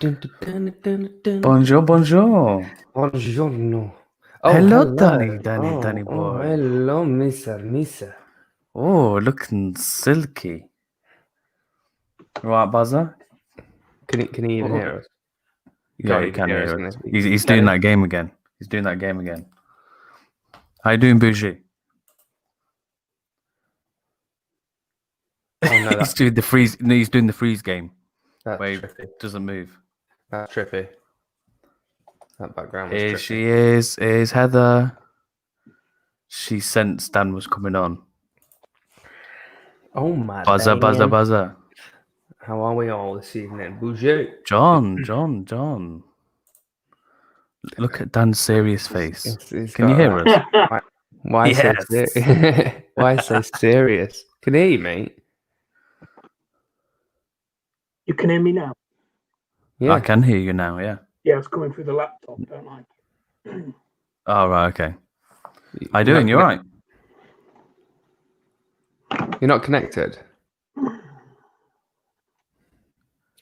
Bonjour, bonjour. Buongiorno. Hello, Danny boy. Hello, mister. Oh, looking silky. Right, Buzzer? Can he even hear us? Yeah, he can hear us. Can He's doing that game again. How you doing, Bougie? Oh no, He's doing the freeze. No, he's doing the freeze game. that's Where he trippy. doesn't move. That's trippy. That background was Here trippy. she is. Here's Heather. She sensed Dan was coming on. Oh my Buzzer, damn. buzzer. How are we all this evening? Bougie. John. Look at Dan's serious face. Can you hear us? Why Yes. so serious? Why so serious? Can hear you, mate. You can hear me now? Yeah. I can hear you now, yeah. Yeah, it's coming through the laptop, don't I? Oh, right, okay. How you doing? You all right? You're not connected? He's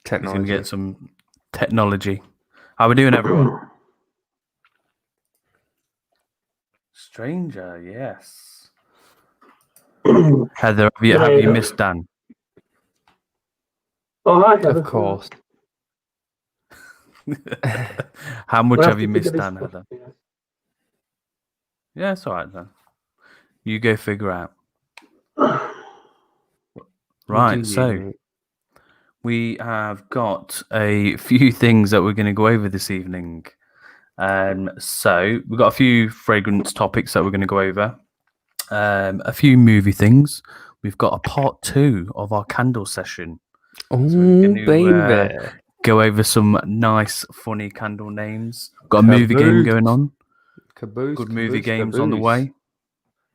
Technology. going to get some technology. How we doing, everyone? Stranger, yes. Heather, have you missed Dan? Oh, hi, Heather. Of course. How much We'll have you to missed figure Dan, this Heather? stuff out. Yeah, it's all right, then. You go figure out. Right, so we have got a few things that we're going to go over this evening. So we've got a few fragrance topics that we're going to go over. A few movie things. We've got a part 2 of our candle session. Oh, So we're going to baby. go over some nice, funny candle names. Got a movie game going on. Good movie games on the way.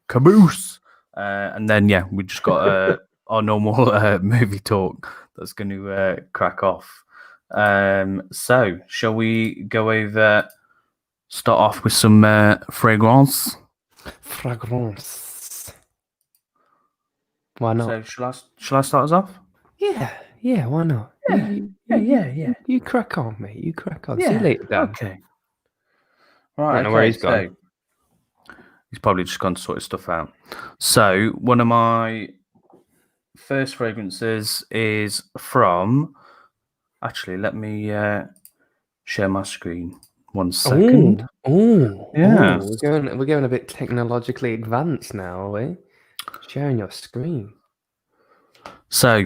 Caboose. And then, yeah, we just got our normal movie talk that's going to crack off. So, shall we go over, start off with some fragrance? Fragrance. Why not? So, shall I start us off? Yeah, why not? Yeah. You crack on, mate. You crack on. Yeah, See you later, Dan. Okay. Right, I don't know where he's gone. He's probably just gone to sort his stuff out. So, one of my first fragrances is from... Actually, let me share my screen. 1 second. Yeah. We're going a bit technologically advanced now, are we? Sharing your screen. So,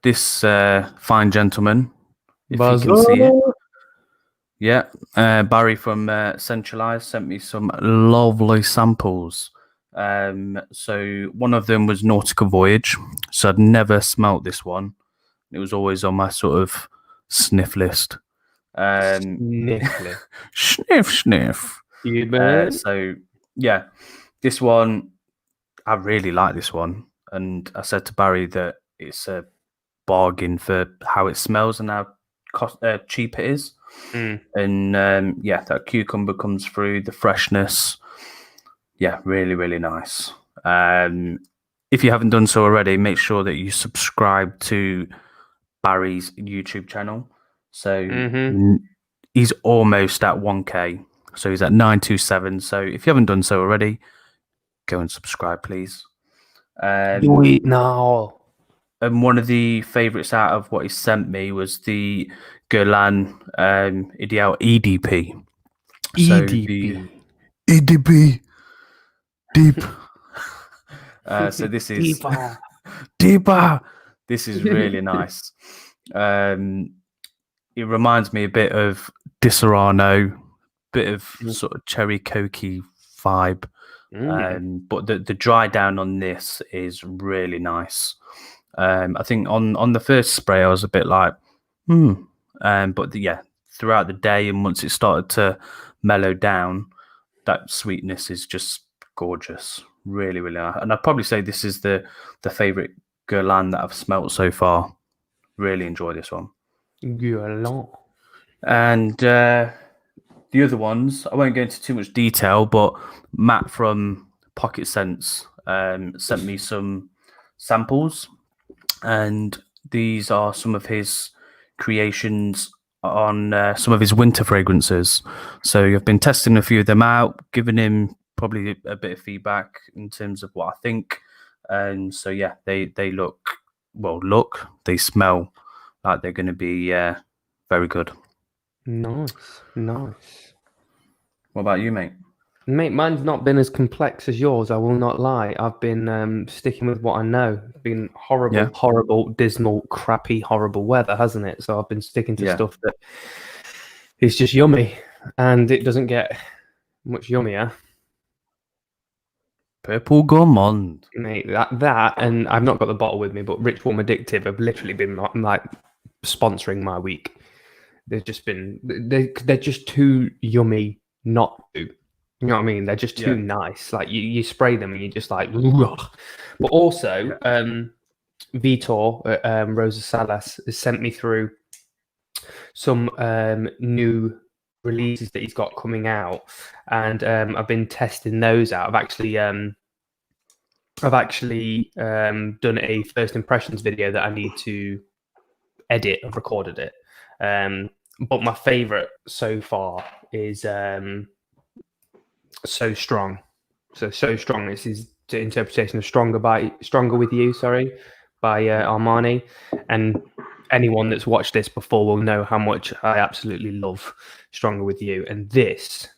this fine gentleman, if you can see it. Yeah, Barry from Centralized sent me some lovely samples. So one of them was Nautica Voyage. So I'd never smelt this one. It was always on my sort of sniff list. Sniff. So yeah, this one, I really like this one. And I said to Barry that it's a bargain for how it smells and how cheap it is. And yeah, that cucumber comes through, the freshness. Yeah, really, really nice. If you haven't done so already, make sure that you subscribe to Barry's YouTube channel. So he's almost at 1K. So he's at 927. So if you haven't done so already, go and subscribe, please. Do it now. And one of the favorites out of what he sent me was the Guerlain Ideal EDP. EDP. Deep. So this is deeper. This is really nice. It reminds me a bit of Disaronno, bit of sort of cherry cokey vibe. But the dry down on this is really nice. I think on the first spray I was a bit like, but yeah, throughout the day and once it started to mellow down, that sweetness is just gorgeous. Really, really nice. And I'd probably say this is the favorite Guerlain that I've smelt so far. Really enjoy this one. Guerlain. And the other ones, I won't go into too much detail, but Matt from Pocket Sense sent me some samples, and these are some of his creations on some of his winter fragrances. So I've been testing a few of them out, giving him probably a bit of feedback in terms of what I think. And so yeah, they they smell like they're going to be very good. Nice. What about you, mate? Mate, mine's not been as complex as yours, I will not lie. I've been sticking with what I know. It's been horrible, dismal, crappy, horrible weather, hasn't it? So I've been sticking to stuff that is just yummy, and it doesn't get much yummier. Purple Gourmand. Mate, that, and I've not got the bottle with me, but Rich Warm Addictive have literally been like sponsoring my week. They've just been, they're just too yummy not to. You know what I mean? They're just too nice. Like you spray them and you're just like, ugh. But also, Vitor, Rosa Salas, has sent me through some new releases that he's got coming out, and I've been testing those out. I've actually done a first impressions video that I need to edit. I've recorded it. But my favorite so far is So Strong. So Strong. This is the interpretation of Stronger with You, by Armani. And anyone that's watched this before will know how much I absolutely love Stronger with You. And this,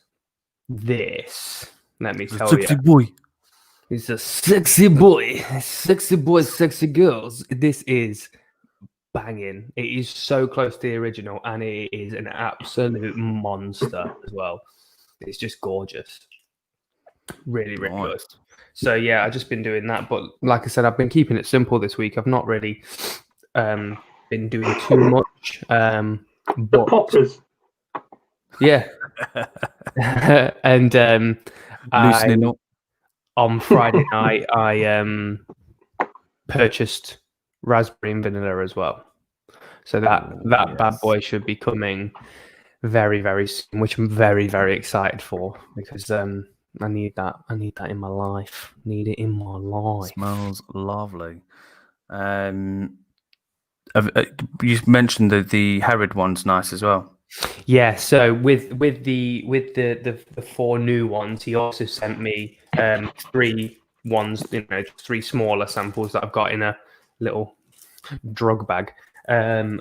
let me tell you. Sexy boy. He's a sexy boy, sexy girls. This is banging. It is so close to the original, and it is an absolute monster as well. It's just gorgeous. Really good. So yeah, I've just been doing that, but like I said, I've been keeping it simple this week. I've not really been doing too much. But Poppers. Yeah. And loosening up. On Friday night, I purchased raspberry and vanilla as well. So that bad boy should be coming very, very soon, which I'm very, very excited for, because I need that. I need that in my life. Need it in my life. Smells lovely. You mentioned that the Herod one's nice as well. Yeah, so with the 4 new ones, he also sent me 3 ones, 3 smaller samples that I've got in a little drug bag, and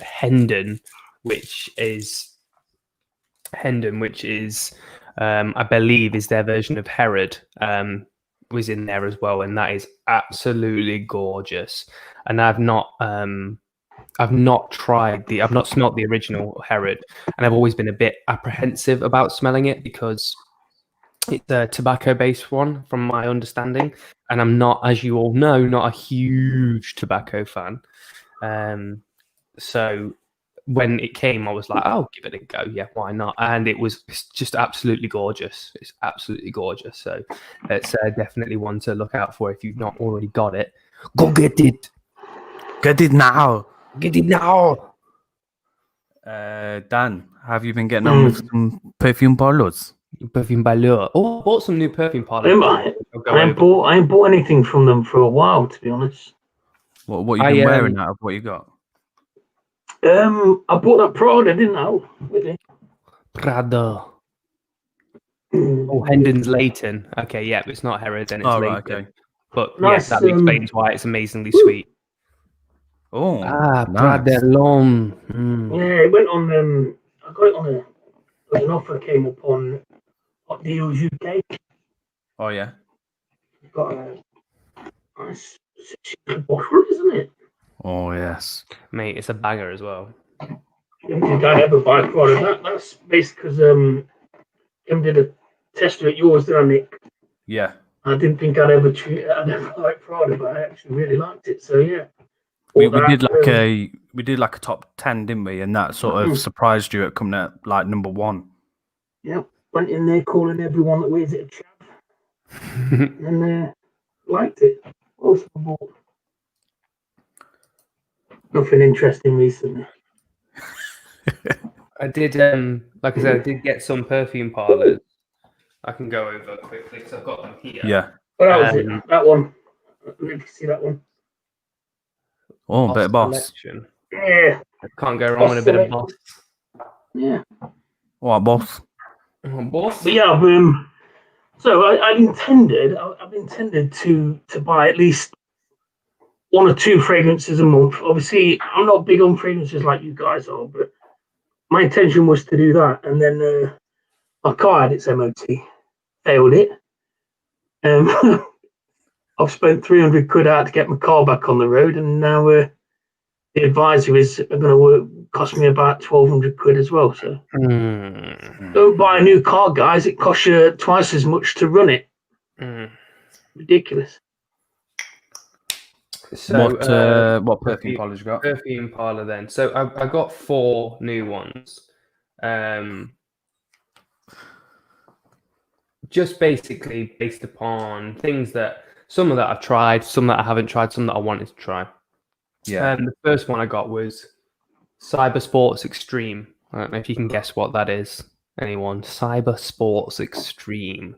Hendon, which is I believe is their version of Herod, was in there as well, and that is absolutely gorgeous. And I've not smelt the original Herod, and I've always been a bit apprehensive about smelling it because it's a tobacco-based one, from my understanding, and I'm not, as you all know, not a huge tobacco fan. So when it came, I was like, "Oh, give it a go. Yeah, why not?" And it's just absolutely gorgeous. It's absolutely gorgeous. So it's definitely one to look out for if you've not already got it. Go get it. Get it now. Get it now. Dan, have you been getting on with some perfume parlors? Perfume parlor. Oh, I bought some new perfume parlors. I ain't bought anything from them for a while, to be honest. What you been wearing out of what you got? I bought that Prada, didn't I? Really? Prada. Oh, Hendon's Leighton. Okay, yeah, but it's not Herod, then it's Leighton. Right, okay. But nice, that explains why it's amazingly sweet. Oh, nice. Prada L'Homme. Yeah, it went on. I got it on an offer came up on Hot Deals UK. Oh yeah. Got a nice bottle, isn't it? Oh yes, mate, it's a banger as well. Did I ever buy Prada? That's basically because Kim did a tester at yours, didn't I, Nick? Yeah. I didn't think I'd ever like Prada, but I actually really liked it. So yeah. We did like a top 10, didn't we? And that sort of surprised you at coming at like number 1. Yeah, went in there calling everyone that wears it a chav, and liked it. Also bought nothing interesting recently. I did, like I said, I did get some perfume parlors. I can go over quickly because I've got them here. Yeah. Well, that was it. That one. Let me see that one. Oh, bit of Boss. Yeah, Can't go wrong with a bit of boss. Yeah. What, boss? Boss? But yeah, so I've intended to buy at least 1 or 2 fragrances a month. Obviously, I'm not big on fragrances like you guys are, but my intention was to do that. And then my car had its MOT, failed it. I've spent 300 quid out to get my car back on the road, and now the advisor is going to cost me about 1,200 quid as well. So don't buy a new car, guys. It costs you twice as much to run it. Ridiculous. So, what perfume parlour you got? Perfume parlour then. So I got 4 new ones. Just basically based upon things that some of that I've tried, some that I haven't tried, some that I wanted to try. Yeah. The first one I got was Cyber Sports Extreme. I don't know if you can guess what that is. Anyone? Cyber Sports Extreme.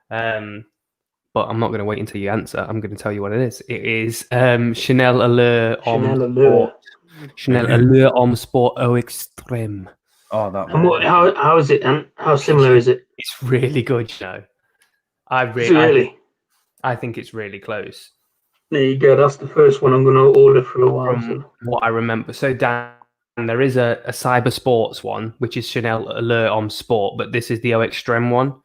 But I'm not going to wait until you answer. I'm going to tell you what it is. It is Chanel Allure Homme Sport. Chanel Allure Homme Sport Eau Extreme. Oh, that one. And how is it? And how similar is it? It's really good, you know. I think it's really close. There you go. That's the first one I'm going to order for a while. From what I remember. So, Dan, there is a Cyber Sports one, which is Chanel Allure Homme Sport, but this is the Eau Extreme one.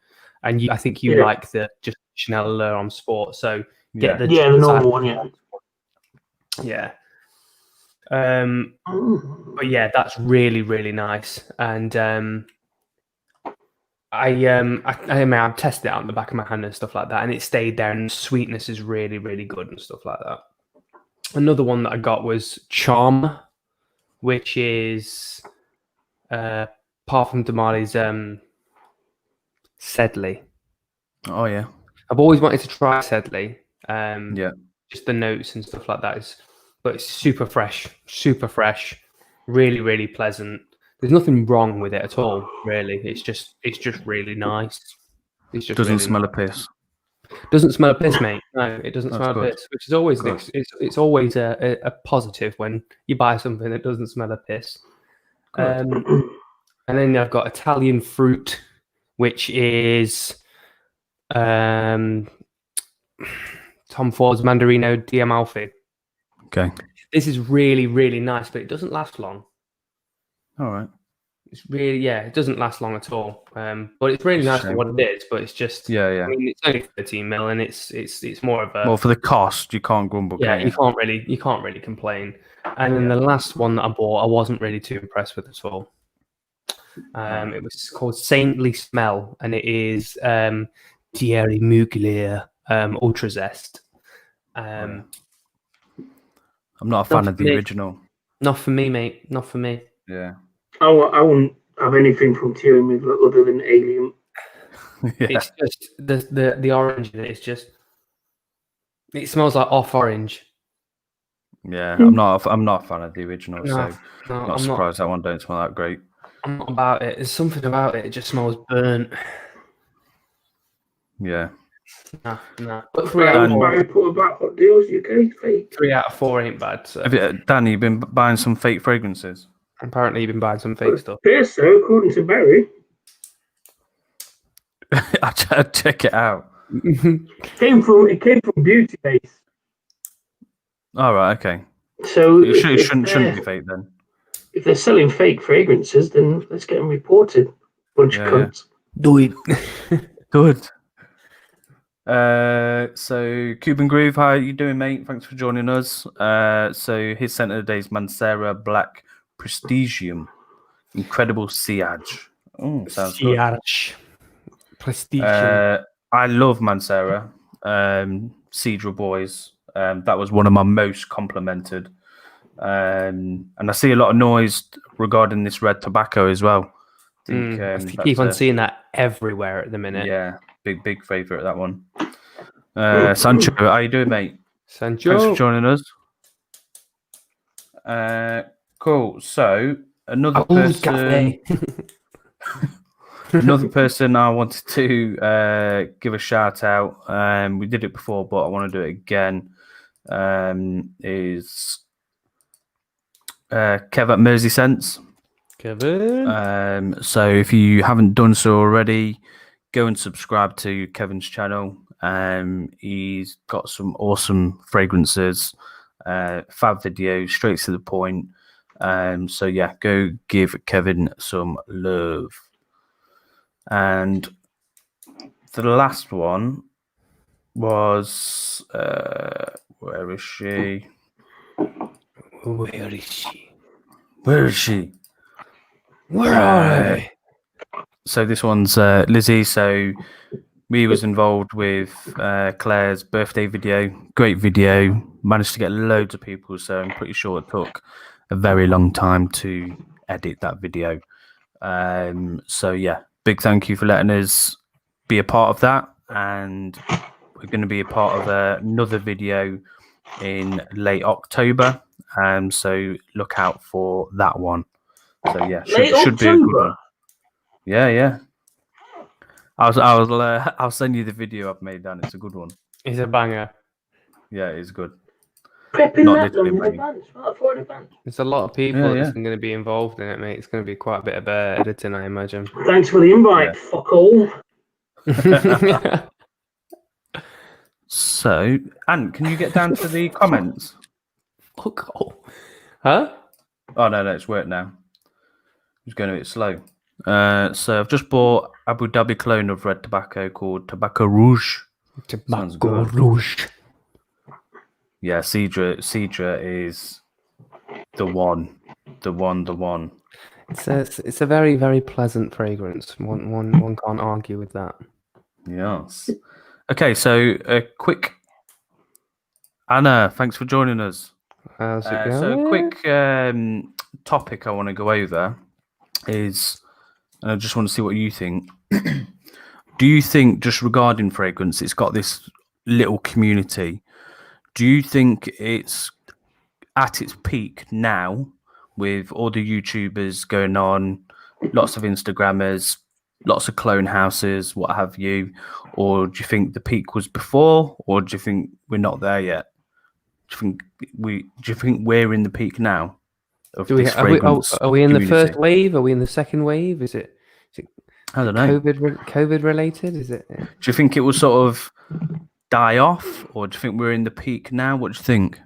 And I think you like the just Chanel Allure Homme Sport. So get the normal one, yeah. Yeah. But yeah, that's really, really nice. And I've tested it out in the back of my hand and stuff like that, and it stayed there, and the sweetness is really, really good and stuff like that. Another one that I got was Charm, which is Parfum de Marly's Sedley. Oh yeah, I've always wanted to try Sedley. Yeah, just the notes and stuff like that but it's super fresh, really, really pleasant. There's nothing wrong with it at all, really. It's just really nice. It just doesn't really smell nice. of piss. Doesn't smell of piss, mate. No, it doesn't smell of good. piss, which is always it's always a positive when you buy something that doesn't smell of piss. And then I've got Italian Fruit, which is Tom Ford's Mandarino di Amalfi. Okay. This is really, really nice, but it doesn't last long. All right. It's really, it doesn't last long at all. But it's really nice for what it is. But it's just, yeah. I mean, it's only 13 mil, and it's more of a. Well, for the cost, you can't grumble. Yeah, you can't really complain. And then the last one that I bought, I wasn't really too impressed with at all. It was called Saintly Smell, and it is Thierry Mugler Ultra Zest. I'm not a fan of the original. Not for me, mate. Not for me. Yeah. I wouldn't have anything from Thierry Mugler other than Alien. It's just the orange in it. It's just it smells like off orange. Yeah, I'm not a fan of the original, so I'm surprised that one don't smell that great. I'm not about it. There's something about it. It just smells burnt. Yeah. Nah. But 3 out of 4. Put about Hot Deals UK fake. 3 out of 4 ain't bad. So. Danny, you've been buying some fake fragrances? Apparently, you've been buying some fake stuff. Appears so, according to Barry. I'd check it out. It came from Beauty Base. All right, okay. So it shouldn't be fake then. If they're selling fake fragrances, then let's get them reported. Bunch of cunts. Do it. Good. So Cuban Groove, how are you doing, mate? Thanks for joining us. So his scent of the day is Mancera Black Prestigium, Incredible Sillage. Oh, sounds good. Prestigium. I love Mancera, Cedra Boys. That was one of my most complimented. And I see a lot of noise regarding this red tobacco as well. I keep on seeing that everywhere at the minute. Yeah, big favourite, that one. Sancho, how you doing, mate? Sancho. Thanks for joining us. Cool. So another person I wanted to give a shout out. We did it before, but I want to do it again. Is Kev at Mersey Sense. Kevin. So if you haven't done so already, go and subscribe to Kevin's channel. He's got some awesome fragrances, fab videos, straight to the point. So yeah, go give Kevin some love. And the last one was where is she? Where is she? Where is she? Where are they? So this one's Lizzie. So we was involved with Claire's birthday video. Great video. Managed to get loads of people. So I'm pretty sure it took a very long time to edit that video. So yeah, big thank you for letting us be a part of that. And we're going to be a part of another video in late October. So look out for that one. So yeah, should be a good one. Yeah. I'll send you the video I've made, Dan. It's a good one. It's a banger. Yeah, it's good. Prepping that long in advance, far in advance. There's a lot of people that's going to be involved in it, mate. It's going to be quite a bit of editing, I imagine. Thanks for the invite, fuck all. So, Ant, can you get down to the comments? Fuck all. Huh? Oh no, it's worked now. It's going a bit slow. So I've just bought Abu Dhabi clone of red tobacco called Tobacco Rouge. Tobacco Rouge. Yeah, Cedra is the one. It's a very, very pleasant fragrance. One can't argue with that. Yes. Okay, so a quick Anna, thanks for joining us. How's it going? So a quick topic I want to go over is, and I just want to see what you think. Do you think, just regarding fragrance, it's got this little community? Do you think it's at its peak now with all the YouTubers going on, lots of Instagrammers, lots of clone houses, what have you? Or do you think the peak was before, or do you think we're not there yet? Do you think we're in the peak now? Are we in the first wave? Are we in the second wave? Is it I don't know. COVID related? Is it? Do you think it will sort of die off, or do you think we're in the peak now? What do you think?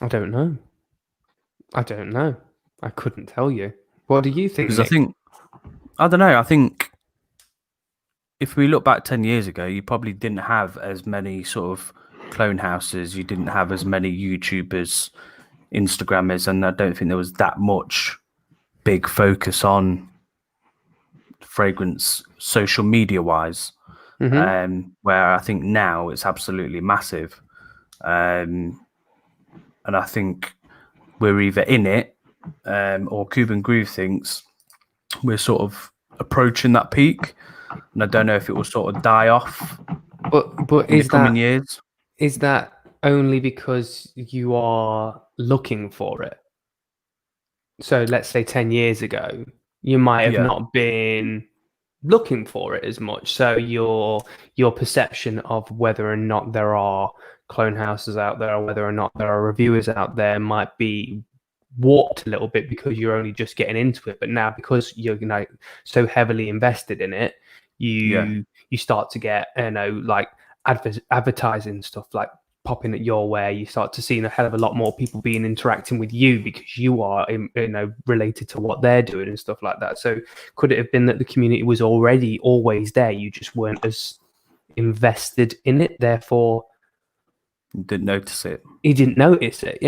I don't know. I couldn't tell you. What do you think? Because I don't know. I think if we look back 10 years ago, you probably didn't have as many sort of clone houses. You didn't have as many YouTubers, Instagrammers, and I don't think there was that much big focus on fragrance social media wise. Where I think now it's absolutely massive. And I think we're either in it, or Cuban Groove thinks we're sort of approaching that peak. And I don't know if it will sort of die off but in the coming years. Is that only because you are looking for it? So let's say 10 years ago, you might have not been looking for it as much. So your perception of whether or not there are clone houses out there, or whether or not there are reviewers out there, might be warped a little bit because you're only just getting into it. But now, because you're so heavily invested in it, you start to get like advertising stuff like popping at your way. You start to see a hell of a lot more people interacting with you because you are related to what they're doing and stuff like that. So could it have been that the community was already always there, you just weren't as invested in it, therefore didn't notice it? He didn't notice it.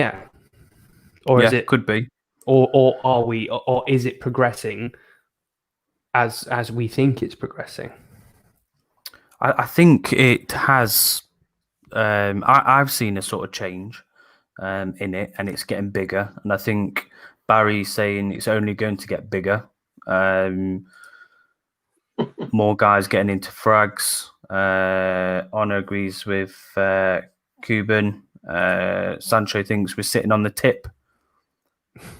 Or is it, could be, or are we, or is it progressing as we think it's progressing? I think it has. I've seen a sort of change in it, and it's getting bigger. And I think Barry's saying it's only going to get bigger. More guys getting into frags. Honor agrees with Cuban. Sancho thinks we're sitting on the tip.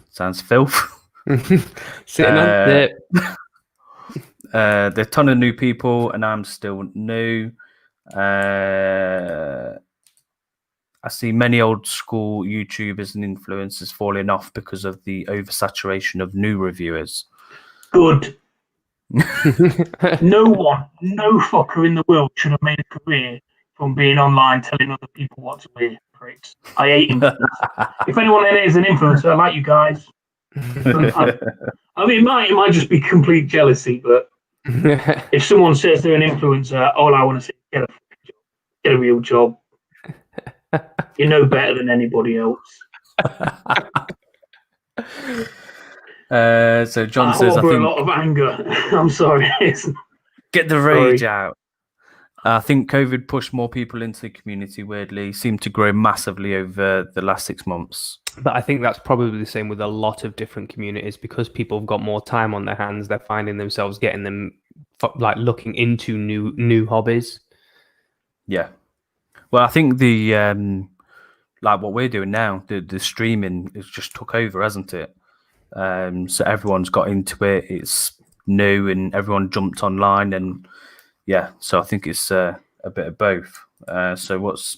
Sounds filth. Sitting on the tip. There are a ton of new people, and I'm still new. I see many old school YouTubers and influencers falling off because of the oversaturation of new reviewers. Good. No fucker in the world should have made a career from being online telling other people what to wear. Pricks. I hate influencers. If anyone is an influencer, I like you guys. I mean, it might just be complete jealousy, but if someone says they're an influencer, all I want to say is get a real job. You know better than anybody else. So John says, I think a lot of anger. I'm sorry. Get the rage out. I think COVID pushed more people into the community, weirdly. Seemed to grow massively over the last 6 months. But I think that's probably the same with a lot of different communities because people have got more time on their hands. They're finding themselves getting them, like, looking into new hobbies. Yeah. Well, I think the like what we're doing now, the streaming has just took over, hasn't it? So everyone's got into it. It's new, and everyone jumped online, and yeah. So I think it's a bit of both. So what's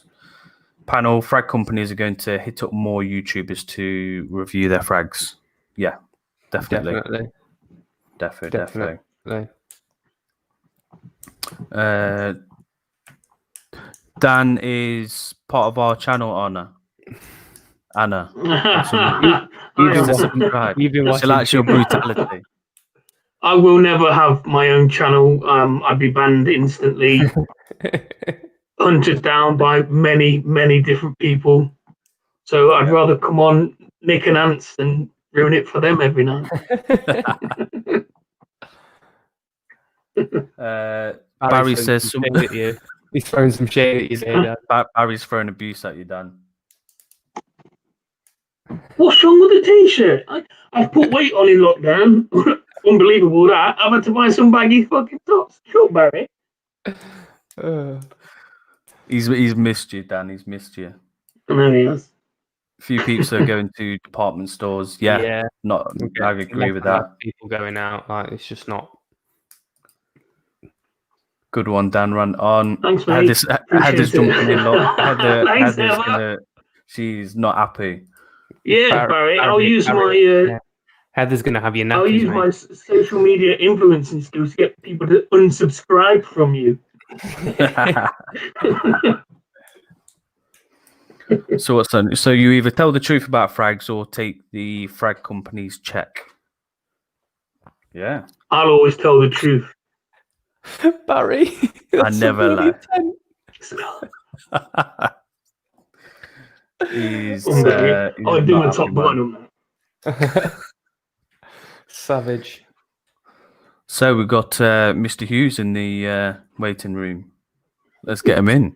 panel frag companies are going to hit up more YouTubers to review their frags? Yeah, definitely. Dan is part of our channel, Anna. She likes your brutality. I will never have my own channel. I'd be banned instantly, hunted down by many different people. So I'd rather come on Nick and Ants than ruin it for them every night. Barry says something at you. He's throwing some shade at you there, Dan. Barry's throwing abuse at you, Dan. What's wrong with the t-shirt? I've put weight on in lockdown. Unbelievable that. I've had to buy some baggy fucking tops. Sure, Barry. He's missed you, Dan. He's missed you. I know he has. A few people are going to department stores. Yeah. I agree with that. People going out, like, it's just not. Good one, Dan. Run on. Thanks, mate. Heather's jumping in. Look, she's not happy. Yeah, Barry. I'll use my. Heather's going to have your nappies, I'll use my social media influencing skills to get people to unsubscribe from you. So what's that? So you either tell the truth about frags or take the frag company's check. Yeah. I'll always tell the truth. Barry. I never lie. I'll do my top button on that. Savage. So we've got Mr. Hughes in the waiting room. Let's get him in.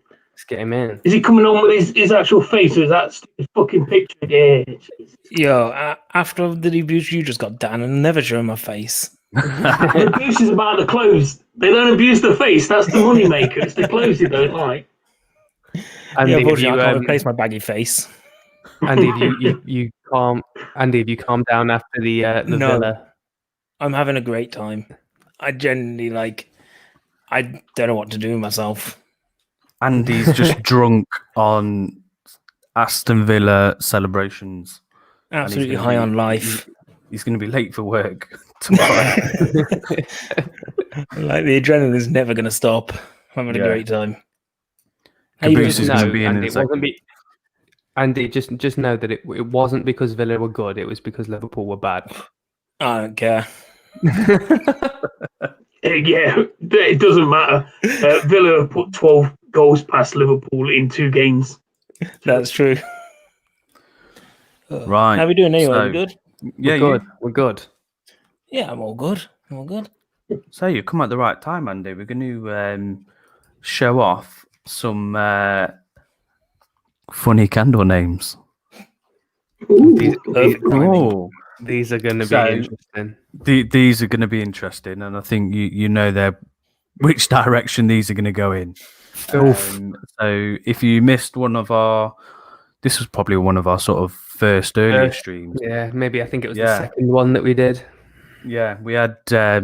Is he coming on with his actual face, or is that his fucking picture? Yeah. Yo, after the abuse you just got, Dan, and never show my face. The abuse is about the clothes. They don't abuse the face. That's the money maker. It's the clothes you don't like. Andy, yeah, unfortunately, I can't replace my baggy face. Andy, if you calm down after the villa. I'm having a great time. I genuinely I don't know what to do with myself. Andy's just drunk on Aston Villa celebrations. Absolutely high on life. He's going to be late for work tomorrow. The adrenaline is never going to stop. I'm having a great time. Caboose is going to be in a second. Andy, just know that it wasn't because Villa were good. It was because Liverpool were bad. I don't care. Yeah, it doesn't matter. Villa have put 12 goals past Liverpool in 2 games. That's true. Right. How are we doing anyway? So, we good? Yeah, we're good. Yeah, I'm all good. So you come at the right time, Andy. We're going to show off some funny candle names. These are going to be interesting. These are going to be interesting, and I think you know which direction these are going to go in. So if you missed this was probably one of our sort of first early streams. Yeah, maybe I think it was the second one that we did. Yeah, we had a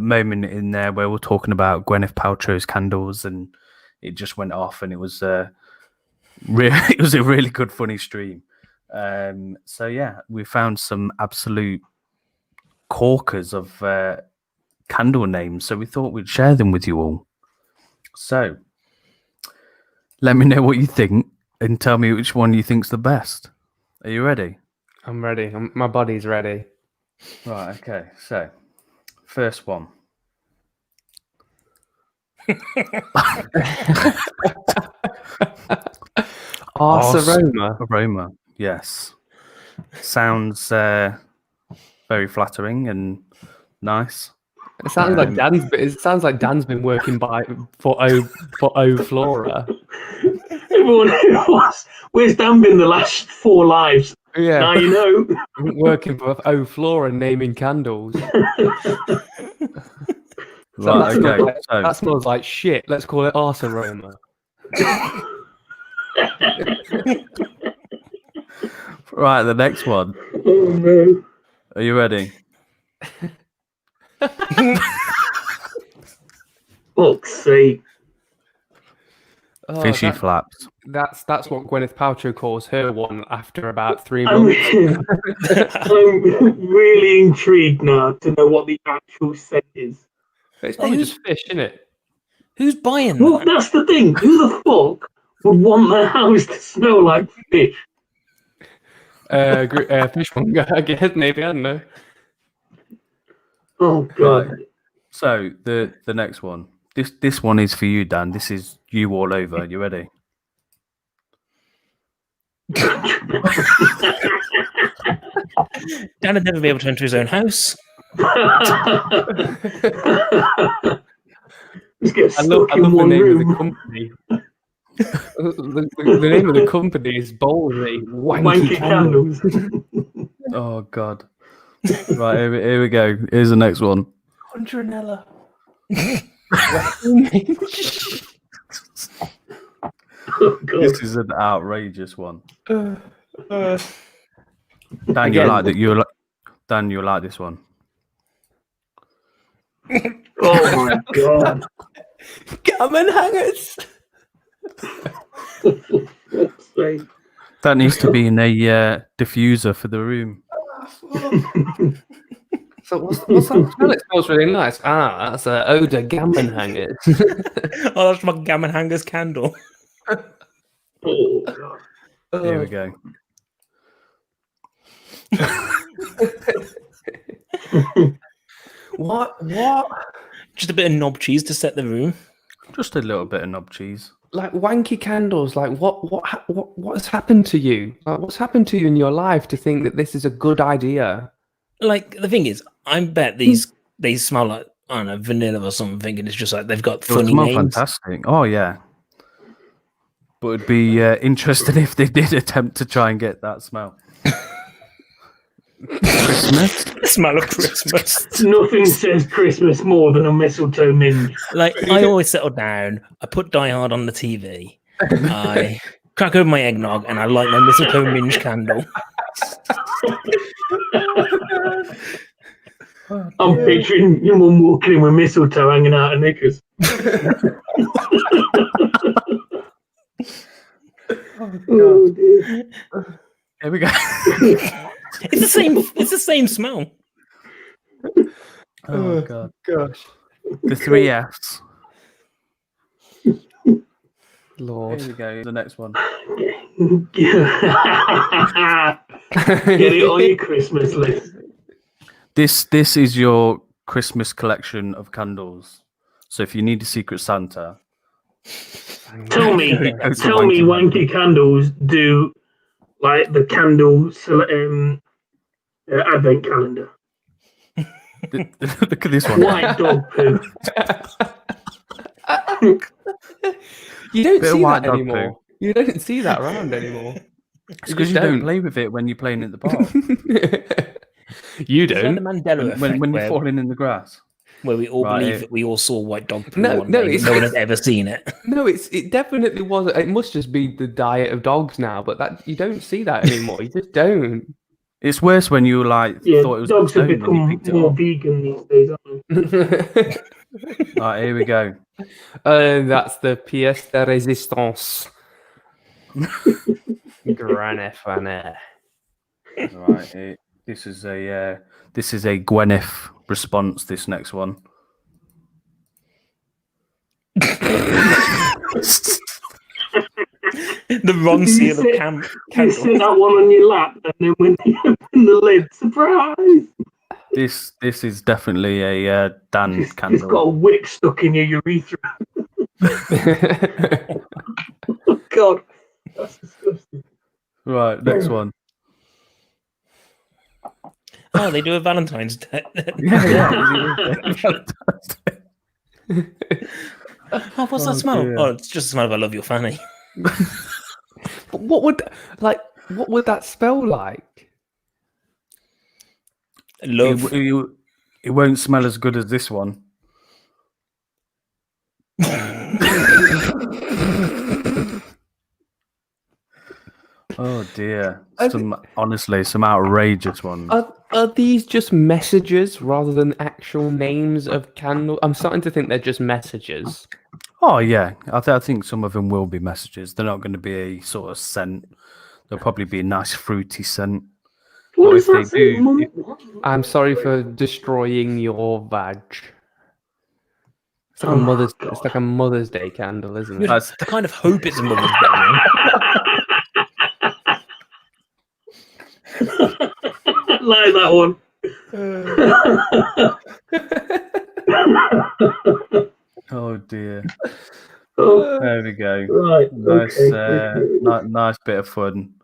moment in there where we're talking about Gwyneth Paltrow's candles, and it just went off, and it was it was a really good, funny stream. So yeah, we found some absolute corkers of candle names, so we thought we'd share them with you all. So let me know what you think and tell me which one you think's the best. Are you ready? I'm ready. My body's ready. Right, okay. So first one. Aroma. Yes. Sounds very flattering and nice. It sounds like Dan's been working for O Flora. Everyone was. Where's Dan been the last 4 lives? Yeah. Now you know. Working for O Flora, naming candles. Right, okay. That smells like shit. Let's call it arse aroma. Right, the next one. Oh no. Are you ready? Fuck's sake. Fishy flaps. That's what Gwyneth Paltrow calls her one after about 3 I'm months. really intrigued now to know what the actual scent is. It's probably just fish, isn't it? Who's buying Well, that? that's the thing. Who the fuck would want their house to smell like fish? Fishmonger, I guess, maybe, I don't know. Oh god. Right. So the next one. This one is for you, Dan. This is you all over. You ready? Dan would never be able to enter his own house. Just get I stuck love in the one name of the room. company. the name of the company is boldly Wanky candles. Oh god. Right, here we go. Here's the next one. Contranella. Oh, God. This is an outrageous one. Dan, Again. you like that? Dan, you like this one? Oh my god. Gammon hangers. That needs to be in a diffuser for the room. So what's that smell? It smells really nice. That's an odor gammon hangers. Oh, that's my gammon hangers candle. Oh god. Here we go. What? Just a bit of knob cheese to set the room. Just a little bit of knob cheese. Like wanky candles. Like what has happened to you? Like, what's happened to you in your life to think that this is a good idea? Like, the thing is, I bet they smell like, I don't know, vanilla or something, and it's just like they've got It'll funny smell names. fantastic. Oh yeah. But it'd be interesting if they did attempt to try and get that smell. Christmas. The smell of Christmas. Nothing says Christmas more than a mistletoe minge. Like, I always settle down, I put Die Hard on the TV, I crack open my eggnog, and I light my mistletoe minge candle. I'm picturing your mum walking in with mistletoe hanging out of knickers. Oh dear. Here we go. It's the same smell. Oh god. Gosh. The 3 Fs. Lord. Here we go. The next one. Get it on your Christmas list. This is your Christmas collection of candles. So if you need a Secret Santa, Tell me, wanky candles do like the candle advent calendar. Look at this one. White dog poo. You don't Bit of see white that dog anymore. poo. You don't see that around anymore. It's because you don't play with it when you're playing at the bar. You Is that don't. the Mandela effect when you're where, falling in the grass. where we all Right, believe that we all saw white dog poo No, one no, day, it's- but no one has ever seen it. No, it definitely wasn't. It must just be the diet of dogs now, but that you don't see that anymore. You just don't. It's worse when you like Yeah, thought it was dogs have a stone when you become picked it more up. vegan these days, aren't they? Right, here we go. That's the pièce de résistance. Granny. Right. This is a Gwyneth response. This next one. The wrong seal of You candle. sit that one on your lap, and then when you open the lid, surprise! This is definitely a Dan Just candle. got a wick stuck in your urethra. Oh, God, that's disgusting. Right, next one. Oh, they do a Valentine's Day. Oh, what's that smell? Dear. Oh, it's just the smell of I love your fanny. But what would that spell like? Love. It won't smell as good as this one. Oh dear! Honestly, some outrageous ones. Are these just messages rather than actual names of candle? I'm starting to think they're just messages. Oh yeah, I think some of them will be messages. They're not going to be a sort of scent. They'll probably be a nice fruity scent. What Or does if that they say? do- I'm sorry for destroying your vag. It's like Oh, a mother's. God. It's like a Mother's Day candle, isn't it? That's- I kind of hope it's a Mother's Day one. Like that one. Oh dear! Oh, There we go. right. Nice, Okay. nice bit of fun.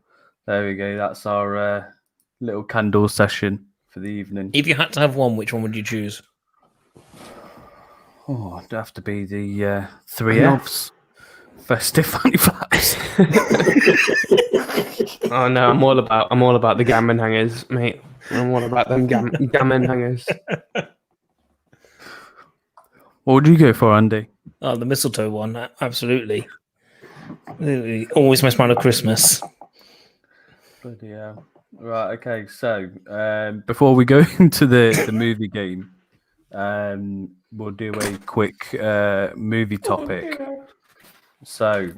There we go. That's our little candle session for the evening. If you had to have one, which one would you choose? Oh, it'd have to be the 3Fs. Festive fanny flaps. Oh no, I'm all about the gammon hangers, mate. I'm all about them gammon hangers. What would you go for, Andy? Oh, the mistletoe one, absolutely. Always my smile at Christmas. Bloody hell. Right, okay, so before we go into the movie game, we'll do a quick movie topic. So,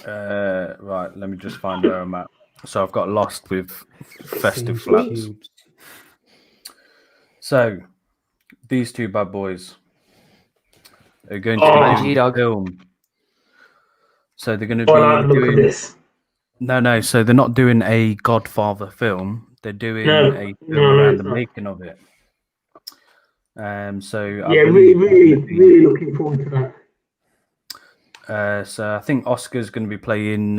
right, let me just find where I'm at. So I've got lost with festive flaps. So, these two bad boys are going to be doing a film. So they're going to be doing... this. No. So they're not doing a Godfather film. They're doing a film around the making of it. So yeah, really looking forward to that. So I think Oscar's going to be playing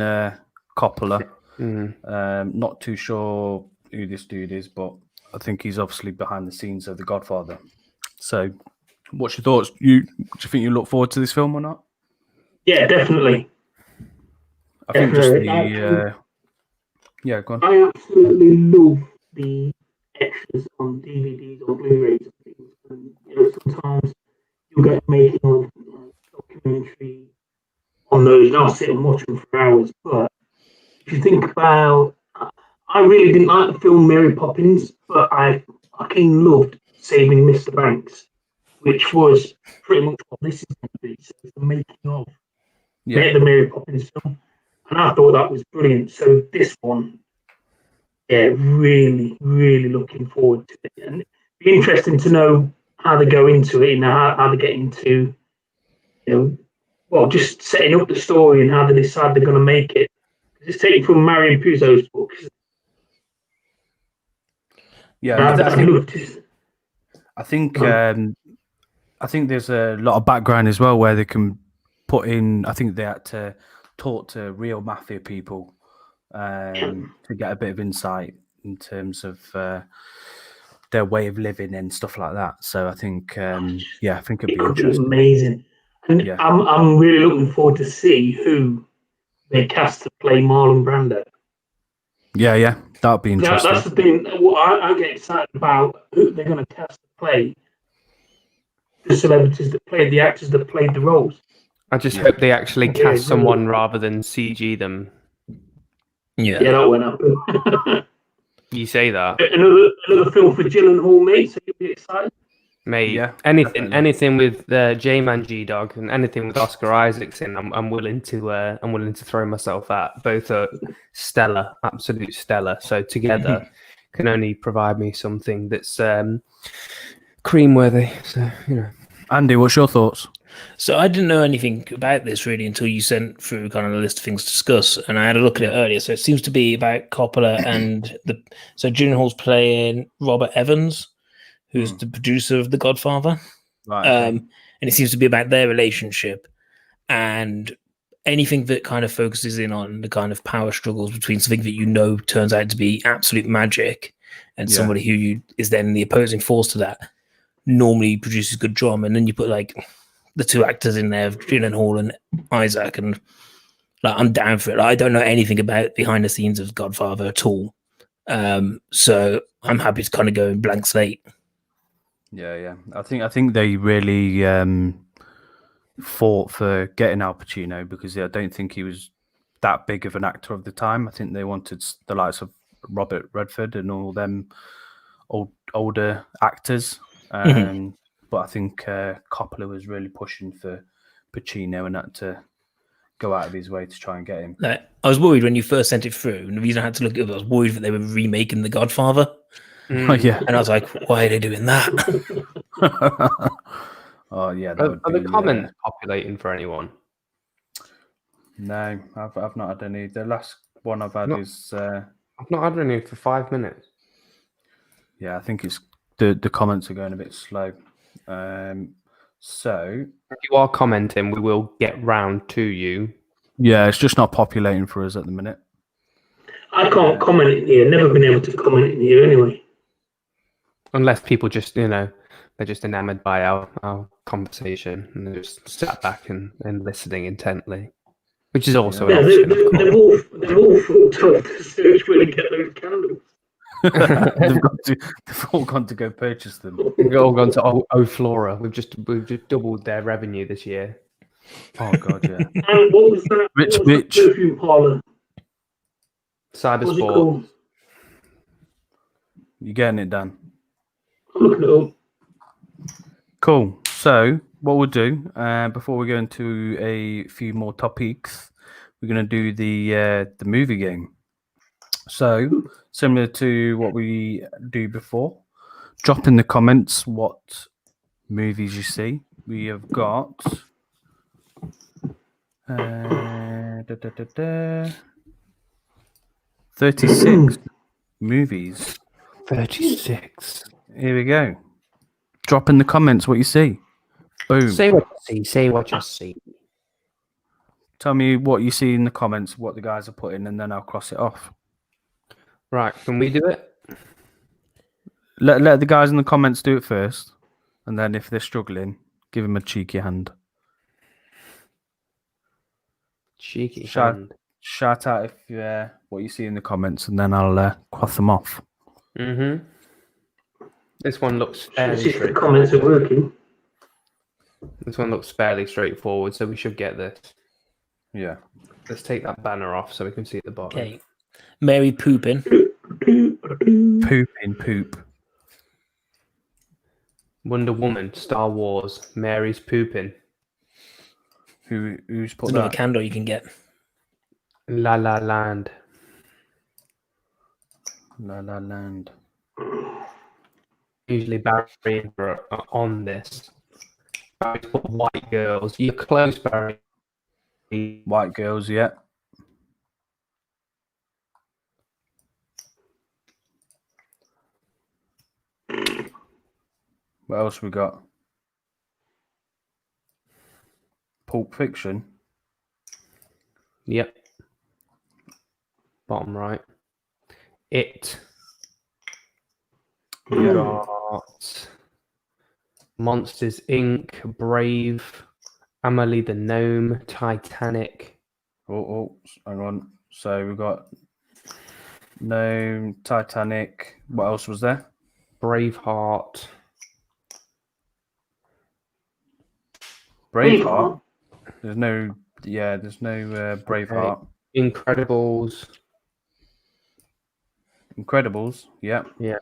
Coppola. Not too sure who this dude is, but I think he's obviously behind the scenes of The Godfather. So, what's your thoughts? Do you think you look forward to this film or not? Yeah, definitely. I think just the yeah, go on. I absolutely love the extras on DVDs or Blu-rays and things. And, sometimes you'll get a making of documentary on those, and I'll sit and watch them for hours. But if you think about, I really didn't like the film Mary Poppins, but I fucking loved Saving Mr. Banks, which was pretty much what this is going to be. So it's the making of the Mary Poppins film. And I thought that was brilliant. So this one, yeah, really, really looking forward to it. And it'd be interesting to know how they go into it and how they get into, just setting up the story and how they decide they're going to make it. It's taken from Marion Puzo's book. Yeah, I think there's a lot of background as well where they can put in. I think they had to talk to real mafia people to get a bit of insight in terms of their way of living and stuff like that. So I think, I think it'd be interesting. Amazing, and I'm really looking forward to see who they cast to play Marlon Brando. Yeah, that'd be interesting. That's the thing. What I get excited about who they're going to cast to play the celebrities that played the actors that played the roles. I just hope they actually cast someone rather than CG them. Yeah, that won't happen. You say that. Another film for Gyllenhaal, mate. So you'll be excited. Mate, Yeah, anything, definitely. anything with J-Man G-Dog and anything with Oscar Isaacs in, I'm willing to throw myself at. Both are stellar, absolute stellar. So together can only provide me something that's cream worthy. So Andy, what's your thoughts? So I didn't know anything about this really until you sent through kind of a list of things to discuss, and I had a look at it earlier. So it seems to be about Coppola and so Gyllenhaal's playing Robert Evans, who's the producer of The Godfather. Right. Okay. And it seems to be about their relationship and anything that kind of focuses in on the kind of power struggles between something that turns out to be absolute magic and somebody who is then the opposing force to that normally produces good drama. And then you put like the two actors in there, Gyllenhaal and Isaac, and like I'm down for it. Like, I don't know anything about behind the scenes of Godfather at all. So I'm happy to kind of go in blank slate. Yeah. I think they really fought for getting Al Pacino because I don't think he was that big of an actor of the time. I think they wanted the likes of Robert Redford and all them older actors. But I think Coppola was really pushing for Pacino and had to go out of his way to try and get him. Like, I was worried when you first sent it through, and the reason I had to look at it, I was worried that they were remaking The Godfather. Yeah. And I was like, why are they doing that? Oh yeah, are the comments populating for anyone? No, I've not had any. The last one I've had is I've not had any for 5 minutes. Yeah, I think it's the comments are going a bit slow. So if you are commenting, we will get round to you. Yeah, it's just not populating for us at the minute. I can't comment in here. Never been able to comment in here anyway. Unless people just, they're just enamored by our conversation and they're just sat back and listening intently, which is also an option. They've all thought of to search where to get those candles. They've all gone to go purchase them. They've all gone to O'Flora. We've just doubled their revenue this year. Oh god, yeah. And what was that? Rich what was bitch. the perfume parlor? Cybersport. What's it called? You're getting it done. I'm looking it up. Cool. So what we'll do before we go into a few more topics, we're going to do the movie game. So similar to what we do before, drop in the comments what movies you see. We have got 36 movies. 36. Here we go. Drop in the comments what you see. Boom. Say what you see. Say what you see. Tell me what you see in the comments, what the guys are putting, and then I'll cross it off. Right, can we do it? Let the guys in the comments do it first, and then if they're struggling, give them a cheeky hand. Cheeky hand. Shout out if what you see in the comments, and then I'll cross them off. Mm-hmm. This one looks fairly See if the comments are working. This one looks fairly straightforward, so we should get this. Yeah. Let's take that banner off so we can see at the bottom. Okay. Mary Poopin. Pooping poop. Wonder Woman, Star Wars, Mary's Poopin. Who's put There's another that? candle you can get. La La Land. La La Land. Usually Barry are on this. Barry's put White Girls. You're close, Barry. White Girls, yeah. What else we got? Pulp Fiction. Yep. Bottom right. It. We got Monsters Inc., Brave, Amelie the Gnome, Titanic. Oh, hang on. So we got Gnome, Titanic. What else was there? Braveheart. Braveheart. There's no Braveheart. Okay. Incredibles. Incredibles. Yeah. Yeah.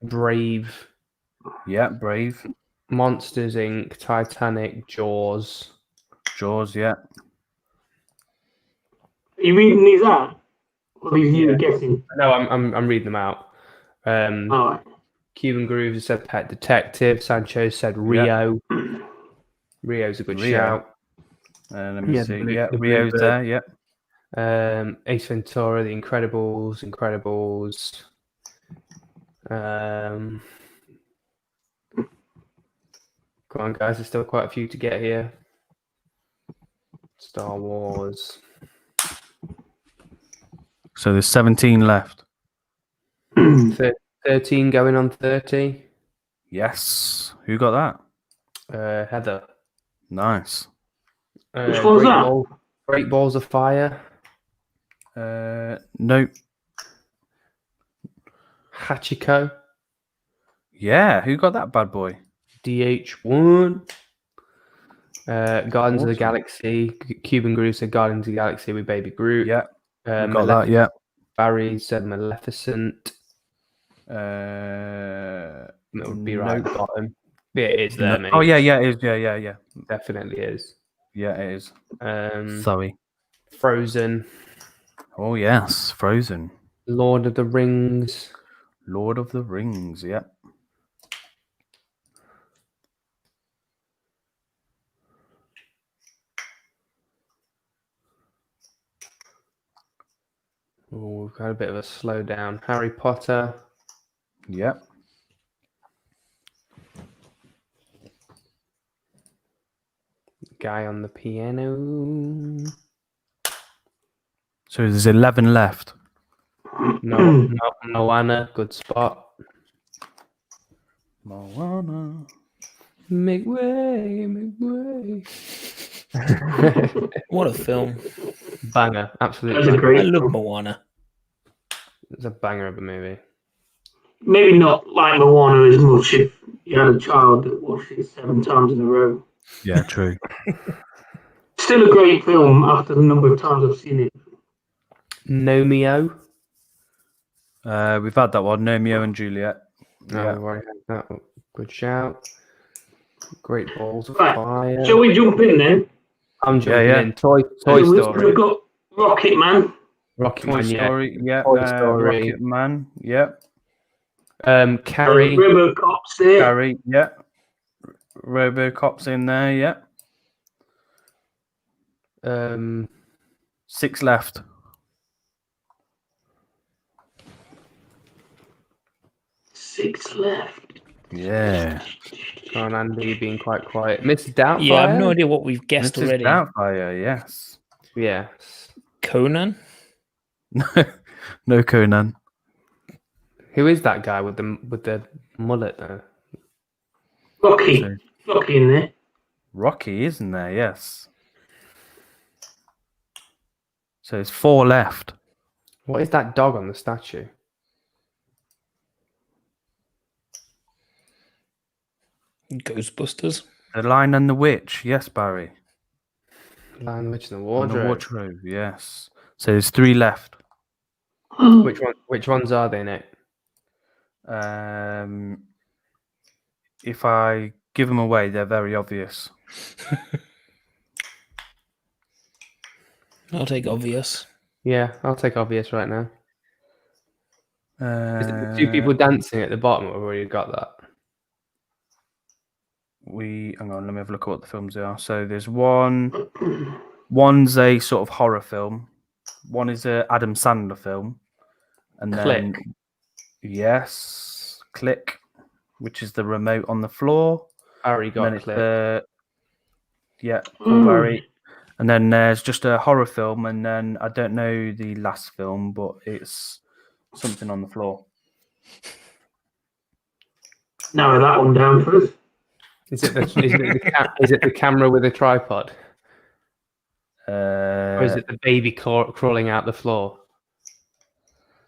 Brave. Yeah, Brave. Monsters Inc., Titanic, Jaws. Jaws, yeah. Are you reading these out? Or are you Yeah. guessing? No, I'm reading them out. All right. Cuban Grooves said Pet Detective. Sancho said Rio. Rio's a good Rio. shout. Let me see. The Rio's Bluebird. there, yeah. Ace Ventura, The Incredibles. Come on, guys. There's still quite a few to get here. Star Wars. So there's 17 left. 13 going on 30. Yes. Who got that? Heather. Nice. Which one's that? Great Balls of Fire. Nope. Hachiko. Yeah, who got that bad boy? DH1. Guardians of the Awesome. Galaxy. Cuban Groove said Guardians of the Galaxy with Baby Groot. Yeah. Got that, yeah. Barry said Maleficent. That would be right at the bottom. Yeah, it is there, mate. Oh, yeah, it is. Yeah. Definitely is. Yeah, it is. Sorry. Frozen. Oh, yes. Frozen. Lord of the Rings. Lord of the Rings, yeah. Oh, we've got a bit of a slowdown. Harry Potter. Yep. Guy on the piano. So there's 11 left. No, Moana, good spot. Moana. Make way, make way. What a film. Banger, absolutely. That's a great I love film. Moana. It's a banger of a movie. Maybe not like Moana as much if you had a child that watched it 7 times in a row. Yeah, true. Still a great film after the number of times I've seen it. Nomeo. We've had that one, Romeo and Juliet. No, I've already had that. Good shout. Great Balls of Right. Fire. Shall we jump in then? I'm jumping Yeah. in. Toy Story. We've got Rocket Man. Rocket Toy Man, Story, yeah. Toy Story. Rocket Man, yeah. Carrie. RoboCop's there. Carrie, yeah. RoboCop's in there, yeah. 6 left. 6 left. Yeah. Come on, Andy, being quite quiet. Mrs. Doubtfire. Yeah, I have no idea what we've guessed Mrs. already. Doubtfire, yes. Yes. Conan? No Conan. Who is that guy with the mullet though? Rocky. So, Rocky in there. Rocky, isn't there? Yes. So there's 4 left. What is that dog on the statue? Ghostbusters? The Lion and the Witch, yes, Barry. Lion, the Witch, and the And Wardrobe. the Wardrobe, yes. So there's 3 left. Which ones are they, Nick? If I give them away, they're very obvious. I'll take obvious. Yeah, I'll take obvious right now. Is it the 2 Uh, people dancing at the bottom, or have we already got that? Hang on, let me have a look at what the films they are. So there's one's a sort of horror film, one is a Adam Sandler film, and then Click. yes, Click, which is the remote on the floor. Harry And then got it's Click. Paul Barry. And then there's just a horror film, and then I don't know the last film, but it's something on the floor. Narrow that one down for us. Is it the camera with a tripod? Or is it the baby crawling out the floor?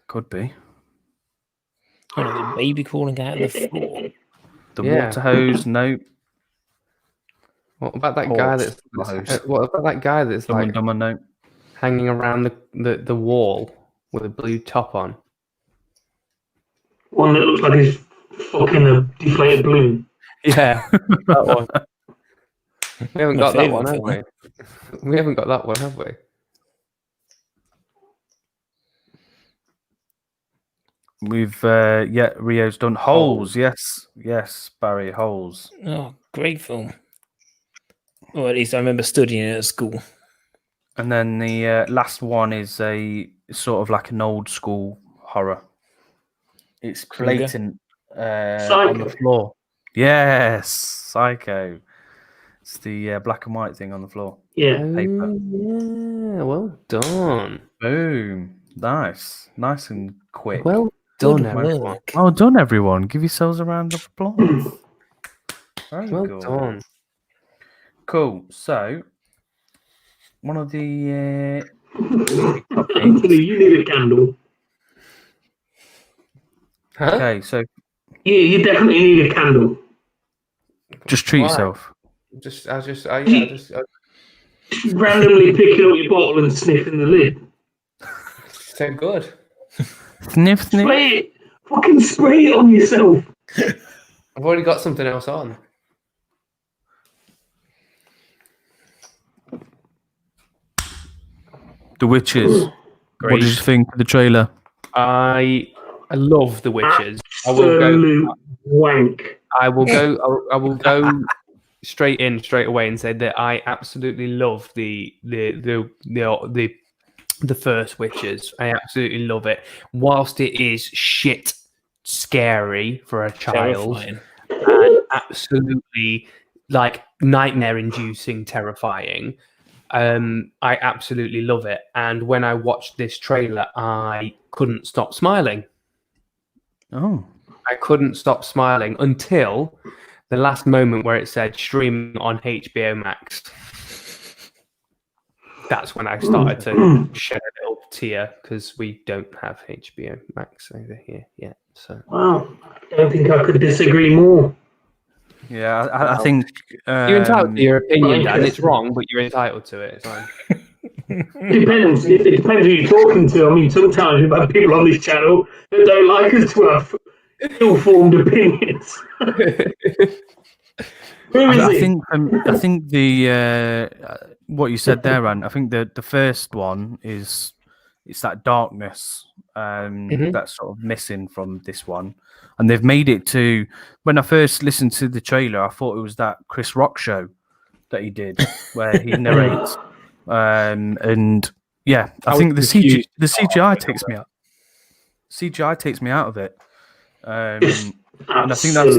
Could be. Oh, no, the baby crawling out of the floor. The Yeah. water hose, no. What about that Horse, guy that's hose. what about that guy that's Dumb like and Dumber, no. hanging around the wall with a blue top on? One that looks like he's fucking a deflated balloon. Yeah, that one. We haven't My got that favourite one, have film. we? We haven't got that one, have we? We've Rio's done Holes. Yes, Barry, Holes. Oh, great film. Or at least I remember studying it at school. And then the last one is a sort of like an old school horror. It's Kruger? blatant on Psycho. the floor. Yes, Psycho. It's the black and white thing on the floor. Yeah. Paper. Yeah, well done. Boom. Nice and quick. Well done, Good everyone. work. Well done, everyone. Give yourselves a round of applause. Very Well good. done. Cool. So, one of the Anthony, you need a candle. Huh? okay. So You definitely need a candle. just treat Why? yourself. Randomly picking up your bottle and sniffing the lid. So good. Sniff, sniff. Spray it. Fucking spray it on yourself. I've already got something else on. The Witches. Great. What did you think of the trailer? I love The Witches. I will go. Absolute wank. I will go straight away and say that I absolutely love the first Witches. I absolutely love it. Whilst it is shit scary for a child, Terrifying. and absolutely like nightmare-inducing, terrifying. I absolutely love it. And when I watched this trailer, I couldn't stop smiling. Oh. I couldn't stop smiling until the last moment where it said streaming on HBO Max. That's when I started to shed a little tear because we don't have HBO Max over here yet. So Wow. I don't think I could disagree more. Yeah, I think you're entitled to your opinion, Dan. It's interesting. wrong, but you're entitled to it. It's fine. Depends. It depends who you're talking to. I mean, sometimes we've had people on this channel that don't like us to have ill-formed opinions. Who is it? I think the what you said there, Ran. I think the first one it's that darkness that's sort of missing from this one, and they've made it to. When I first listened to the trailer, I thought it was that Chris Rock show that he did where he narrates, and yeah, I think the CGI takes me out. CGI takes me out of it, and I think that's.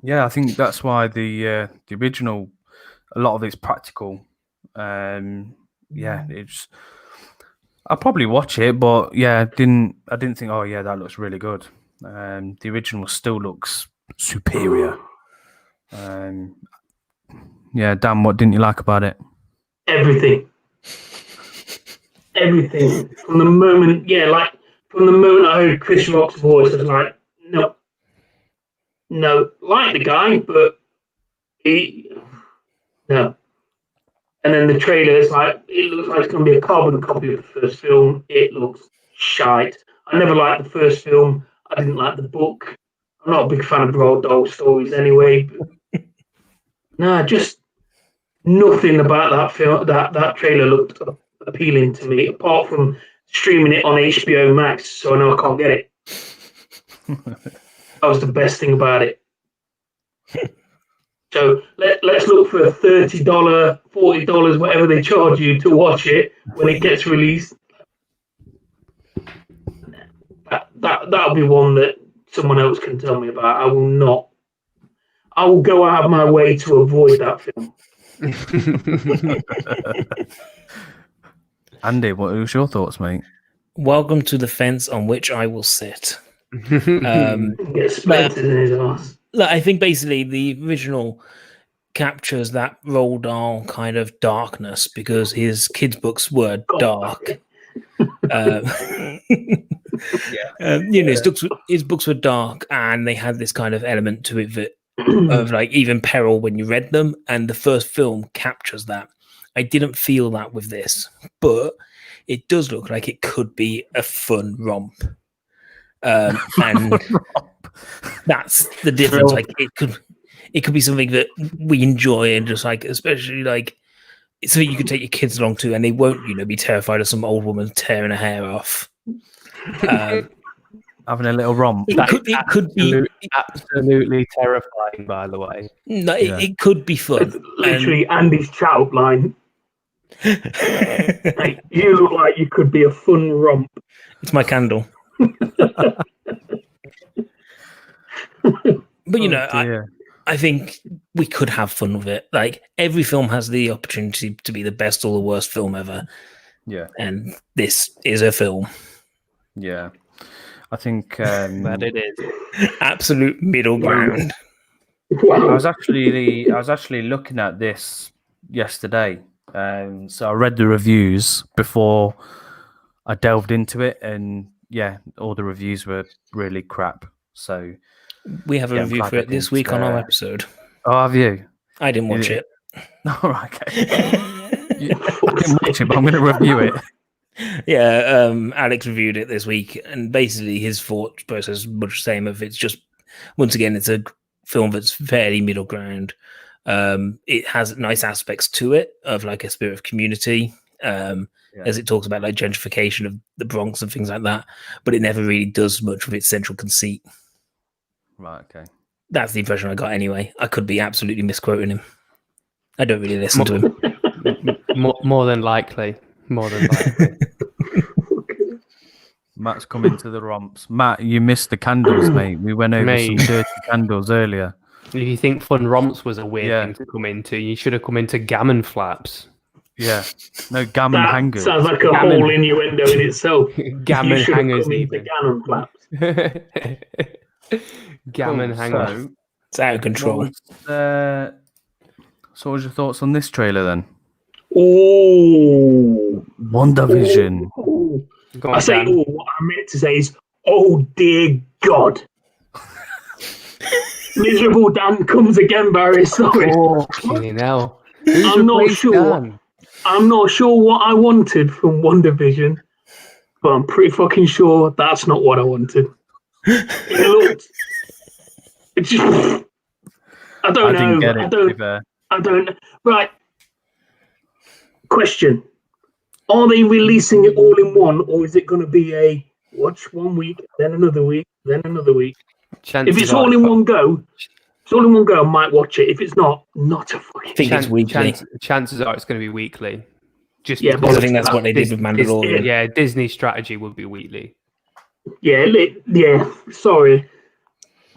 Yeah, I think that's why the original, a lot of it's practical. It's. I'll probably watch it, but yeah, I didn't think, oh yeah, that looks really good. The original still looks superior. Yeah, Dan, what didn't you like about it? Everything. From the moment I heard Chris Rock's voice, I was like, no, like the guy, but no. And then the trailer is like, it looks like it's going to be a carbon copy of the first film. It looks shite. I never liked the first film. I didn't like the book. I'm not a big fan of Roald Dahl stories anyway. But just nothing about that film. That trailer looked appealing to me, apart from streaming it on HBO Max, so I know I can't get it. That was the best thing about it. So let's look for $30, $40, whatever they charge you to watch it when it gets released. That'll be one that someone else can tell me about. I will not. I will go out of my way to avoid that film. Andy, what was your thoughts, mate? Welcome to the fence on which I will sit. Get splintered in his ass. Look, I think basically the original captures that Roald Dahl kind of darkness because his kids' books were dark. His books were dark, and they had this kind of element to it that of like even peril when you read them. And the first film captures that. I didn't feel that with this, but it does look like it could be a fun romp. And That's the difference. Like it could be something that we enjoy and just like, especially like it's something you could take your kids along to, and they won't, be terrified of some old woman tearing her hair off. Having a little romp. It could be absolutely terrifying, by the way. No, it could be fun. It's literally Andy's chat line. Hey, you look like you could be a fun romp. It's my candle. But I think we could have fun with it. Like every film has the opportunity to be the best or the worst film ever. Yeah. And this is a film. Yeah. I think that it is. Absolute middle ground. Wow. I was actually looking at this yesterday. So I read the reviews before I delved into it, and all the reviews were really crap. So we have a review for it this week on our episode. Oh, have you? I didn't watch it. All right, okay. I didn't watch it, but I'm going to review it. Yeah, Alex reviewed it this week, and basically his thought process is much the same. Of it's just, once again, it's a film that's fairly middle ground. It has nice aspects to it of like a spirit of community, as it talks about like gentrification of the Bronx and things like that, but it never really does much with its central conceit. Right, okay. That's the impression I got anyway. I could be absolutely misquoting him. I don't really listen to him. More than likely. More than likely. Matt's coming to the romps. Matt, you missed the candles, mate. We went over some dirty candles earlier. If you think fun romps was a weird thing to come into, you should have come into gammon flaps. Yeah. No, gammon hangers. Sounds like a whole innuendo in itself. Gammon hangers even. Gammon flaps. Gammon hangers. So, it's out of control. So what was your thoughts on this trailer then? Oh, WandaVision. What I meant to say is, oh dear God. Miserable Dan comes again, Barry. Sorry. Hell. I'm not sure what I wanted from WandaVision, but I'm pretty fucking sure that's not what I wanted. It just, I don't know. Didn't get it, I don't. Right. Question: are they releasing it all in one, or is it going to be a watch 1 week, then another week, then another week? If it's all in one go, I might watch it. If it's not a fucking. I think it's weekly. Chances are it's going to be weekly. Because I think that's what they did with Mandalorian. Yeah, Disney's strategy would be weekly. Yeah. Sorry,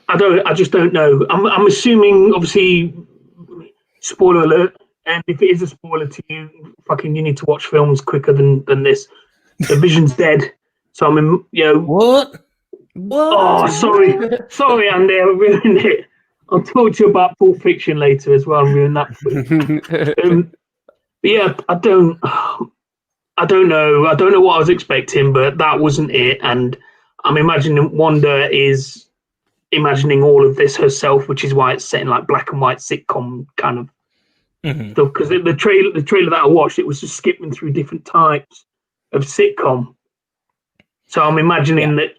I just don't know. I'm assuming, obviously, spoiler alert. And if it is a spoiler to you, you need to watch films quicker than this. The Vision's dead. So What? Oh, sorry, Andy, I ruined it. I'll talk to you about Pulp Fiction later as well. I'll ruin that. But yeah, I don't know. I don't know what I was expecting, but that wasn't it. And I'm imagining Wanda is imagining all of this herself, which is why it's set in like black and white sitcom kind of. Mm-hmm. Because the trailer that I watched, it was just skipping through different types of sitcom. So I'm imagining that,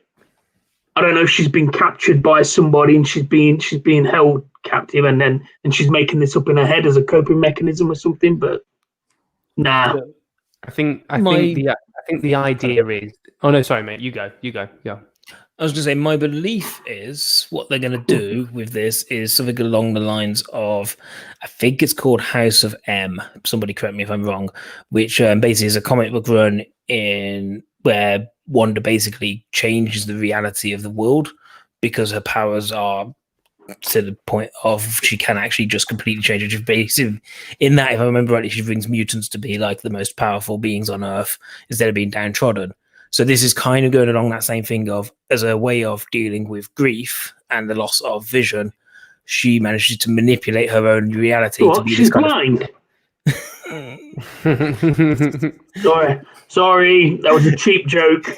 I don't know, she's been captured by somebody and she's being held captive, and she's making this up in her head as a coping mechanism or something. But nah, I think the idea is. Oh no, sorry, mate. You go. Yeah. I was going to say, my belief is what they're going to do with this is something along the lines of, I think it's called House of M. Somebody correct me if I'm wrong, which basically is a comic book run in where Wanda basically changes the reality of the world because her powers are to the point of she can actually just completely change it. Basically, in that, if I remember rightly, she brings mutants to be like the most powerful beings on Earth instead of being downtrodden. So this is kind of going along that same thing of, as a way of dealing with grief and the loss of vision, she manages to manipulate her own reality to be she's this kind blind. Sorry, that was a cheap joke.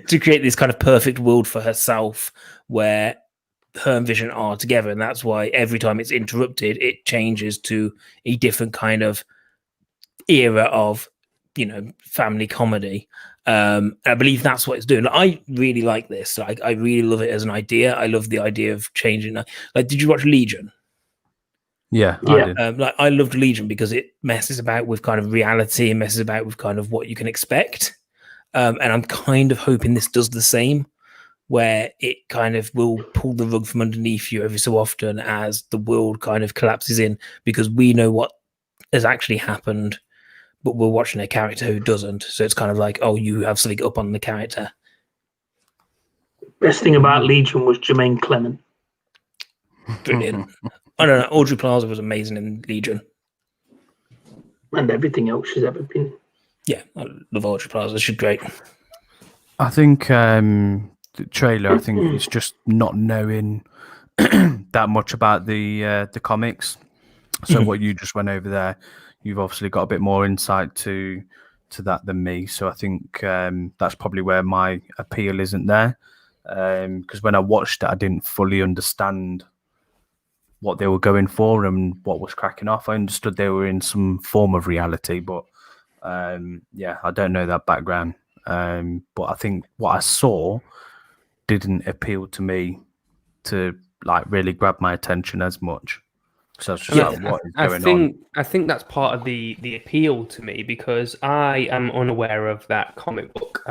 To create this kind of perfect world for herself where her and Vision are together, and that's why every time it's interrupted, it changes to a different kind of era of, family comedy. I believe that's what it's doing. I really like this. I really love it as an idea. I love the idea of changing. Like, did you watch Legion? Yeah, I did. Like, I loved Legion because it messes about with kind of reality and messes about with kind of what you can expect. And I'm kind of hoping this does the same, where it kind of will pull the rug from underneath you every so often as the world kind of collapses in, because we know what has actually happened, but we're watching a character who doesn't. So it's kind of like, oh, you have something up on the character. Best thing about Legion was Jermaine Clement. Brilliant. I don't know. Audrey Plaza was amazing in Legion. And everything else she's ever been. Yeah, I love Audrey Plaza. She's great. I think the trailer, I think it's just not knowing that much about the comics. So what you just went over there, you've obviously got a bit more insight to that than me. So I think that's probably where my appeal isn't there. Because when I watched it, I didn't fully understand what they were going for and what was cracking off. I understood they were in some form of reality, but yeah, I don't know that background. But I think what I saw didn't appeal to me to like really grab my attention as much. So it's just like, what is going on? I think that's part of the appeal to me, because I am unaware of that comic book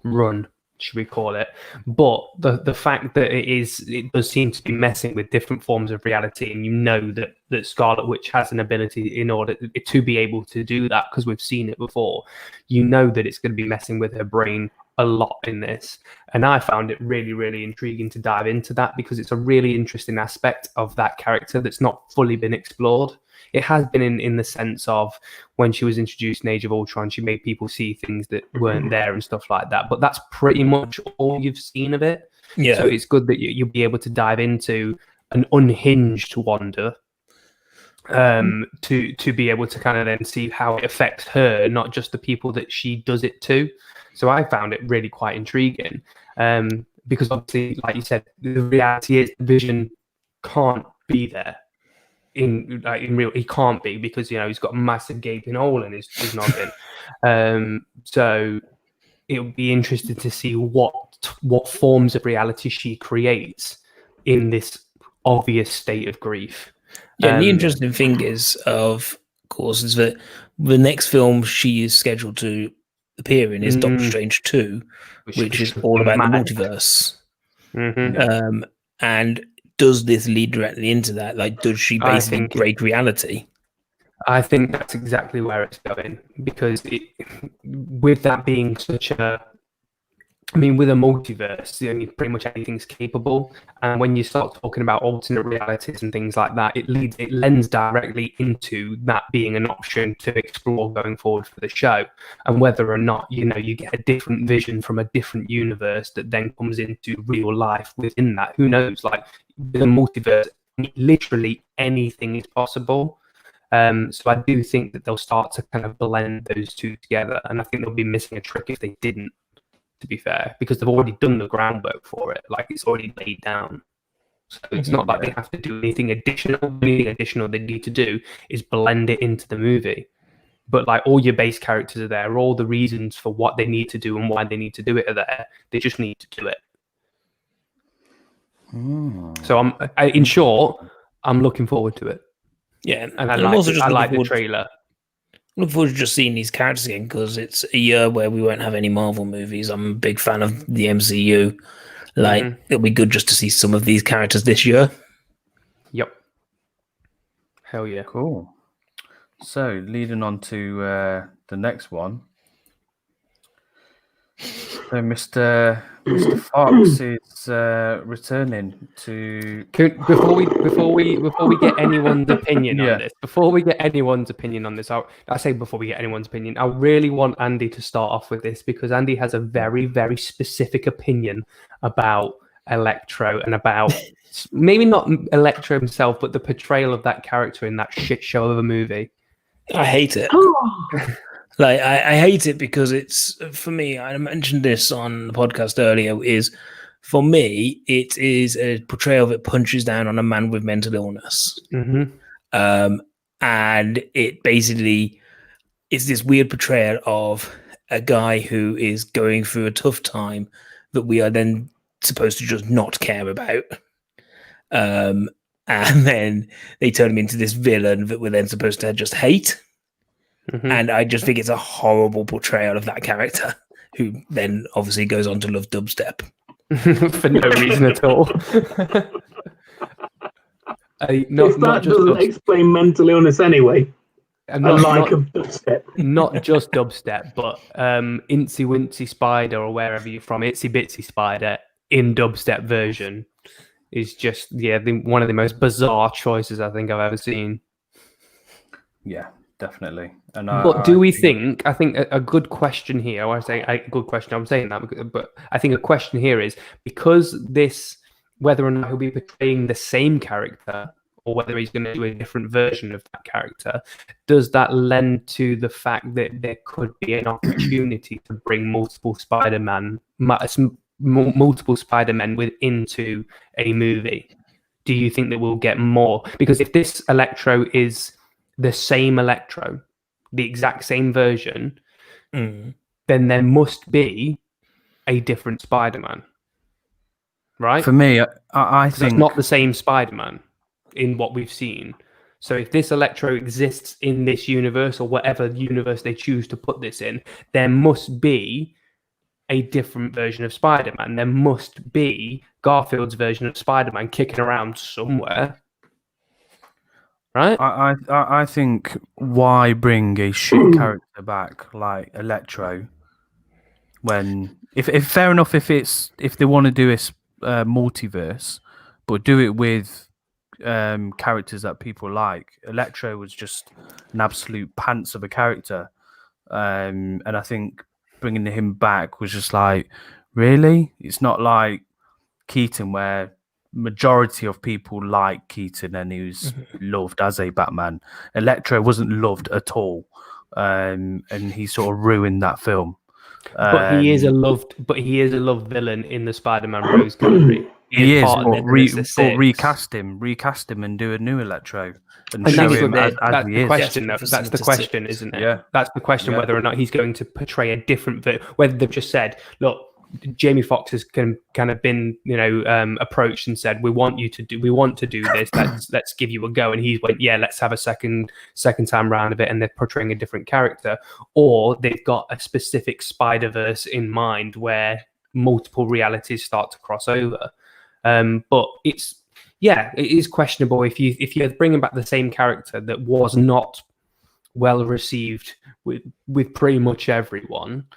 run, should we call it? But the fact that it does seem to be messing with different forms of reality, and you know that Scarlet Witch has an ability in order to be able to do that, because we've seen it before. You know that it's going to be messing with her brain a lot in this, and I found it really, really intriguing to dive into that, because it's a really interesting aspect of that character that's not fully been explored. It has been in the sense of when she was introduced in Age of Ultron, she made people see things that weren't there and stuff like that, but that's pretty much all you've seen of it. Yeah. So it's good that you'll be able to dive into an unhinged Wanda, to be able to kind of then see how it affects her, not just the people that she does it to. So I found it really quite intriguing, because obviously, like you said, the reality is Vision can't be there in real. He can't be, because he's got a massive gaping hole in his noggin. So it would be interesting to see what forms of reality she creates in this obvious state of grief. Yeah, and the interesting thing is, of course, is that the next film she is scheduled to appear in is Doctor Strange 2, which is all about the multiverse. And does this lead directly into that? Like, does she basically break reality? I think that's exactly where it's going, because with that being such a... I mean, with a multiverse, pretty much anything's capable. And when you start talking about alternate realities and things like that, it lends directly into that being an option to explore going forward for the show. And whether or not, you get a different vision from a different universe that then comes into real life within that. Who knows? Like, with a multiverse, literally anything is possible. So I do think that they'll start to kind of blend those two together. And I think they'll be missing a trick if they didn't, to be fair, because they've already done the groundwork for it. Like, it's already laid down. So it's not like they have to do anything additional. The only additional they need to do is blend it into the movie. But like, all your base characters are there. All the reasons for what they need to do and why they need to do it are there. They just need to do it. So in short, I'm looking forward to it. Yeah, and I like the trailer. I look forward to just seeing these characters again, because it's a year where we won't have any Marvel movies. I'm a big fan of the MCU. Like, it'll be good just to see some of these characters this year. Yep. Hell yeah. Cool. So, leading on to the next one. So, Mr. Fox is returning to. Before we get anyone's opinion on this. Before we get anyone's opinion on this, before we get anyone's opinion, I really want Andy to start off with this, because Andy has a very, very specific opinion about Electro and about maybe not Electro himself, but the portrayal of that character in that shit show of a movie. I hate it. Like, I hate it because it's, for me, I mentioned this on the podcast earlier, is, for me, it is a portrayal that punches down on a man with mental illness. And it basically is this weird portrayal of a guy who is going through a tough time that we are then supposed to just not care about. And then they turn him into this villain that we're then supposed to just hate. Mm-hmm. And I just think it's a horrible portrayal of that character, who then obviously goes on to love dubstep. For no reason at all. That doesn't explain mental illness anyway. Dubstep. Not just dubstep, but Incy Wincy Spider, or wherever you're from, Itsy Bitsy Spider in dubstep version is just one of the most bizarre choices I think I've ever seen. Yeah, definitely. And but do we think? I think a good question here. Or I say a good question. I'm saying that, but I think a question here is because this, whether or not he'll be portraying the same character or whether he's going to do a different version of that character, does that lend to the fact that there could be an opportunity to bring multiple Spider-Men into a movie? Do you think that we'll get more? Because if this Electro is the same Electro, the exact same version, then there must be a different Spider-Man. Right? For me, I think it's not the same Spider-Man in what we've seen. So if this Electro exists in this universe or whatever universe they choose to put this in, there must be a different version of Spider-Man. There must be Garfield's version of Spider-Man kicking around somewhere. Right? I think why bring a shit character back like Electro when if fair enough if they want to do a multiverse, but do it with characters that people like. Electro was just an absolute pants of a character, and I think bringing him back was just like, really? It's not like Keaton, where majority of people like Keaton and he was loved as a Batman. Electro wasn't loved at all, and he sort of ruined that film. But he is a loved villain in the Spider-Man Rose Country. He is, but recast him and do a new Electro and show him as he is. Question, that's the question, isn't it? Yeah. That's the question, whether or not he's going to portray a different, whether they've just said, look, Jamie Foxx has kind of been, approached and said, we want to do this. Let's give you a go. And he went, yeah, let's have a second time round of it. And they're portraying a different character, or they've got a specific Spider-Verse in mind where multiple realities start to cross over. But it is questionable if you're bringing back the same character that was not well received with pretty much everyone.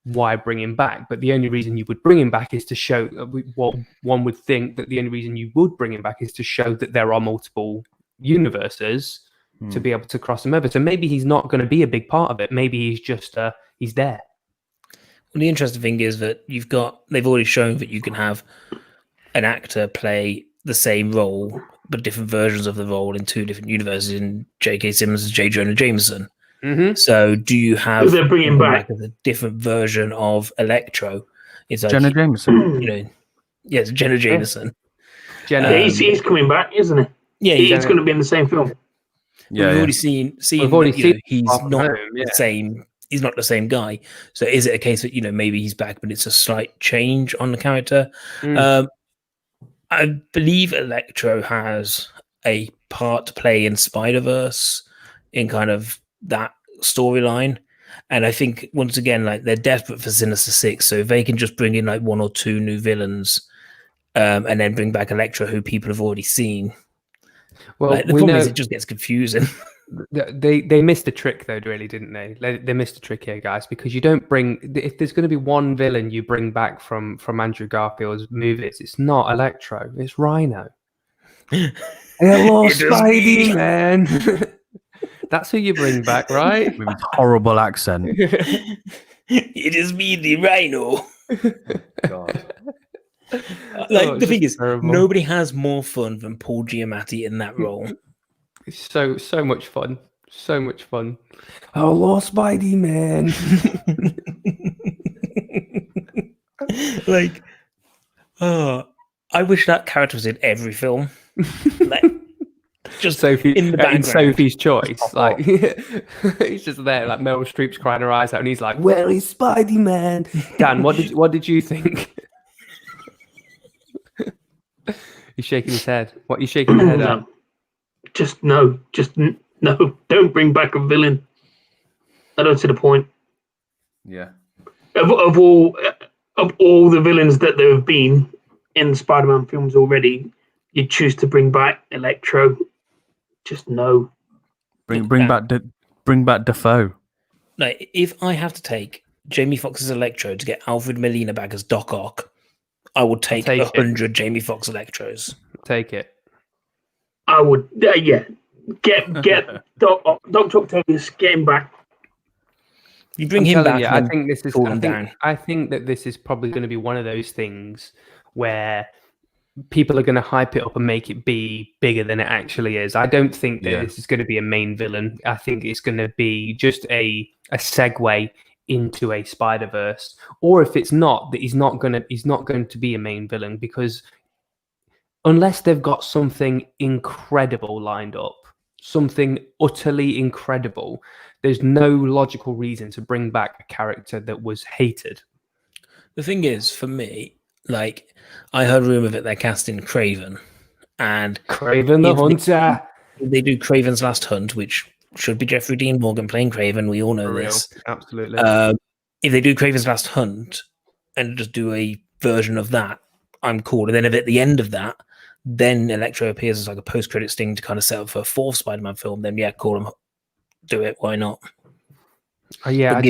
Why bring him back? But the only reason you would bring him back is to show what one would think that the only reason you would bring him back is to show that there are multiple universes to be able to cross them over. So maybe he's not going to be a big part of it. Maybe he's just he's there. Well, the interesting thing is that they've already shown that you can have an actor play the same role but different versions of the role in two different universes, in J.K. Simmons and J. Jonah Jameson. Mm-hmm. So do you have they're bringing back a different version of Electro? It's like, Jonah Jameson. Yes, Jonah Jameson. He's coming back, isn't he? Yeah, he's going to be in the same film. Yeah, we've already seen he's not the same. He's not the same guy. So is it a case that maybe he's back, but it's a slight change on the character? I believe Electro has a part to play in Spider-Verse in kind of that storyline. And I think, once again, like, they're desperate for Sinister Six, so if they can just bring in like one or two new villains and then bring back Electro, who people have already seen. Well, the problem is it just gets confusing. They missed a trick, though, really, didn't they? They missed a trick here, guys, because you don't bring... If there's going to be one villain you bring back from Andrew Garfield's movies, it's not Electro, it's Rhino. Hello, Spidey, man. That's who you bring back, right? With his horrible accent. It is me, the Rhino. God. The thing is, terrible. Nobody has more fun than Paul Giamatti in that role. So much fun. So much fun. Hello, Spidey, man. I wish that character was in every film. just Sophie in the background. Sophie's Choice. Like he's just there, like Meryl Streep's crying her eyes out, and he's like, "Where is Spidey Man?" Dan, what did you think? He's shaking his head. What are you shaking your head at? No. No. Don't bring back a villain. I don't see the point. Yeah. Of all the villains that there have been in the Spider-Man films already, you choose to bring back Electro. Just no. Bring back Defoe. Like, if I have to take Jamie Foxx's Electro to get Alfred Molina back as Doc Ock, I would take 100 Jamie Foxx Electros. Take it. I would, yeah. Get Dr. Octavius, get him back. You bring him back. I think that this is probably going to be one of those things where people are going to hype it up and make it be bigger than it actually is. I don't think that this is going to be a main villain. I think it's going to be just a segue into a Spider-Verse. Or if it's not, that he's not going to be a main villain, because unless they've got something incredible lined up, something utterly incredible, there's no logical reason to bring back a character that was hated. The thing is, for me, like, I heard rumor that they're casting Kraven, and Kraven the Hunter. They do Kraven's Last Hunt, which should be Jeffrey Dean Morgan playing Kraven. We all know this. Absolutely. If they do Kraven's Last Hunt and just do a version of that, I'm cool. And then if at the end of that, then Electro appears as like a post-credit sting to kind of set up for a fourth Spider-Man film, then yeah, call him. Do it. Why not? Yeah,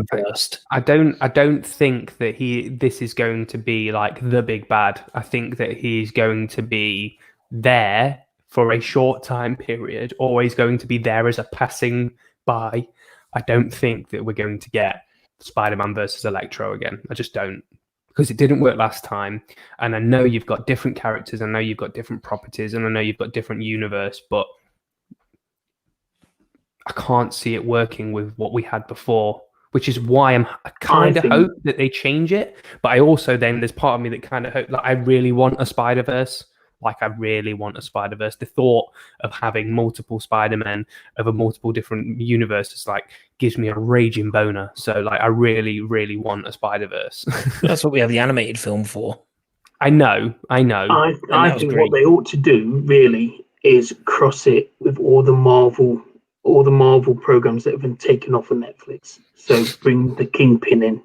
first. I don't think that this is going to be like the big bad. I think that he's going to be there for a short time period, always going to be there as a passing by. I don't think that we're going to get Spider-Man versus Electro again. I just don't, because it didn't work last time. And I know you've got different characters, I know you've got different properties, and I know you've got different universe, but I can't see it working with what we had before, which is why I kind of hope that they change it. But I also then, there's part of me that kind of hope, like, I really want a Spider-Verse. The thought of having multiple Spider-Men over multiple different universes, like, gives me a raging boner. So, like, I really, really want a Spider-Verse. That's what we have the animated film for. I know. I think what they ought to do, really, is cross it with all the Marvel programs that have been taken off of Netflix. So bring the Kingpin in.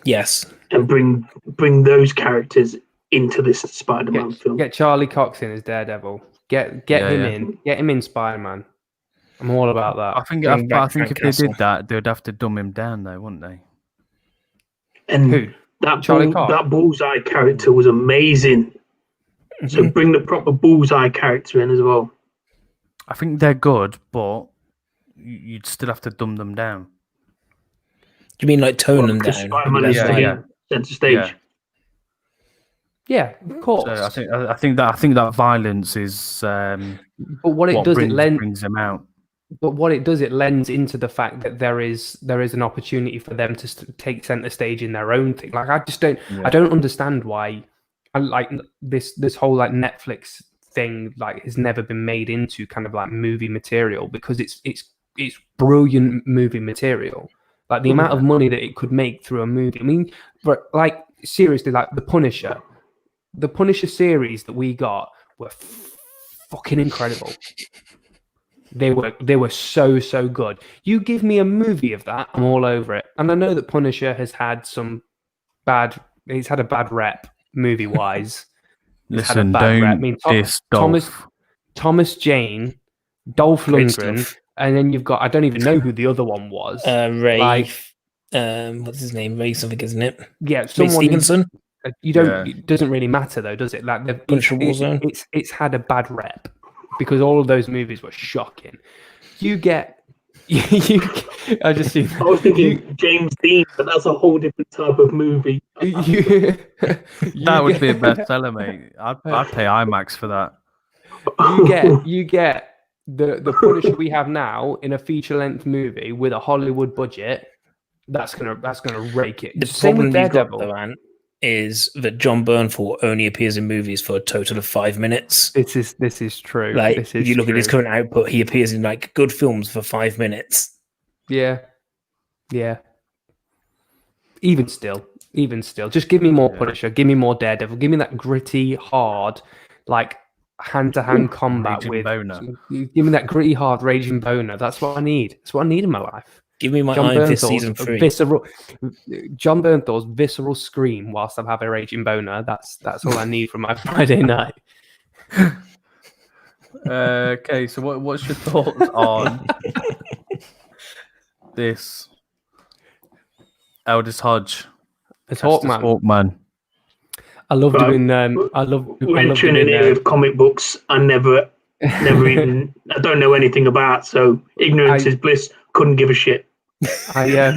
Yes. And bring those characters into this Spider-Man film. Get Charlie Cox in as Daredevil. Get him in. Get him in Spider-Man. I'm all about that. I think if they did that, they'd have to dumb him down, though, wouldn't they? And who? That Bullseye character was amazing. So bring the proper Bullseye character in as well. I think they're good, but you'd still have to dumb them down. Do you mean like tone them down? Spider-Man is center stage. Yeah, of course. So I think that violence is. But what it does, brings them out. But what it does, it lends into the fact that there is an opportunity for them to take center stage in their own thing. Like, I just don't. Yeah. I don't understand why. I like this whole like Netflix thing, like, has never been made into kind of like movie material, because it's brilliant movie material. Like, the amount of money that it could make through a movie. I mean, but like, seriously, like the Punisher series that we got were fucking incredible. They were so good. You give me a movie of that, I'm all over it. And I know that Punisher has had he's had a bad rep movie wise. Listen, don't rep. I mean, Thomas Jane, Dolph Lundgren, and then you've got, I don't even know who the other one was. Ray. What's his name? Ray something, isn't it? Yeah, Ray Stevenson. You don't. It doesn't really matter though, does it? Like, it's had a bad rep because all of those movies were shocking. I was thinking James Dean, but that's a whole different type of movie. That would be a bestseller, mate. I'd pay IMAX for that. You get the Punisher we have now in a feature-length movie with a Hollywood budget. That's gonna rake it. The problem with Daredevil, though, man, is that John Bernthal only appears in movies for a total of 5 minutes. This is true. Like, this is if you look true. at his current output, he appears in like good films for 5 minutes. Yeah. Even still, just give me more Punisher, give me more Daredevil, give me that gritty, hard, like hand-to-hand combat Raging with. boner. Give me that gritty, hard, raging boner. That's what I need. That's what I need in my life. Give me my Iron Fist season 3. John Bernthal's visceral scream whilst I'm having a raging boner. That's all I need from my Friday night. Okay, so what's your thoughts on this Aldous Hodge It's cast as Hawkman. Hawkman? I love Right. doing. We're entering an era of comic books I never even. I don't know anything about. So ignorance is bliss. Couldn't give a shit. I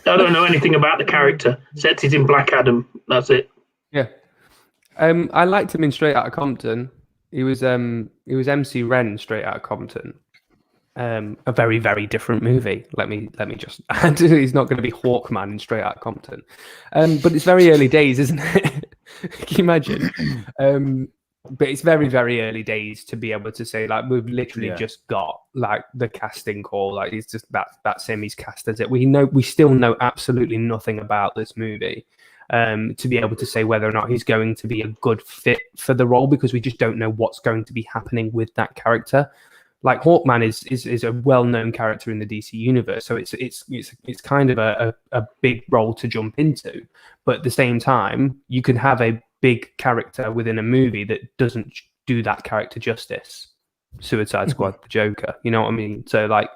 don't know anything about the character. Except he's in Black Adam. That's it. Yeah. I liked him in Straight Outta Compton. He was MC Ren Straight Outta Compton. A very, very different movie. Let me just add. He's not going to be Hawkman in Straight Outta Compton. But it's very early days, isn't it? Can you imagine? But it's very, very early days to be able to say, like, we've literally just got like the casting call. Like, it's just that same he's cast as it. We still know absolutely nothing about this movie. To be able to say whether or not he's going to be a good fit for the role, because we just don't know what's going to be happening with that character. Like, Hawkman is a well-known character in the DC universe, so it's kind of a big role to jump into. But at the same time, you can have a big character within a movie that doesn't do that character justice. Suicide Squad, the Joker, you know what I mean? So like,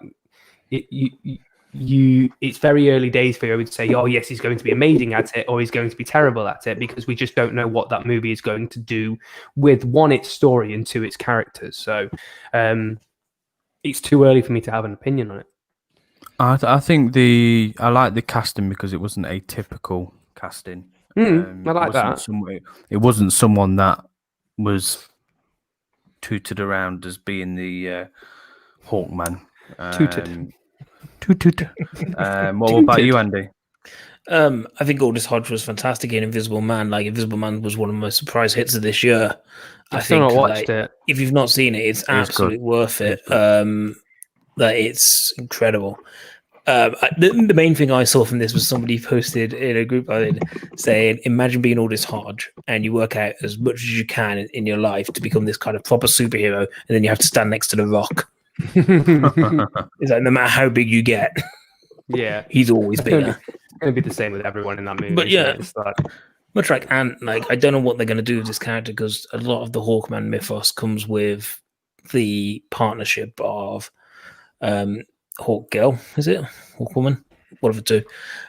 it's very early days for you to say, oh yes, he's going to be amazing at it, or he's going to be terrible at it, because we just don't know what that movie is going to do with, one, its story, and two, its characters. So it's too early for me to have an opinion on it. I think I like the casting because it wasn't a typical casting. I like that. It wasn't someone that was tooted around as being the Hawkman. Tooted. What about you, Andy? I think Aldous Hodge was fantastic in Invisible Man. Like, Invisible Man was one of my most surprise hits of this year. I've still not watched it. If you've not seen it, it's absolutely worth it. It's incredible. The main thing I saw from this was somebody posted in a group I did saying, imagine being Aldous Hodge and you work out as much as you can in your life to become this kind of proper superhero, and then you have to stand next to The Rock. It's like, no matter how big you get, he's always bigger. It's going to be the same with everyone in that movie. But yeah, it's like, much like Ant, like, I don't know what they're going to do with this character, because a lot of the Hawkman mythos comes with the partnership of Hawk Girl, is it? Hawk Woman? One of the two.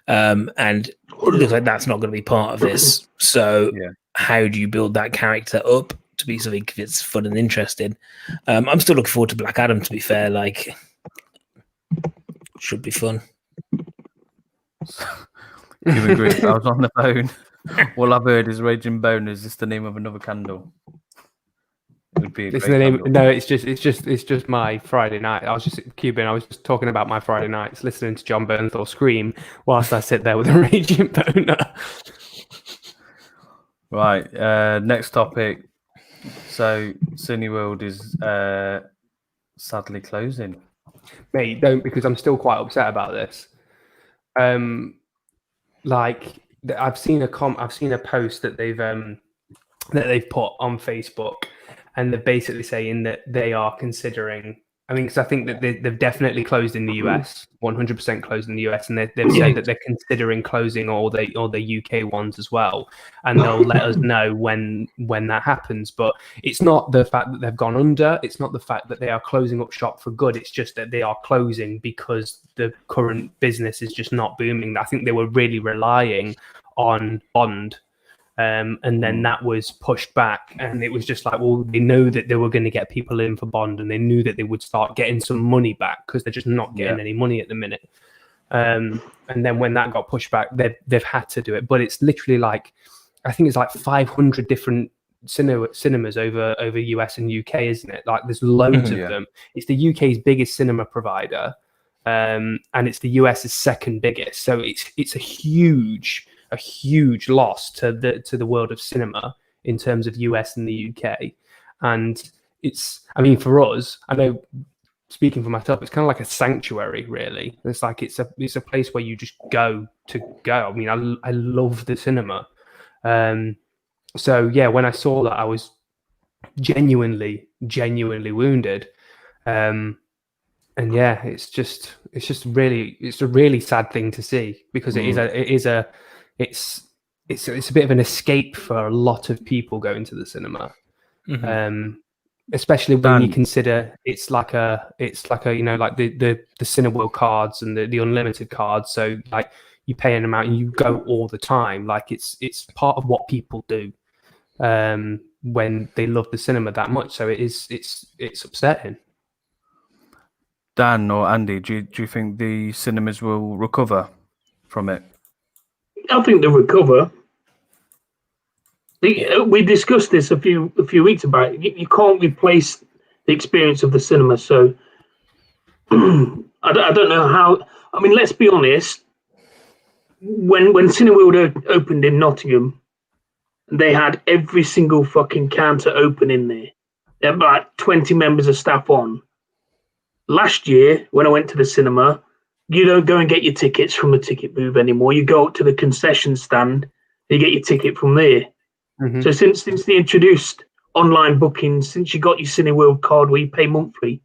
And it looks like that's not going to be part of this. So how do you build that character up to be something that's fun and interesting? I'm still looking forward to Black Adam, to be fair. Like, should be fun. I was on the phone. All I've heard is Raging Boner. Is this the name of another candle? It's the name. No, it's just my Friday night. I was just talking about my Friday nights, listening to John Bernthal scream whilst I sit there with a raging boner. Right. Next topic. So Cineworld is sadly closing. Mate, don't, because I'm still quite upset about this. Like, I've seen a post that they've put on Facebook. And they're basically saying that they are considering. I mean, because I think that they've definitely closed in the US, 100% closed in the US, and they've said that they're considering closing all the UK ones as well, and they'll let us know when that happens. But it's not the fact that they've gone under. It's not the fact that they are closing up shop for good. It's just that they are closing because the current business is just not booming. I think they were really relying on Bond. And then that was pushed back, and it was just like, well, they know that they were going to get people in for Bond, and they knew that they would start getting some money back, because they're just not getting any money at the minute. And then when that got pushed back, they've had to do it. But it's literally like, I think it's like 500 different cinemas over US and UK, isn't it? Like, there's loads of them. It's the UK's biggest cinema provider. and it's the US's second biggest. So it's a huge loss to the world of cinema in terms of US and the UK. And I mean, for us, I know, speaking for myself, it's kind of like a sanctuary, really. It's like it's a place where you just go. I mean, I love the cinema. So yeah, when I saw that, I was genuinely wounded. And yeah, it's a really sad thing to see, because it's a bit of an escape for a lot of people going to the cinema. Especially when you consider it's like a you know, like the Cineworld cards and the unlimited cards. So like you pay an amount and you go all the time. Like it's part of what people do when they love the cinema that much. So it's upsetting. Dan or Andy, do you think the cinemas will recover from it? I think they'll recover. We discussed this a few weeks about it. You can't replace the experience of the cinema. So I don't know how. I mean, let's be honest. When Cineworld opened in Nottingham, they had every single fucking counter open in there. They had about 20 members of staff on. Last year, when I went to the cinema, you don't go and get your tickets from the ticket booth anymore. You go up to the concession stand, you get your ticket from there. So since they introduced online bookings, since you got your Cineworld card where you pay monthly,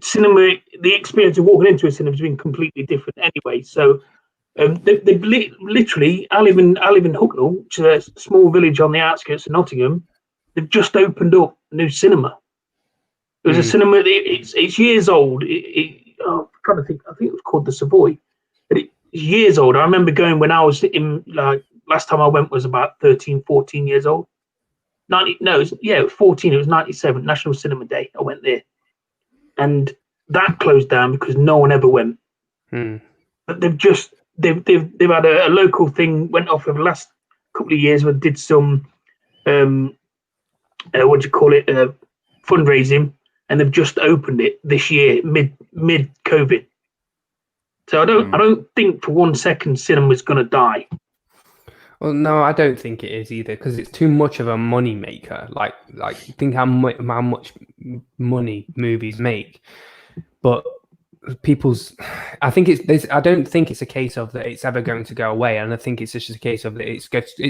cinema, the experience of walking into a cinema has been completely different anyway. So they've literally, I live in Hucknall, which is a small village on the outskirts of Nottingham. They've just opened up a new cinema. It was a cinema. It's years old. I'm trying to think. I think it was called the Savoy. But it's years old. I remember going when I was in, like, last time I went was about 13, 14 years old. It was 14. It was 97, National Cinema Day. I went there. And that closed down because no one ever went. But they've had a local thing went off over the last couple of years where they did some, fundraising. And they've just opened it this year, mid COVID. So I don't think for 1 second cinema's going to die. Well, no, I don't think it is either, because it's too much of a money maker. Like think how much money movies make, but I don't think it's a case of that it's ever going to go away, and I think it's just a case of that it's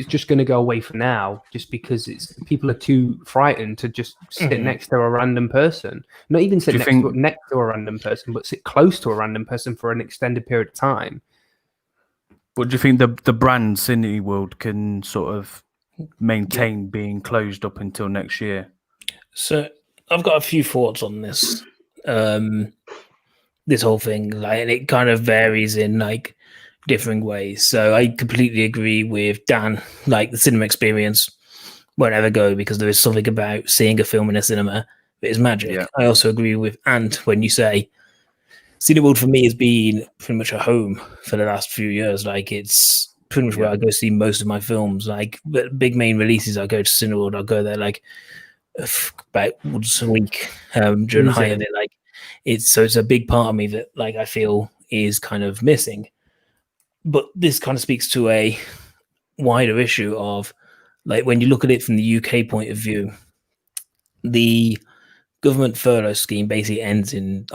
just going to go away for now, just because people are too frightened to just sit next to a random person. Not even sit next to a random person, but sit close to a random person for an extended period of time. But do you think the brand Cineworld can sort of maintain being closed up until next year? So I've got a few thoughts on this. This whole thing, and it kind of varies in different ways. So I completely agree with Dan. The cinema experience won't ever go, because there is something about seeing a film in a cinema that is magic. Yeah. I also agree with Ant when you say Cineworld for me has been pretty much a home for the last few years. It's pretty much where I go see most of my films. Big main releases, I go to Cineworld. I'll go there about once a week during the height of it. It's a big part of me that I feel is kind of missing. But this kind of speaks to a wider issue of when you look at it from the UK point of view, the government furlough scheme basically ends in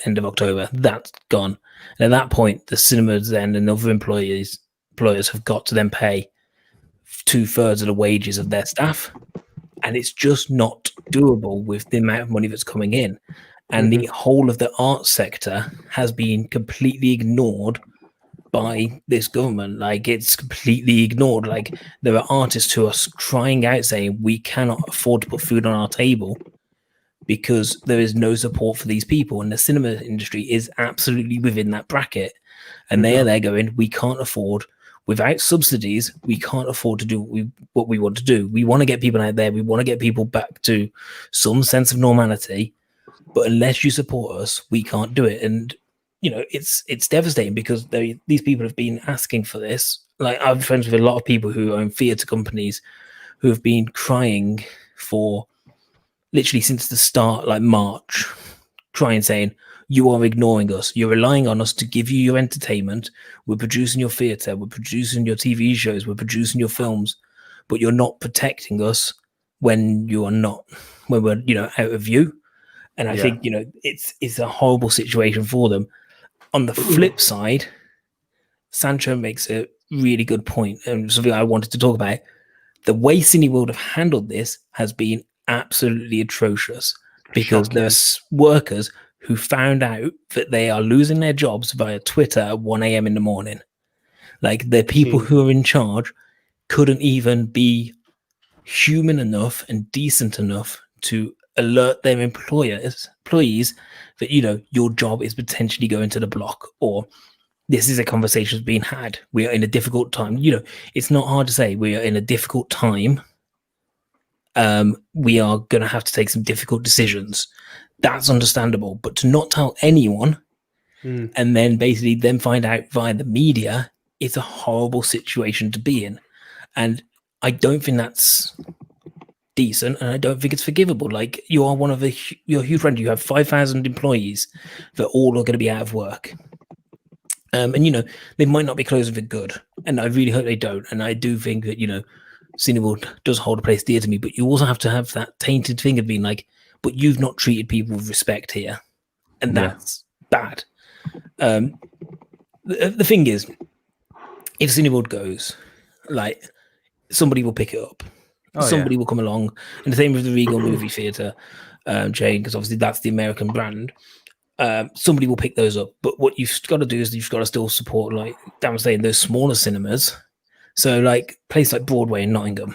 end of October. That's gone. And at that point, the cinemas then and other employers have got to then pay 2/3 of the wages of their staff. And it's just not doable with the amount of money that's coming in. And the whole of the arts sector has been completely ignored by this government. It's completely ignored. There are artists who are crying out saying, we cannot afford to put food on our table because there is no support for these people. And the cinema industry is absolutely within that bracket. And they are there going, we can't afford, without subsidies, we can't afford to do what we want to do. We want to get people out there. We want to get people back to some sense of normality. But unless you support us, we can't do it. And, it's devastating, because these people have been asking for this. I'm friends with a lot of people who own theatre companies who have been crying for literally since the start, March, saying, you are ignoring us. You're relying on us to give you your entertainment. We're producing your theatre. We're producing your TV shows. We're producing your films, but you're not protecting us when you are not, when we're, out of view. And I think, it's a horrible situation for them. On the flip side, Sancho makes a really good point, and something I wanted to talk about. The way Cineworld have handled this has been absolutely atrocious, because there's workers who found out that they are losing their jobs via Twitter at 1 a.m. in the morning. Like, the people who are in charge couldn't even be human enough and decent enough to alert their employees that, your job is potentially going to the block, or this is a conversation that's being had. We are in a difficult time. It's not hard to say we are in a difficult time. We are going to have to take some difficult decisions. That's understandable. But to not tell anyone and then basically then find out via the media, it's a horrible situation to be in. And I don't think that's decent, and I don't think it's forgivable. Like, you are you're a huge brand. You have 5,000 employees that all are going to be out of work. And, they might not be closing for good. And I really hope they don't. And I do think that, Cineworld does hold a place dear to me, but you also have to have that tainted thing of being like, but you've not treated people with respect here. And that's bad. The thing is, if Cineworld goes, like, somebody will pick it up. Somebody will come along. And the same with the Regal Movie Theatre chain, because obviously that's the American brand. Somebody will pick those up. But what you've got to do is you've got to still support, like Dan was saying, those smaller cinemas. So, like, place like Broadway in Nottingham.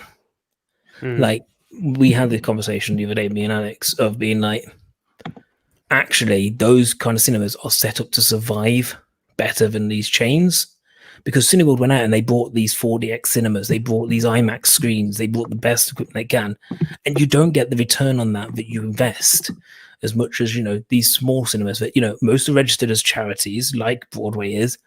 Like, we had this conversation the other day, me and Alex, of being like, actually, those kind of cinemas are set up to survive better than these chains. Because Cineworld went out and they bought these 4DX cinemas, they bought these IMAX screens, they bought the best equipment they can, and you don't get the return on that you invest as much as, these small cinemas that, most are registered as charities, like Broadway is.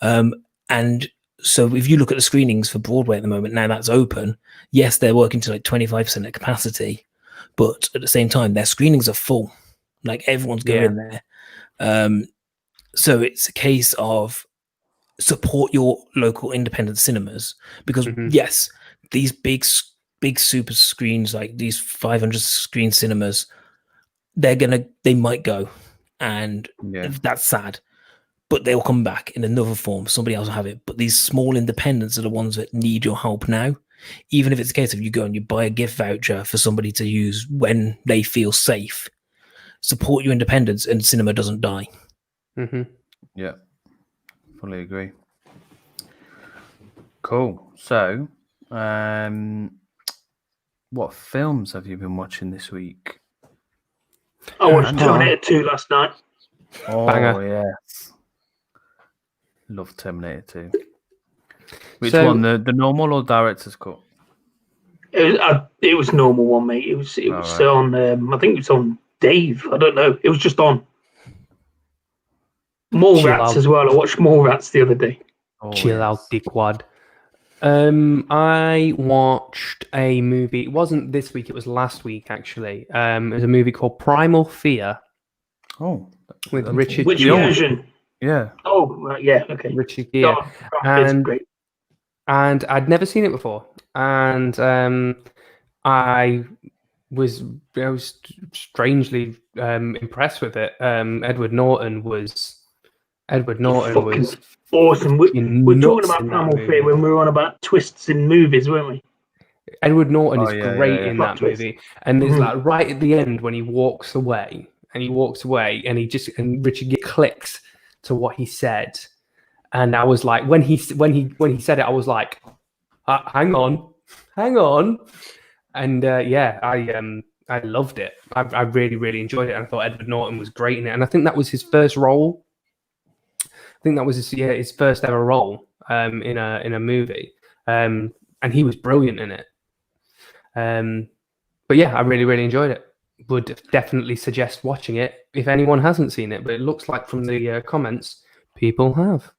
And so if you look at the screenings for Broadway at the moment, now that's open, yes, they're working to like 25% of capacity, but at the same time, their screenings are full. Like, everyone's going there. So it's a case of support your local independent cinemas, because yes, these big super screens, like these 500 screen cinemas, they might go, and that's sad, but they'll come back in another form. Somebody else will have it. But these small independents are the ones that need your help now. Even if it's a case of you go and you buy a gift voucher for somebody to use when they feel safe, support your independence and cinema doesn't die. Yeah, fully agree. Cool. So, what films have you been watching this week? I watched Terminator 2 last night. Oh, Banger. yes. Love Terminator 2. Which one? The normal or director's cut? It was normal one, mate. It was on. I think it was on Dave. I don't know. It was just on. Rats as well. I watched Rats the other day. Chill out, dickwad. I watched a movie. It wasn't this week. It was last week, actually. It was a movie called Primal Fear. Oh, with Richard. Which version? Yeah. Oh, yeah. Okay. Richard Gere. Great. And I'd never seen it before, and I was strangely impressed with it. Edward Norton was awesome. We're talking about Primal Fear when we were on about twists in movies, weren't we? Edward Norton is great in that movie, and there's like right at the end when he walks away, and Richard Gere clicks to what he said, and I was like, when he said it, I was like, hang on, and I loved it. I really, really enjoyed it, and I thought Edward Norton was great in it, and I think that was his first role. I think that was his first ever role in a movie, and he was brilliant in it. But yeah, I really, really enjoyed it. Would definitely suggest watching it if anyone hasn't seen it. But it looks like from the comments, people have.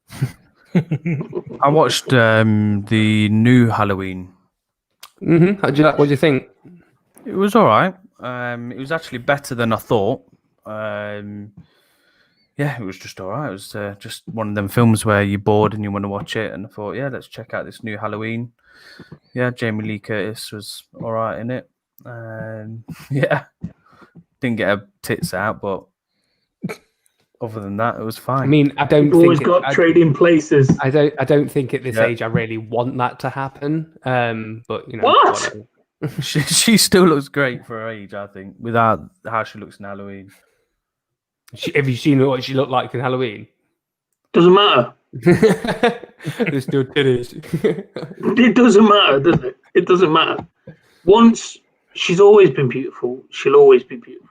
I watched the new Halloween. What do you think? It was all right. It was actually better than I thought. yeah, it was just all right. It was just one of them films where you're bored and you want to watch it. And I thought, yeah, let's check out this new Halloween. Yeah, Jamie Lee Curtis was all right in it. Yeah, didn't get her tits out, but other than that, it was fine. I mean, I don't You've always got trading places. I don't think at this age I really want that to happen. But you know, what? she still looks great for her age, I think, without how she looks in Halloween. Have you seen what she looked like in Halloween? Doesn't matter. There's still titties. It doesn't matter, does it? It doesn't matter. Once she's always been beautiful, she'll always be beautiful.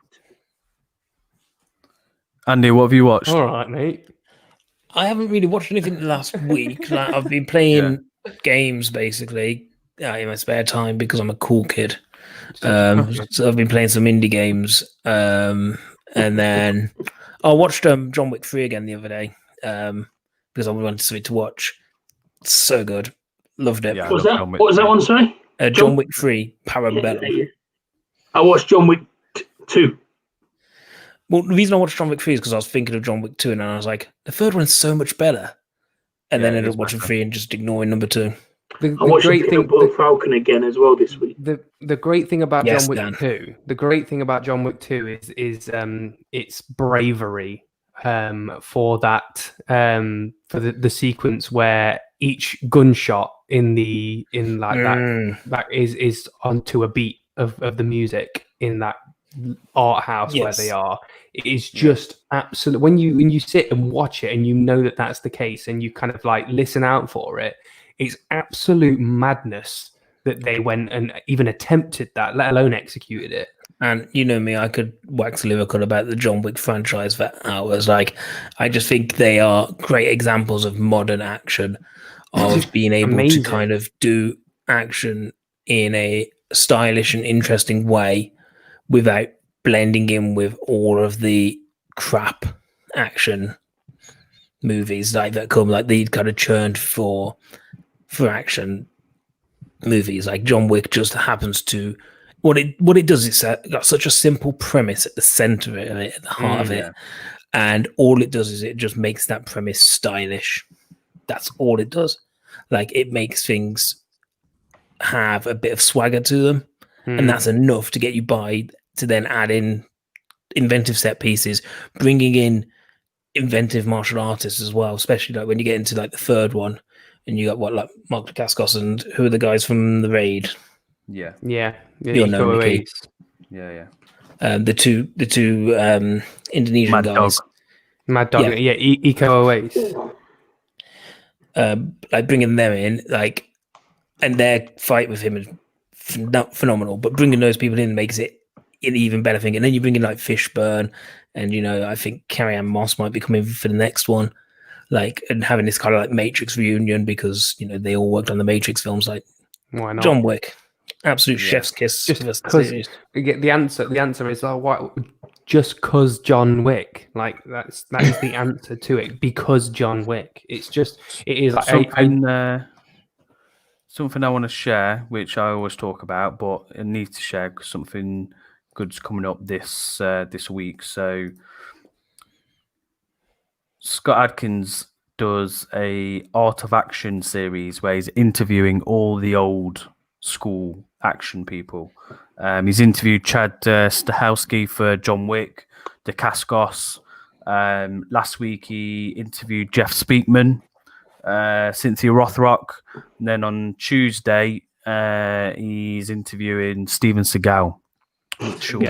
Andy, what have you watched? All right, mate. I haven't really watched anything the last week. Like, I've been playing games basically in my spare time because I'm a cool kid. So I've been playing some indie games, and then I watched John Wick 3 again the other day because I wanted something to watch. It's so good, loved it. Yeah, What was that one? Sorry, John Wick 3 Parabellum. Yeah. I watched John Wick 2. Well, the reason I watched John Wick 3 is because I was thinking of John Wick 2, and I was like, the third one's so much better. And then ended up watching 3 and just ignoring number 2. I watched Peanut Butter Falcon again as well this week. The great thing about John Wick 2, the great thing about John Wick 2 is its bravery for that for the sequence where each gunshot that is onto a beat of the music in that art house where they are. It is just absolute. When you sit and watch it and you know that that's the case and you kind of like listen out for it, it's absolute madness that they went and even attempted that, let alone executed it. And you know me, I could wax lyrical about the John Wick franchise for hours. Like, I just think they are great examples of modern action, of being able to kind of do action in a stylish and interesting way without blending in with all of the crap action movies like that come, like they kind of churned for action movies. Like John Wick just happens to what it does. It's got such a simple premise at the center of it, at the heart of it, and all it does is it just makes that premise stylish. That's all it does. Like, it makes things have a bit of swagger to them, and that's enough to get you by. To then add in inventive set pieces, bringing in inventive martial artists as well, especially like when you get into like the third one, and you got like Mark Dacascos and who are the guys from the Raid? Yeah. You'll know, Mickey. Yeah. The two Indonesian Mad guys. Dog. Mad Dog. Yeah. Iko Uwais. Like bringing them in, like, and their fight with him is phenomenal. But bringing those people in makes it an even better thing. And then you bring in like Fishburne, and I think Carrie-Anne Moss might be coming for the next one. Like, and having this kind of like Matrix reunion because they all worked on the Matrix films. Like, why not? John Wick, absolute chef's kiss. Just because the answer is why? Just because John Wick, like that is the answer to it. Because John Wick, it is like something I want to share, which I always talk about, but I need to share because something good's coming up this week. So Scott Adkins does a Art of Action series where he's interviewing all the old school action people. He's interviewed Chad Stahelski for John Wick, Dacascos. Last week he interviewed Jeff Speakman, Cynthia Rothrock. And then on Tuesday he's interviewing Steven Seagal. Should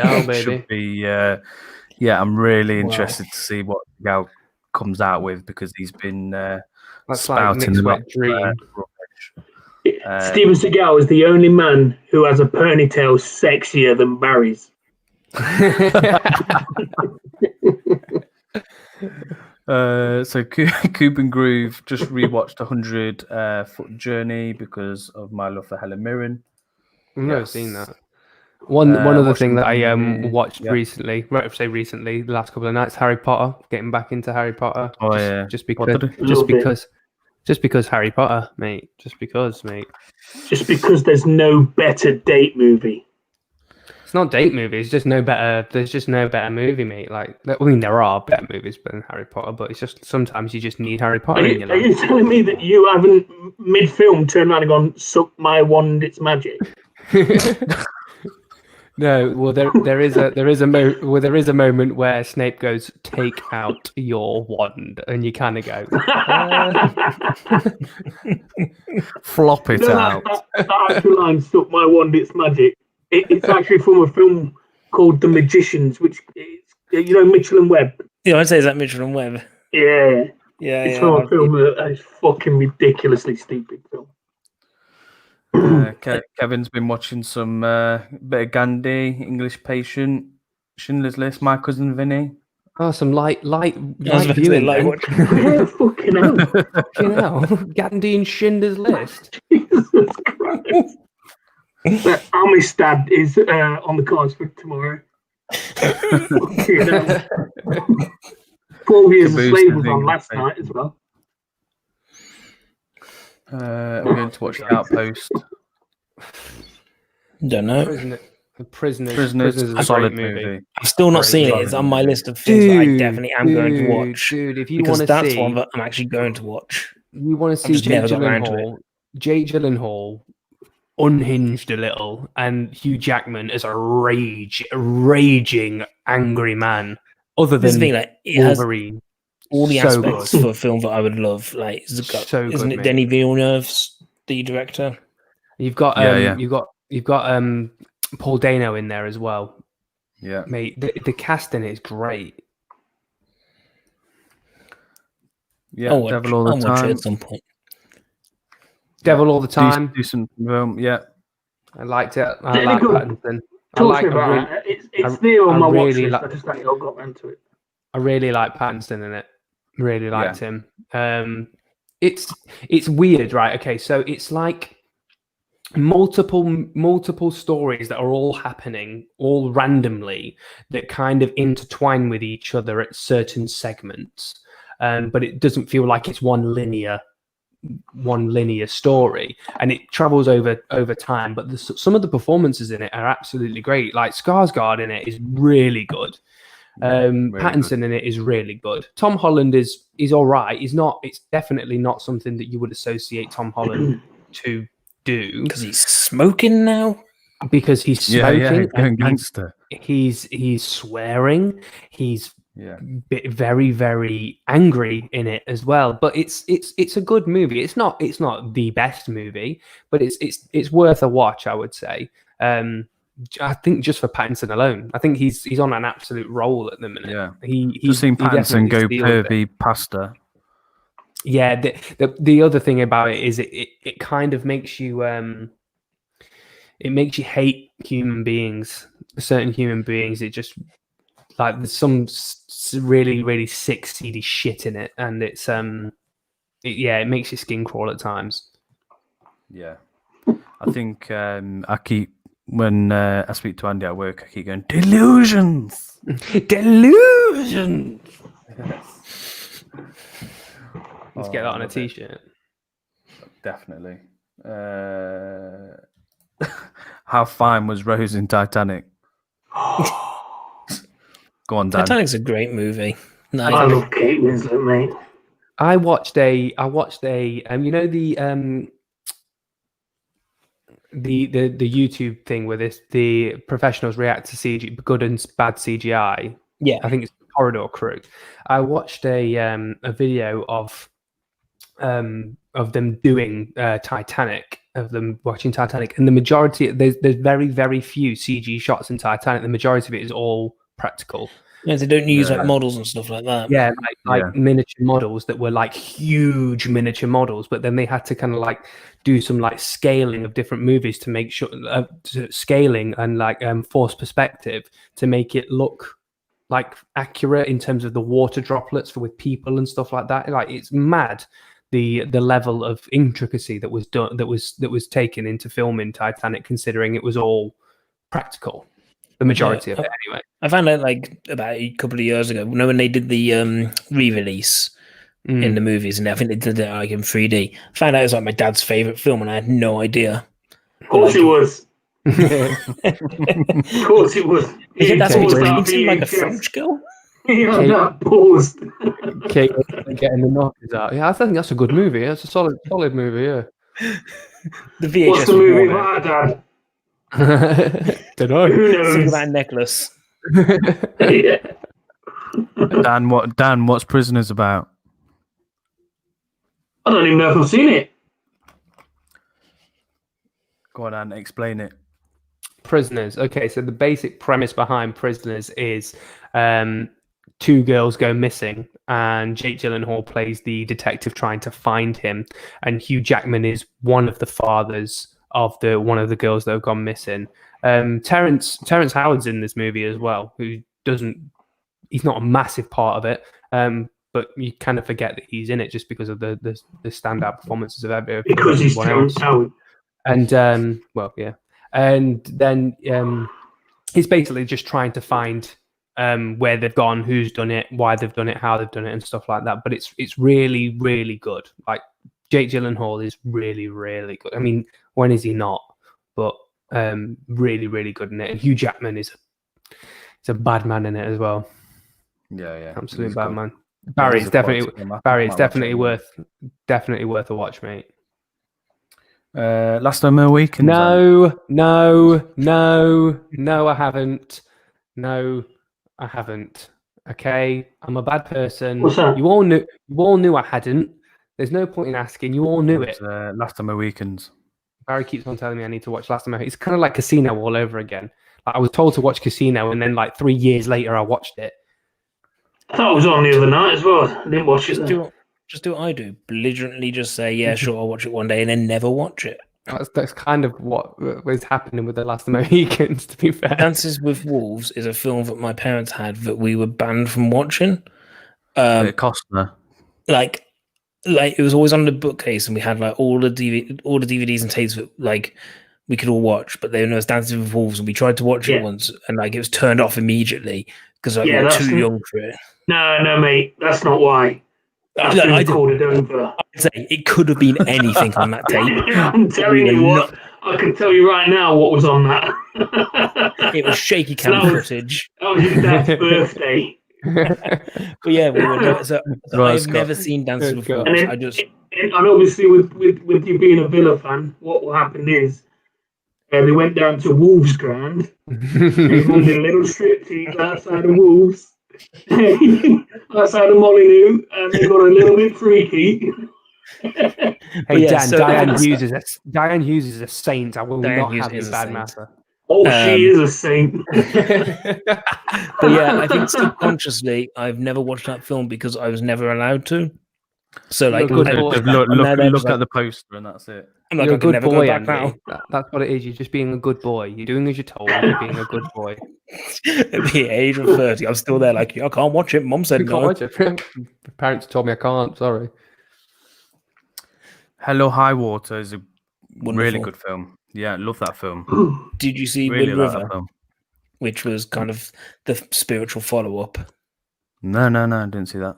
be I'm really interested to see what Seagal comes out with because he's been spouting like dream. Steven Seagal is the only man who has a ponytail sexier than Barry's. So Cuban Groove just rewatched 100 Foot Journey because of my love for Helen Mirren. I've never seen that. One other thing that I watched recently, recently, the last couple of nights, Harry Potter. Getting back into Harry Potter. Just because Harry Potter, mate. Just because there's no better date movie. It's not date movies. Just no better. There's just no better movie, mate. Like, I mean, there are better movies than Harry Potter, but it's just sometimes you just need Harry Potter in your Are life. you telling me that you haven't mid-film turned around and gone, "Suck my wand, it's magic"? No, well, there is a moment where Snape goes, "Take out your wand," and you kind of go, Flop it out. That actual line, "Suck my wand, it's magic." It's actually from a film called The Magicians, which is, Mitchell and Webb. Yeah, I'd say is that Mitchell and Webb. Yeah, Yeah, it's from a film that is fucking ridiculously stupid film. Kevin's been watching some bit of Gandhi, English Patient, Schindler's List, My Cousin Vinny. "Oh, some light viewing." Light Yeah, fucking hell. Fucking hell, Gandhi and Schindler's List. Jesus Christ. Amistad is on the cards for tomorrow. 12 Years a Slave was on last night as well. We're going to watch The Outpost. Don't know. Prisoners is a solid great movie. I've still not seen it. It's on my list of things that I definitely am going to watch. Dude, if you because want to that's see, one that I'm actually going to watch. you want to see just never got around to Jake Gyllenhaal unhinged a little, and Hugh Jackman as a raging, angry man. Other This than thing, like, it has Wolverine, all the so aspects good. for a film that I would love. Like, So isn't good, it mate. Denis Villeneuve's the director? You've got Yeah. you've got Paul Dano in there as well. Yeah. Mate, the cast in it is great. Yeah, I'll Devil All the watch it Time. at some point. Devil All the Time. Decent film, yeah. I liked it. I Really like good. Pattinson. Talk to me about that. It's there on my watch list. I just haven't got into it. I really like Pattinson in it. Really liked him. It's weird, right? Okay, so it's like multiple stories that are all happening all randomly that kind of intertwine with each other at certain segments, but it doesn't feel like it's one linear story, and it travels over time. But some of the performances in it are absolutely great. Like Skarsgård in it is really good. Pattinson in it is really good. Tom Holland is all right. It's definitely not something that you would associate Tom Holland to do, Because he's smoking now. Because he's smoking, going gangster. He's swearing. He's very, very angry in it as well. But it's a good movie. It's not the best movie, but it's worth a watch, I would say. I think just for Pattinson alone, I think he's on an absolute roll at the minute. Yeah, he's just seen Pattinson go pervy pasta. Yeah, the other thing about it is it kind of makes you hate human beings, certain human beings. It just like there's some really, really sick, seedy shit in it, and it's it makes your skin crawl at times. Yeah, I think I keep when I speak to Andy at work, I keep going delusions. Let's get that on a t-shirt. Definitely. How fine was Rose in Titanic? Go on, Dan. Titanic's a great movie. No, I love Kate Winslet, mate. I watched a you know the YouTube thing where the professionals react to CG, good and bad CGI. Yeah, I think it's Corridor Crew. I watched a video of them doing Titanic, of them watching Titanic, and the majority there's very, very few CG shots in Titanic. The majority of it is all practical. Yeah, they don't use like models and stuff like that. Yeah, like miniature models that were like huge miniature models, but then they had to kind of like do some like scaling of different movies to make sure scaling and like force perspective to make it look like accurate in terms of the water droplets with people and stuff like that. Like it's mad the level of intricacy that was done that was taken into filming Titanic, considering it was all practical. The majority of it, anyway. I found out like about a couple of years ago, when they did the re-release in the movies, and I think they did it like in 3D. I found out it was like my dad's favorite film, and I had no idea. Of course it was. Of course it was. That's what paused he's that painting like a VHS. French girl. That paused. Kate getting the knockers out. Yeah, I think that's a good movie. It's a solid movie. Yeah. The VHS What's the was movie worn out. about, Dad? Don't know. Who Something knows? about a necklace. Yeah. Dan, what's Prisoners about? I don't even know if I've seen it. Go on, Dan, explain it. Prisoners. Okay, so the basic premise behind Prisoners is two girls go missing, and Jake Gyllenhaal plays the detective trying to find him, and Hugh Jackman is one of the fathers of one of the girls that have gone missing. Terrence Howard's in this movie as well, who he's not a massive part of it, but you kind of forget that he's in it just because of the standout performances of everyone Because he's Terrence else. Howard. And and then he's basically just trying to find where they've gone, who's done it, why they've done it, how they've done it, and stuff like that. But it's really, really good. Like, Jake Gyllenhaal is really, really good. I mean, when is he not? But really, really good in it. And Hugh Jackman is a bad man in it as well. Yeah. Absolute bad man. Barry, it's definitely worth a watch, mate. Last time a week. No, I haven't. No, I haven't. Okay, I'm a bad person. What's that? You all knew I hadn't. There's no point in asking. You all knew it. Last time a weekends. Barry keeps on telling me I need to watch Last Time. It's kind of like Casino all over again. Like, I was told to watch Casino, and then like 3 years later, I watched it. I thought it was on the other night as well. I didn't watch it. Just do what I do. Belligerently just say, yeah, sure, I'll watch it one day, and then never watch it. That's kind of what was happening with the Last Americans, to be fair. Dances with Wolves is a film that my parents had that we were banned from watching. Costner. Like it was always on the bookcase, and we had like all the DVDs and tapes that like we could all watch. But then there was Dances with Wolves, and we tried to watch it once, and like it was turned off immediately because we were too young for it. No, mate, that's not why. That's been recorded over. I'd say it could have been anything on that tape. I'm telling you what, I can tell you right now what was on that. It was shaky cam footage. That was your dad's birthday. But yeah, we were. So I've never seen Dances with Wolves. And obviously, with you being a Villa fan, what happened is they went down to Wolves ground. They filmed a little striptease outside of Wolves. Outside of Molyneux, and they got a little bit freaky. Hey, Dan, Diane Hughes is a saint. I will not have you bad matter. Oh, she is a saint. But yeah, I think subconsciously I've never watched that film because I was never allowed to. So like, look at the poster and that's it. I'm like, you're a good boy, now. That's what it is. You're just being a good boy. You're doing as you're told. You're being a good boy. At the age of 30, I'm still there. Like, I can't watch it. Mum said no. Can't watch it. Parents told me I can't. Sorry. Hello, High Water is a really good film. Yeah, I love that film. Did you see Wind River, which was kind of the spiritual follow-up? No, I didn't see that.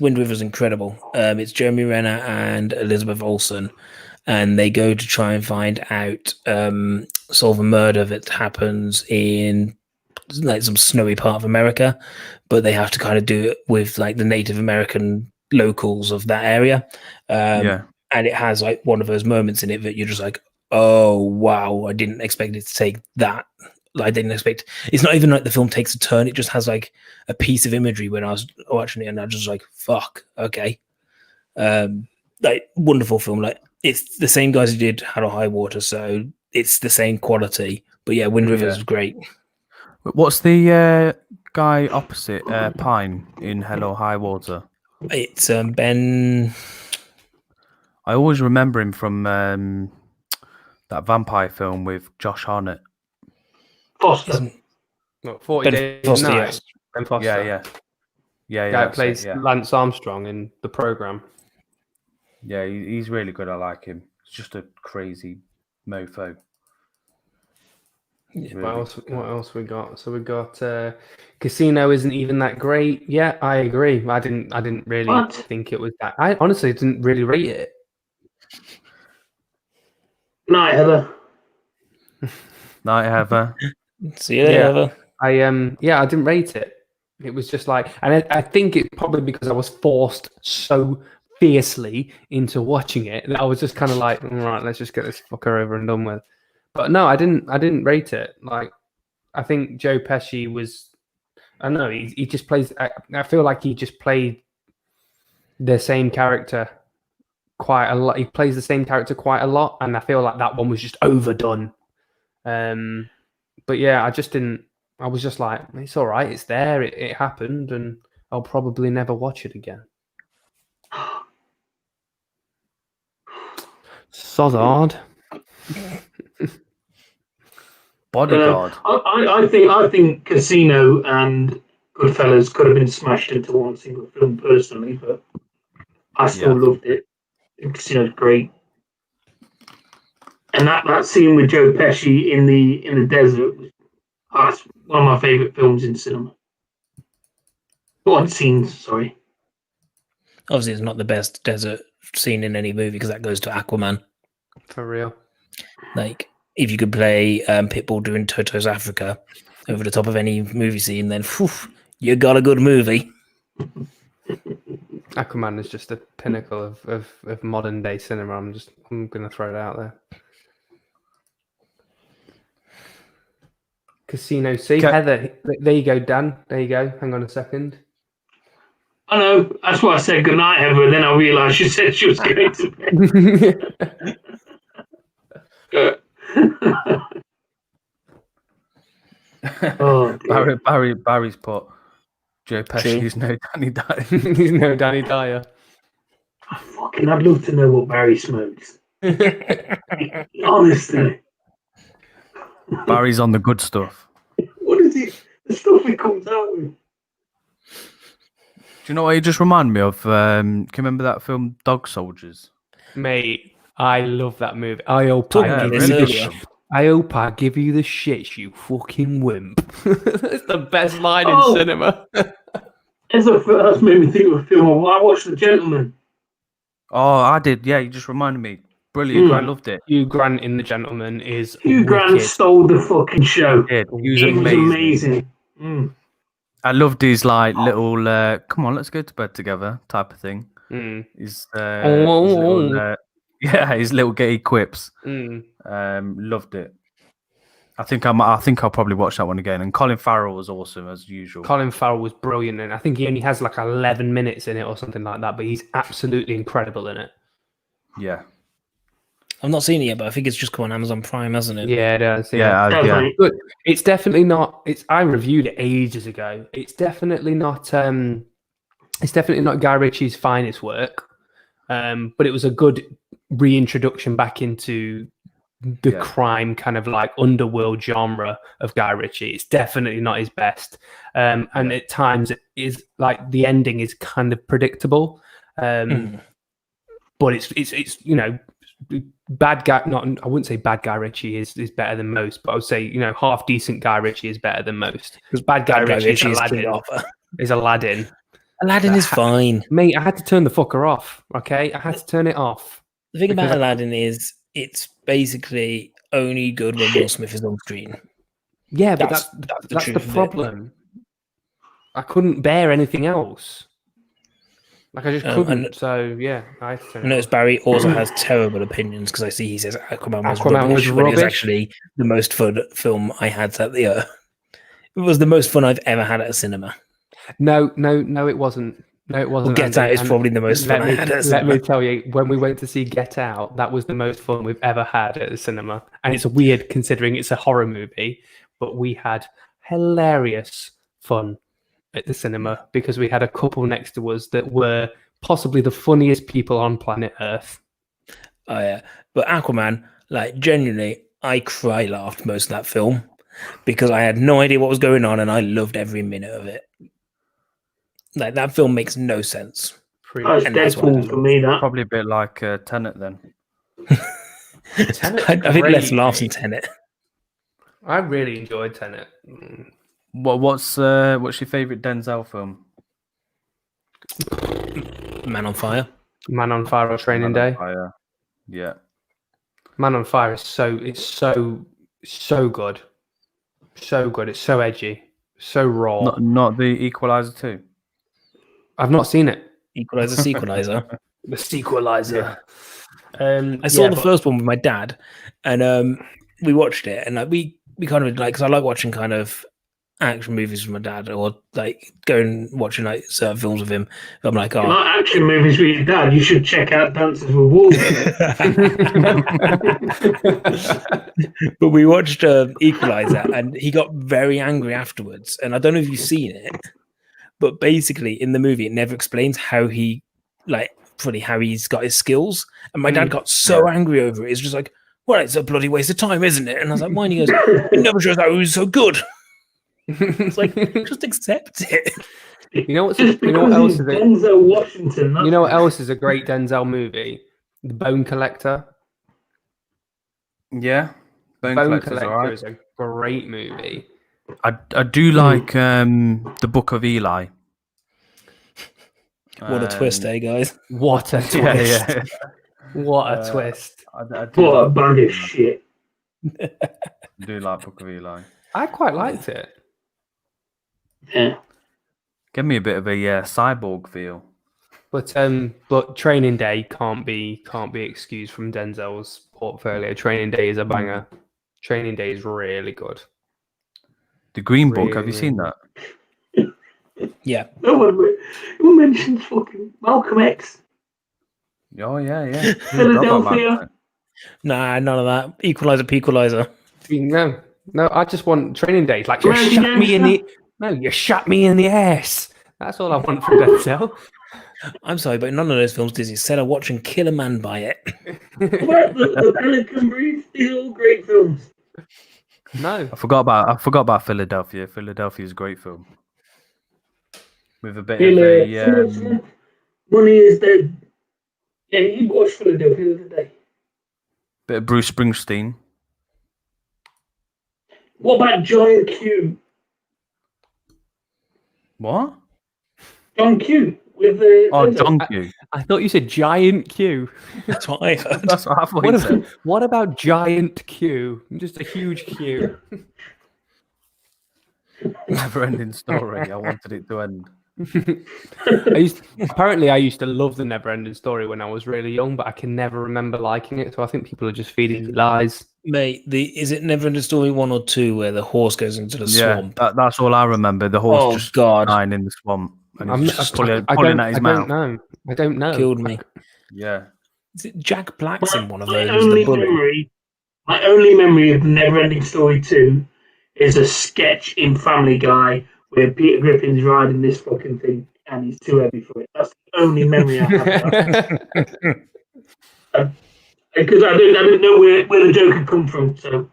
Wind River is incredible. It's Jeremy Renner and Elizabeth Olsen, and they go to try and find out, solve a murder that happens in like some snowy part of America, but they have to kind of do it with like the Native American locals of that area. And it has like one of those moments in it that you're just like, oh wow, I didn't expect it to take that. I didn't expect. It's not even like the film takes a turn. It just has like a piece of imagery when I was watching it, and I was just like, "Fuck, okay." Like wonderful film. Like it's the same guys who did Hello High Water, so it's the same quality. But yeah, Wind River is great. What's the guy opposite Pine in Hello High Water? It's Ben. I always remember him from that vampire film with Josh Hartnett. Foster. 40 Days a Night. Ben Foster. Yeah. Guy plays Lance Armstrong in the program. Yeah, he's really good. I like him. He's just a crazy mofo. Yeah, really what else we got? So we got Casino isn't even that great. Yeah, I agree. I didn't really think it was that. I honestly didn't really rate it. Night, Heather. Night, Heather. See you later. I didn't rate it. It was just like, and I think it's probably because I was forced so fiercely into watching it that I was just kind of like, all right, let's just get this fucker over and done with. But no, I didn't rate it. Like, I think Joe Pesci was, I don't know, he just plays. I feel like he just played the same character quite a lot. He plays the same character quite a lot, and I feel like that one was just overdone. But yeah, I just didn't. I was just like, it's all right, it's there, it happened, and I'll probably never watch it again. Sozard. Bodyguard. I think Casino and Goodfellas could have been smashed into one single film personally, but I still loved it. Casino's great. And that scene with Joe Pesci in the desert, that's one of my favourite films in cinema. Scenes, sorry. Obviously, it's not the best desert scene in any movie because that goes to Aquaman. For real. Like, if you could play Pitbull doing Toto's Africa over the top of any movie scene, then you got a good movie. Aquaman is just the pinnacle of modern day cinema. I'm going to throw it out there. Casino C. Okay. Heather, there you go, Dan. There you go. Hang on a second. I know. That's why I said goodnight, Heather, and then I realised she said she was going to bed. Oh, Barry's put Joe Pesci is no Danny Dyer. He's no Danny Dyer. I'd love to know what Barry smokes. Honestly. Barry's on the good stuff. What is it? The stuff he comes out with. Do you know what he just reminded me of? Can you remember that film Dog Soldiers? Mate, I love that movie. I hope I give you the shits, you fucking wimp. That's the best line in cinema. That's made me think of a film. I watched The Gentleman. Oh, I did. Yeah, you just reminded me. Brilliant. I loved it. Hugh Grant in The Gentleman is Hugh Grant stole the fucking show. He was amazing. I loved his little come on, let's go to bed together type of thing. His little gay quips. Loved it. I think I'll probably watch that one again. And Colin Farrell was awesome as usual. Colin Farrell was brilliant, and I think he only has like 11 minutes in it or something like that, but he's absolutely incredible in it. Yeah. I've not seen it yet, but I think it's just come on Amazon Prime, hasn't it? Yeah, it does. Yeah. But it's definitely not. I reviewed it ages ago. It's definitely not. It's definitely not Guy Ritchie's finest work. But it was a good reintroduction back into the crime kind of like underworld genre of Guy Ritchie. It's definitely not his best. And at times it is like the ending is kind of predictable. But it's bad guy. I wouldn't say bad Guy Ritchie is better than most, but I would say half decent Guy Ritchie is better than most. Because bad Guy Ritchie is Aladdin. Aladdin is fine, mate. I had to turn the fucker off. Okay, I had to turn it off. The thing about Aladdin is it's basically only good when Will Smith is on screen. Yeah, but that's the problem. I couldn't bear anything else. Like I just couldn't. So yeah, I notice Barry also has terrible opinions because I see he says Aquaman was rubbish. When it was actually the most fun film I had at the year. It was the most fun I've ever had at a cinema. No, it wasn't. No, it wasn't. Well, Get Out is probably the most fun I had at a cinema. Let me tell you, when we went to see Get Out, that was the most fun we've ever had at a cinema. And it's weird considering it's a horror movie, but we had hilarious fun at the cinema because we had a couple next to us that were possibly the funniest people on planet Earth. Oh yeah, but Aquaman, like genuinely, I laughed most of that film because I had no idea what was going on and I loved every minute of it. Like that film makes no sense. That's Deadpool for me. That probably a bit like Tenet then. I think less laughs in Tenet. I really enjoyed Tenet. What's your favourite Denzel film? Man on Fire. Man on Fire or Training Day. Yeah. Man on Fire is so So good. So good. It's so edgy. So raw. Not the Equalizer 2. I've not seen it. Equalizer, Sequelizer. The Sequelizer. I saw the first one with my dad, and we watched it, and like we kind of like, because I like watching kind of action movies with my dad, or like going watching like certain films with him. I'm like, you like action movies with your dad, you should check out Dances with Wolves. But we watched Equalizer, and he got very angry afterwards. And I don't know if you've seen it, but basically in the movie, it never explains how he how he's got his skills. And my dad got so angry over it. It's just like, well, it's a bloody waste of time, isn't it? And I was like, mine. He goes, it never shows how he was so good. It's like, just accept it. You know what else is Denzel Washington. You know what else is a great Denzel movie? The Bone Collector. Yeah, Bone Collector is a great movie. I do like the Book of Eli. What a twist, eh, guys? What a twist! Yeah. What a twist! What a bag of shit! I do like Book of Eli. I quite liked it. Yeah. Give me a bit of a cyborg feel. But Training Day can't be excused from Denzel's portfolio. Training Day is a banger. Training Day is really good. The Green Book, have you seen that? Yeah. No one mentions fucking Malcolm X. Oh yeah. Philadelphia. Nah, none of that. Equalizer. No. I just want Training Day. Like, you shot me in the ass. That's all I want from Denzel. I'm sorry, but none of those films Disney said I watch and kill a man by it. What about the Pelican Brief? These are all great films. No. I forgot about Philadelphia. Philadelphia is a great film. With a bit of a Money is dead. Yeah, you watched Philadelphia the other day. bit of Bruce Springsteen. What about John Q? What? John Q with the John Q. I thought you said Giant Q. That's what I heard. That's what I thought you said. What about Giant Q? Just a huge Q. Never-ending story. I wanted it to end. I used to love the Never-ending Story when I was really young, but I can never remember liking it. So I think people are just feeding me lies. Mate, is it Never-ending Story 1 or 2 where the horse goes into the swamp? That's all I remember. The horse dying in the swamp. And I'm just pulling at his mouth. I don't know. Killed me. Yeah. Is it Jack Black's in one of those? My only memory of Never-ending Story 2 is a sketch in Family Guy where Peter Griffin's riding this fucking thing and he's too heavy for it. That's the only memory I have. Because I didn't know where the joke had come from, so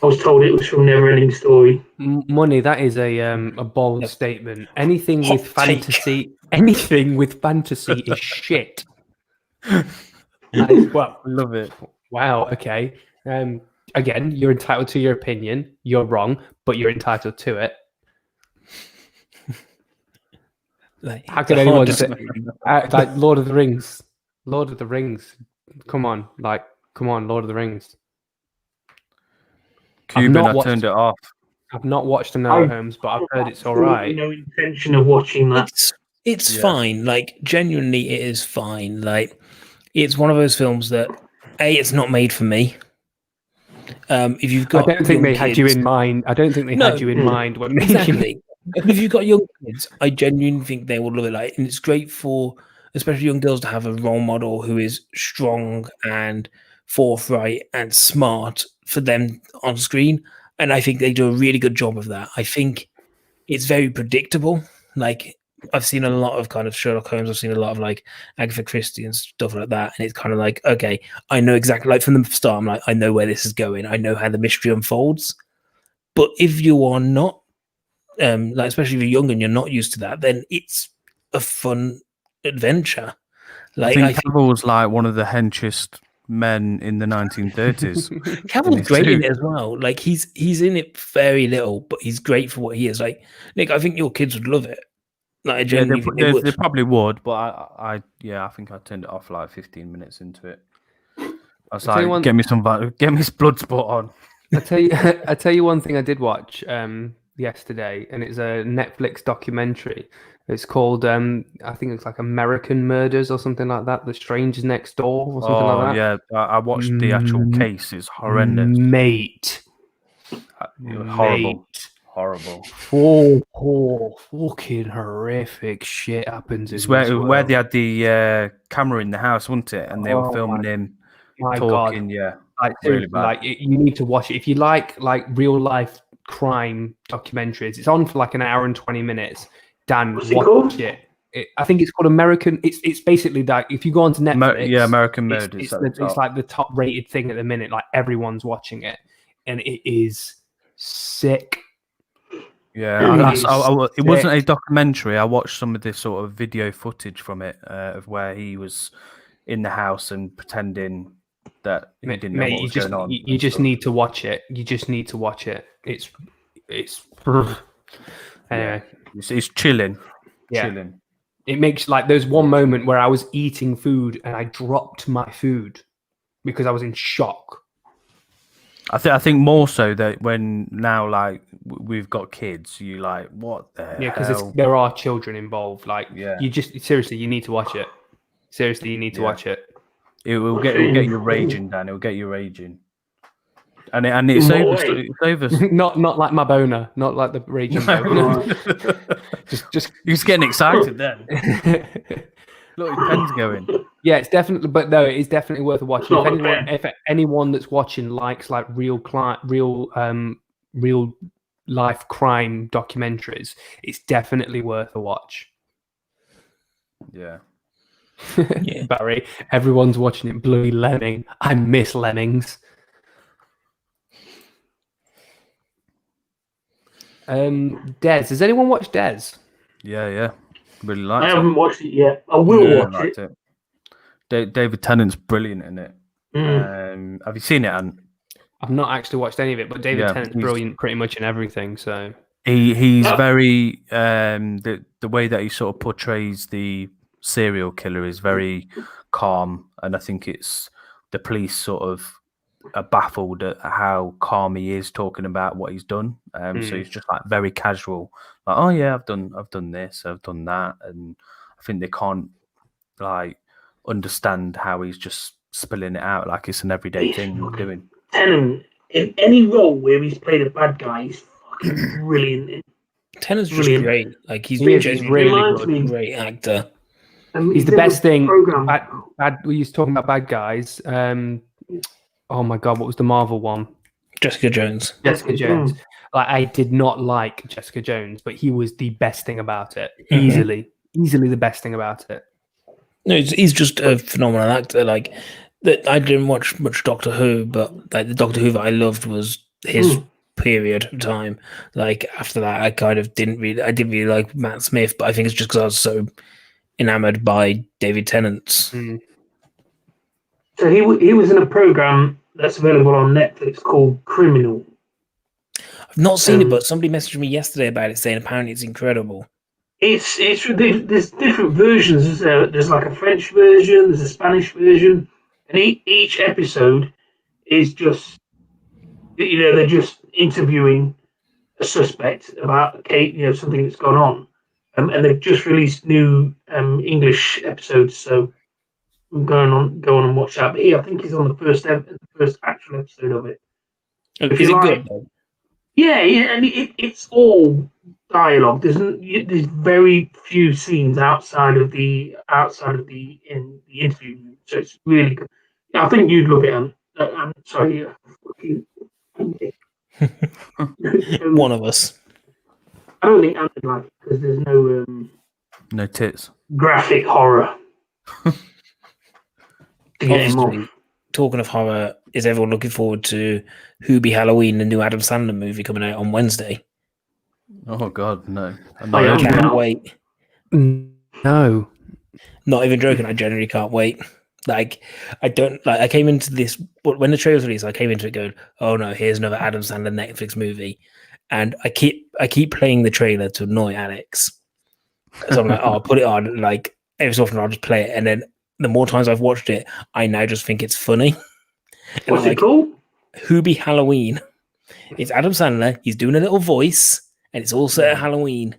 I was told it was from Never-ending Story. Money, that is a bold statement. Anything with fantasy is shit. Well, love it. Wow. Okay. Again, you're entitled to your opinion. You're wrong, but you're entitled to it. How can anyone say like Lord of the Rings? Lord of the Rings. Come on, Lord of the Rings. Cuban, I turned it off. I've not watched Enola Holmes, but I've heard it's all right. No intention of watching that. It's fine. Like, genuinely, it is fine. Like, it's one of those films that it's not made for me. If you've got, I don't think they had you in mind. I don't think they had you in mind when exactly. If you've got young kids, I genuinely think they will love it. Like, and it's great for especially young girls to have a role model who is strong and forthright and smart for them on screen. And I think they do a really good job of that. I think it's very predictable. Like, I've seen a lot of kind of Sherlock Holmes. I've seen a lot of like Agatha Christie and stuff like that. And it's kind of like, okay, I know exactly, like from the start, I'm like, I know where this is going. I know how the mystery unfolds. But if you are not, like especially if you're young and you're not used to that, then it's a fun adventure. Like, I think Cavill was like one of the henchest men in the 1930s. Cavill's great in it as well. Like he's in it very little, but he's great for what he is. Like, Nick, I think your kids would love it. Like, they probably would, but I think I turned it off like 15 minutes into it. I was like, get me some blood sport on. I tell you one thing I did watch yesterday, and it's a Netflix documentary. It's called I think it's like American Murders or something like that. The Strangers Next Door or something like that. Yeah, I watched the actual case. It's horrendous, mate. Horrible. Fucking horrific shit happens. It's in this where world. they had the camera in the house, wasn't it? And they were filming him talking. God. Yeah, Like, really bad. like you need to watch it if you like real life crime documentaries. It's on for like an hour and 20 minutes. Dan, watch it. I think it's called American. It's basically that if you go onto Netflix, American Murders. It's like the top rated thing at the minute. Like everyone's watching it, and it is sick. Yeah, it wasn't a documentary. I watched some of this sort of video footage from it of where he was in the house and pretending that he didn't know what was going on. You just need to watch it. You just need to watch it. It's anyway. It's chilling. Yeah. Chilling. It makes like there's one moment where I was eating food and I dropped my food because I was in shock. I think more so that when now like we've got kids, you like what the hell? Because there are children involved. Like you just seriously, you need to watch it. Seriously, you need to watch it. It will get you raging, Dan. It will get you raging. And it's over. not like my boner, not like the raging boner. just he's getting excited then. Look, his pen's going. Yeah, it's definitely, but no, it is definitely worth watching. If anyone that's watching likes like real life crime documentaries, it's definitely worth a watch. Yeah. Barry, everyone's watching it. Bloody Lemming. I miss Lemmings. Des. Has anyone watched Des? Yeah. Really liked it. I haven't watched it yet. I will watch it. David Tennant's brilliant in it. Have you seen it, Ant? I've not actually watched any of it, but David Tennant's brilliant pretty much in everything. So he's very the way that he sort of portrays the serial killer is very calm, and I think it's the police sort of are baffled at how calm he is talking about what he's done. So he's just like very casual, like, oh yeah, I've done this, I've done that, and I think they can't like understand how he's just spilling it out like it's an everyday thing he's doing. Tennant, in any role where he's played a bad guy, he's fucking brilliant. Tennant's just great. Like he's really good, great actor. He's the best thing. We used to talking about bad guys. Oh my god, what was the Marvel one? Jessica Jones. Like I did not like Jessica Jones, but he was the best thing about it. Easily the best thing about it. No, he's just a phenomenal actor. Like that, I didn't watch much Doctor Who, but like the Doctor Who that I loved was his period of time. Like after that, I didn't really like Matt Smith, but I think it's just because I was so enamored by David Tennant's. So he was in a program that's available on Netflix called Criminal. I've not seen it, but somebody messaged me yesterday about it, saying apparently it's incredible. There's different versions. There's like a French version, there's a Spanish version, and each episode is just, they're just interviewing a suspect about a case, something that's gone on, and they've just released new English episodes. So I'm go on and watch that. But I think he's on the first actual episode of it. Is it good though? Yeah, and it's all dialogue. There's very few scenes outside of the interview, so it's really good. I think you'd love it. I'm sorry, one of us. I don't think Ant would like it because there's no tits, graphic horror. Obviously, talking of horror, is everyone looking forward to Hubie Halloween, the new Adam Sandler movie coming out on Wednesday? Oh God, no! I can't wait. No, not even joking. I genuinely can't wait. Like, I don't like. I came into this when the trailer was released. I came into it going, "Oh no, here's another Adam Sandler Netflix movie," and I keep playing the trailer to annoy Alex. So I'm like, "Oh, I'll put it on." Like every so often, I'll just play it, and then the more times I've watched it, I now just think it's funny. What's it called? Hubie Halloween. It's Adam Sandler. He's doing a little voice, and it's also at Halloween.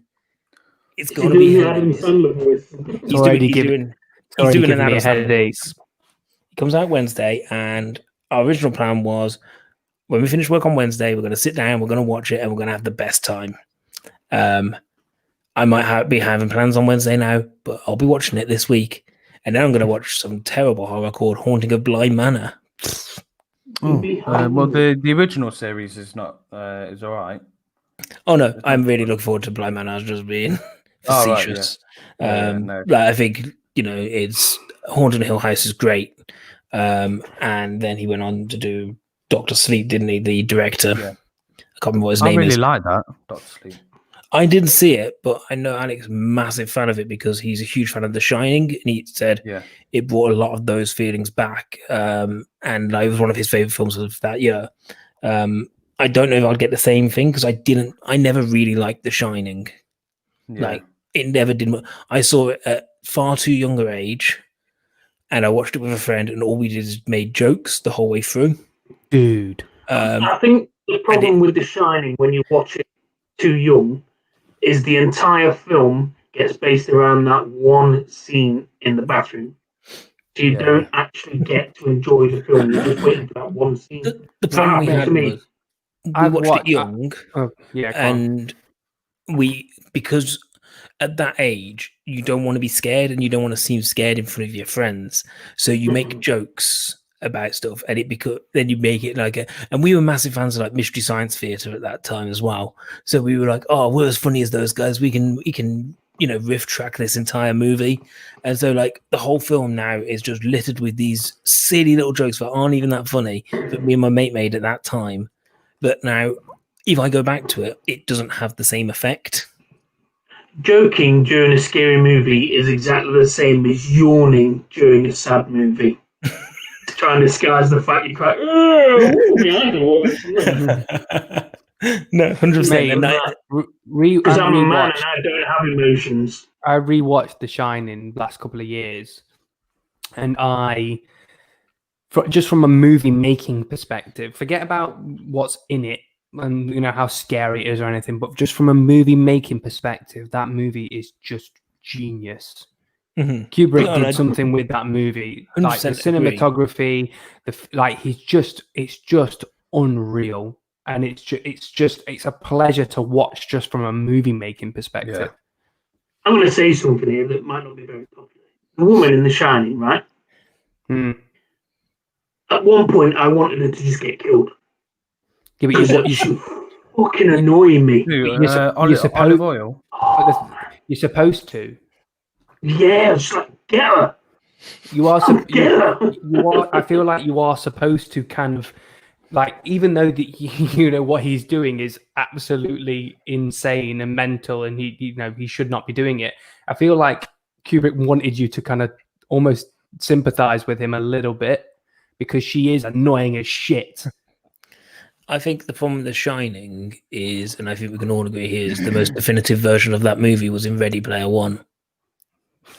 It's Is going he to be doing the Adam hilarious. Sandler voice? He's doing an me a Adam Sandler headache. voice. He comes out Wednesday, and our original plan was when we finish work on Wednesday, we're going to sit down, we're going to watch it, and we're going to have the best time. I might be having plans on Wednesday now, but I'll be watching it this week. And then I'm going to watch some terrible horror called Haunting of Bly Manor. Well, the original series is not is all right. Oh no, I'm really looking forward to Bly Manor. I was just being facetious. No. I think it's Haunting Hill House is great. And then he went on to do Doctor Sleep, didn't he? The director. Yeah. I can't remember what his name is. I really like that Doctor Sleep. I didn't see it, but I know Alex is a massive fan of it because he's a huge fan of The Shining, and he said it brought a lot of those feelings back. And it was one of his favorite films of that year. I don't know if I'd get the same thing because I never really liked The Shining. Yeah. Like it never did. I saw it at far too younger age, and I watched it with a friend, and all we did is made jokes the whole way through. Dude, I think the problem with The Shining when you watch it too young is the entire film gets based around that one scene in the bathroom. So you don't actually get to enjoy the film. You're just waiting for that one scene. The problem we had was we watched it young, and because at that age you don't want to be scared and you don't want to seem scared in front of your friends, so you make jokes about stuff, and then you make it and we were massive fans of like Mystery Science Theater at that time as well. So we were like, oh, we're as funny as those guys. We can riff track this entire movie. And so like the whole film now is just littered with these silly little jokes that aren't even that funny that me and my mate made at that time. But now if I go back to it, it doesn't have the same effect. Joking during a scary movie is exactly the same as yawning during a sad movie. Trying to disguise the fact you cry. No, 100%. Because I'm a man and I don't have emotions. I rewatched The Shining last couple of years, and just from a movie making perspective, forget about what's in it and how scary it is or anything, but just from a movie making perspective, that movie is just genius. Mm-hmm. Kubrick did something with that movie, like the cinematography, it's just unreal, and it's a pleasure to watch just from a movie making perspective. Yeah. I'm going to say something here that might not be very popular. The woman in The Shining, right? At one point, I wanted her to just get killed. Yeah, but you should fucking annoy me. Olive oil. You're supposed to. Yeah, just like get her. You are. I feel like you are supposed to kind of like, even though what he's doing is absolutely insane and mental, and he should not be doing it. I feel like Kubrick wanted you to kind of almost sympathize with him a little bit because she is annoying as shit. I think the problem with The Shining is, and I think we can all agree here, is the most definitive version of that movie was in Ready Player One.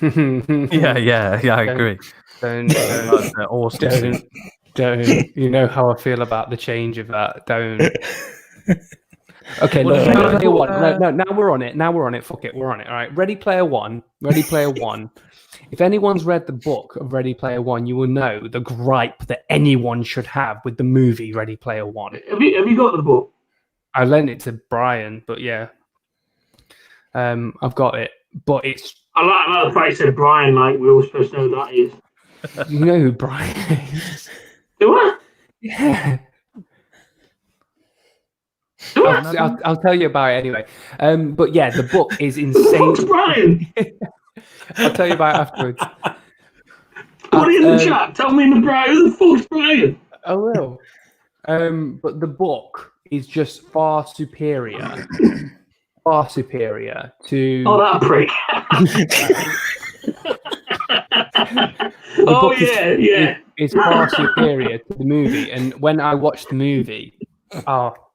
Yeah, I agree. Don't. You know how I feel about the change of that. Don't. Okay, look, Ready Player One. No, now we're on it. Fuck it, we're on it. All right, Ready Player One. If anyone's read the book of Ready Player One, you will know the gripe that anyone should have with the movie Ready Player One. Have you got the book? I lent it to Brian, but yeah, I've got it. But it's. I like the fact you said Brian. Like we're all supposed to know who that is. You know who Brian is? Do I? Yeah. I'll tell you about it anyway. But yeah, the book is insane. Who's Brian? I'll tell you about it afterwards. Put it in the chat. Tell me who the fuck's Brian? I will. But the book is just far superior to. Oh, that prick. It's far superior to the movie. And when I watched the movie,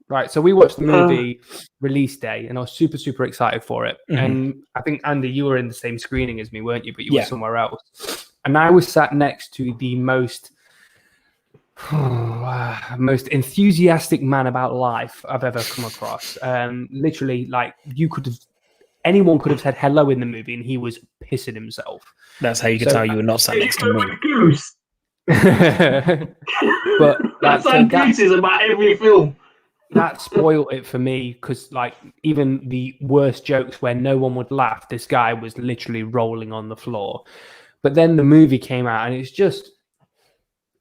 right, so we watched the movie release day, and I was super, super excited for it. Mm-hmm. And I think, Andy, you were in the same screening as me, weren't you? But you were somewhere else. And I was sat next to the most Most enthusiastic man about life I've ever come across. Literally, like anyone could have said hello in the movie, and he was pissing himself. That's how you could tell you were not sat next to me. Goose. But that's like gooses about every film. That spoiled it for me because, like, even the worst jokes where no one would laugh, this guy was literally rolling on the floor. But then the movie came out, and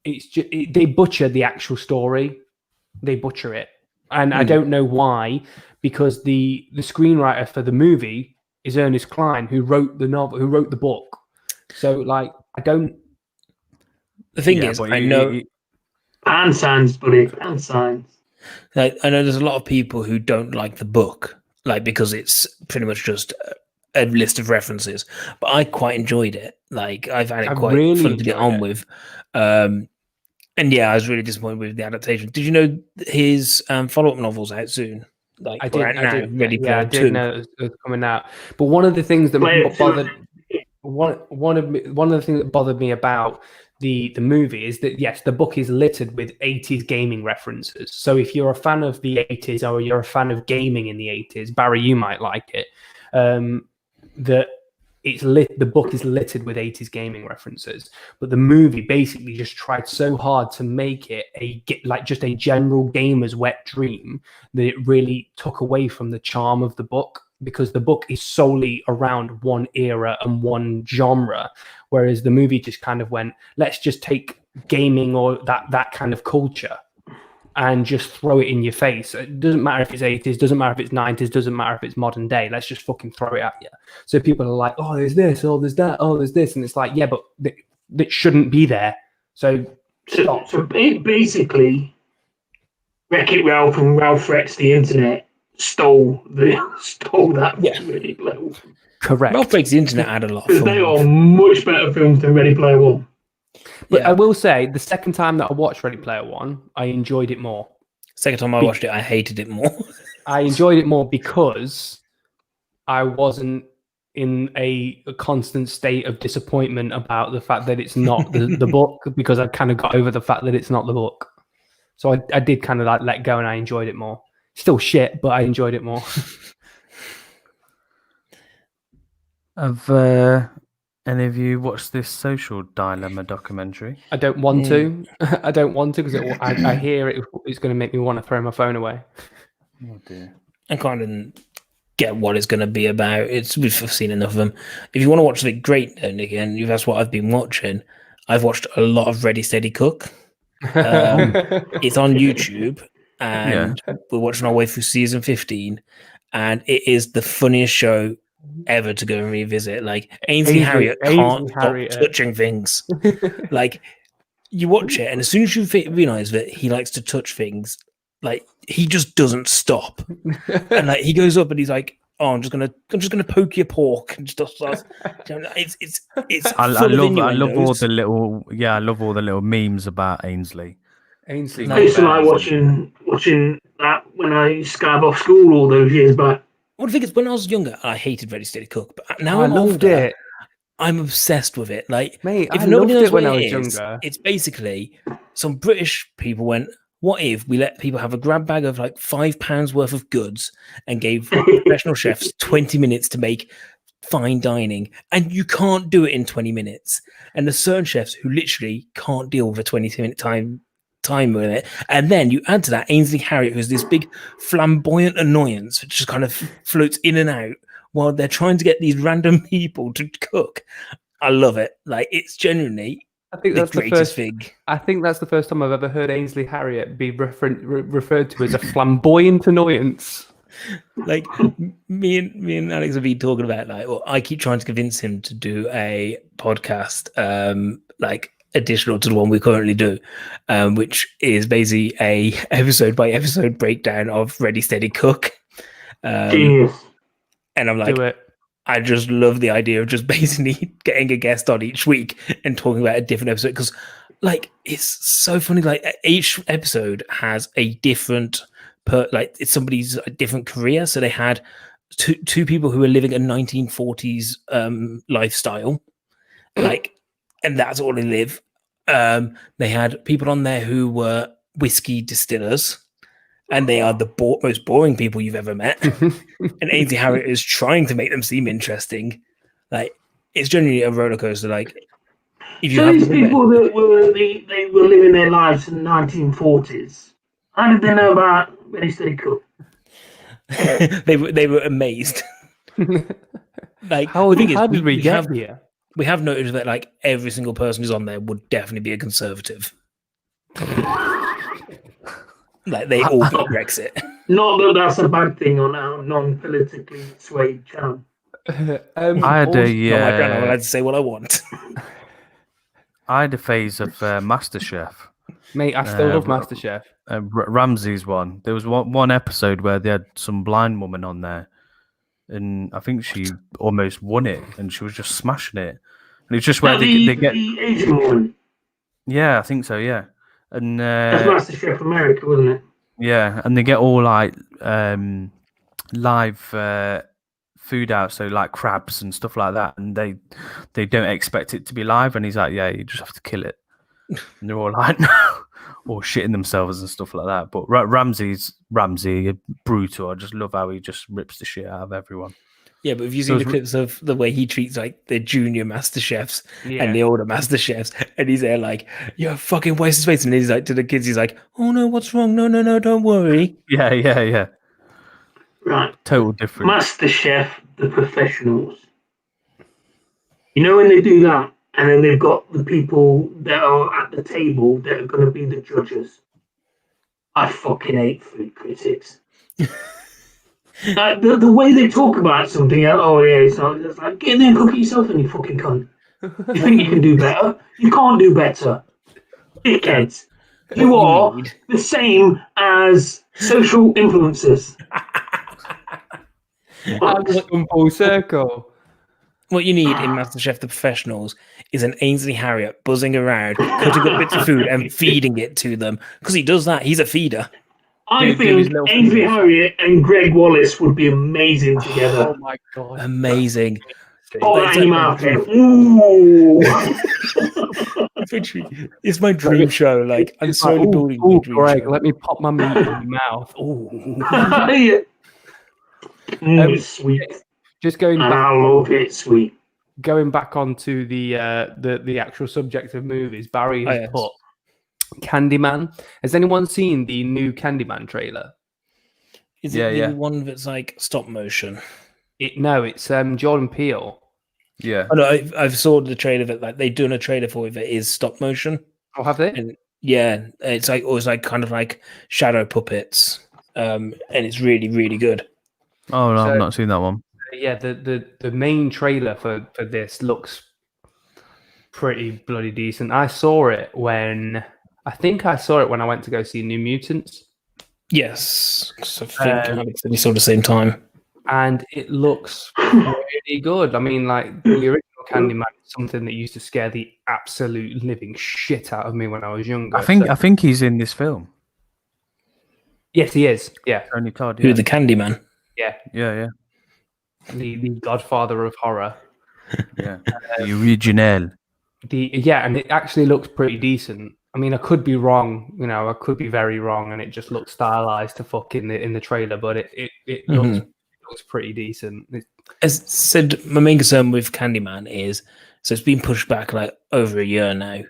they butcher the actual story. They butcher it, and I don't know why. Because the screenwriter for the movie is Ernest Cline, who wrote the novel, who wrote the book. So, like, I don't. The thing is, I know. And signs, buddy. And signs. Like, I know there's a lot of people who don't like the book, like, because it's pretty much just a list of references. But I quite enjoyed it. Like, I found it quite fun to get on with. And yeah, I was really disappointed with the adaptation. Did you know his follow-up novel's out soon? Like, I did know it was coming out. But one of the things that bothered one of the things that bothered me about the movie is that, yes, the book is littered with 80s gaming references. So if you're a fan of the 80s or you're a fan of gaming in the 80s, Barry, you might like it. The book is littered with 80s gaming references, but the movie basically just tried so hard to make it just a general gamer's wet dream that it really took away from the charm of the book, because the book is solely around one era and one genre, whereas the movie just kind of went, let's just take gaming or that kind of culture and just throw it in your face. It doesn't matter if it's 80s, doesn't matter if it's 90s, doesn't matter if it's modern day. Let's just fucking throw it at you. So people are like, oh, there's this, oh, there's that, oh, there's this. And it's like, yeah, but it shouldn't be there. So basically, Wreck-It Ralph and Ralph Wrecks the Internet stole that. Yeah. Ready Player One. Correct. Ralph Breaks the Internet had a lot of fun. Because they are much better films than Ready Player One. But I will say, the second time that I watched Ready Player One, I enjoyed it more. Second time I watched it, I hated it more. I enjoyed it more because I wasn't in a constant state of disappointment about the fact that it's not the book, because I kind of got over the fact that it's not the book. So I did kind of like let go, and I enjoyed it more. Still shit, but I enjoyed it more. Have any of you watched this Social Dilemma documentary? I don't want to. I don't want to, because I hear it's going to make me want to throw my phone away. Oh dear. I kind of get what it's going to be about. We've seen enough of them. If you want to watch something great, Nick, and that's what I've been watching, I've watched a lot of Ready Steady Cook. It's on YouTube, and we're watching our way through season 15, and it is the funniest show ever to go and revisit. Like, Ainsley Harriott can't stop touching things. Like, you watch it, and as soon as you realize that he likes to touch things, like, he just doesn't stop. And like, he goes up and he's like, "Oh, I'm just gonna poke your pork," and stuff. It's. I love all the little memes about Ainsley. I used to like watching that when I skied off school all those years back. Well, the thing is, when I was younger, I hated Ready Steady Cook, but now I'm older, I'm obsessed with it. Like, mate, if nobody knows when I was younger, it's basically some British people went, what if we let people have a grab bag of like £5 worth of goods and gave professional chefs 20 minutes to make fine dining, and you can't do it in 20 minutes. And there's certain chefs who literally can't deal with a 20-minute time with it. And then you add to that Ainsley Harriott, who's this big flamboyant annoyance that just kind of floats in and out while they're trying to get these random people to cook. I love it. Like, it's genuinely the greatest thing. I think that's the first time I've ever heard Ainsley Harriott be referred to as a flamboyant annoyance. Like, me and Alex have been talking about, like, well, I keep trying to convince him to do a podcast, like, additional to the one we currently do, which is basically a episode by episode breakdown of Ready Steady Cook. And I'm like, do it. I just love the idea of just basically getting a guest on each week and talking about a different episode, because, like, it's so funny. Like, each episode has a different it's somebody's a different career. So they had two people who were living a 1940s lifestyle, like, and that's all they live. They had people on there who were whiskey distillers, and they are the most boring people you've ever met. And Ainsley Harriott is trying to make them seem interesting. Like, it's generally a roller coaster. Like, if you so these people that they were living their lives in the 1940s, how did they know about Ready Steady Cook? they were amazed. Like, how did we get here? We have noted that like every single person who's on there would definitely be a conservative. Like, they all got Brexit. Not that that's a bad thing on our non-politically swayed channel. I had my channel, I'm allowed to say what I want. I had a phase of MasterChef. Mate, I still love MasterChef. Ramsey's one. There was one episode where they had some blind woman on there, and I think she almost won it, and she was just smashing it. And it's just where they get the Asian woman. Yeah, I think so. Yeah, and that's MasterChef America, wasn't it? Yeah, and they get all like live food out, so like crabs and stuff like that, and they don't expect it to be live, and he's like, yeah, you just have to kill it. And they're all like, no, or shitting themselves and stuff like that. But Ramsey, brutal. I just love how he just rips the shit out of everyone. Yeah, but have you seen the clips of the way he treats like the junior master chefs and the older master chefs? And he's there like, you're a fucking waste of space. And he's like, to the kids, he's like, oh no, what's wrong? No, don't worry. Yeah. Right. Total different. Master Chef, the professionals. You know when they do that, and then they've got the people that are at the table that are going to be the judges. I fucking hate food critics. The way they talk about something, it's like, get in there and cook it yourself and you fucking cunt. You think you can do better? You can't do better. Dickheads. You are the same as social influencers. I'm full circle. What you need in MasterChef The Professionals is an Ainsley Harriott buzzing around, cutting up bits of food and feeding it to them. Because he does that. He's a feeder. I think Ainsley Harriott and Greg Wallace would be amazing together. Oh my god. Amazing. Ooh. It's my dream show. Like, I'm slowly building my dream Greg, show. let me pop my meat in your mouth. Sweet. Just going back. I love it, sweet. Going back onto the actual subject of movies, Barry has put Candyman. Has anyone seen the new Candyman trailer? Is it the one that's like stop motion? No, it's Jordan Peele. Yeah. Oh, no, I've saw the trailer that like they've done a trailer for it that is stop motion. Oh, have they? And, yeah, it's like kind of like shadow puppets, and it's really, really good. Oh no, I've not seen that one. Yeah, the main trailer for this looks pretty bloody decent. I saw it when I went to go see New Mutants. Yes, I think we saw the same time, and it looks really good. I mean, like the original Candyman is something that used to scare the absolute living shit out of me when I was younger. I think he's in this film. Yes, he is. Yeah, Tony Todd. Who the Candyman? Yeah. The Godfather of horror. Yeah, the original. And it actually looks pretty decent. I mean, I could be wrong. You know, I could be very wrong, and it just looks stylized to fuck in the trailer. But it looks pretty decent. As said, my main concern with Candyman is so it's been pushed back like over a year now,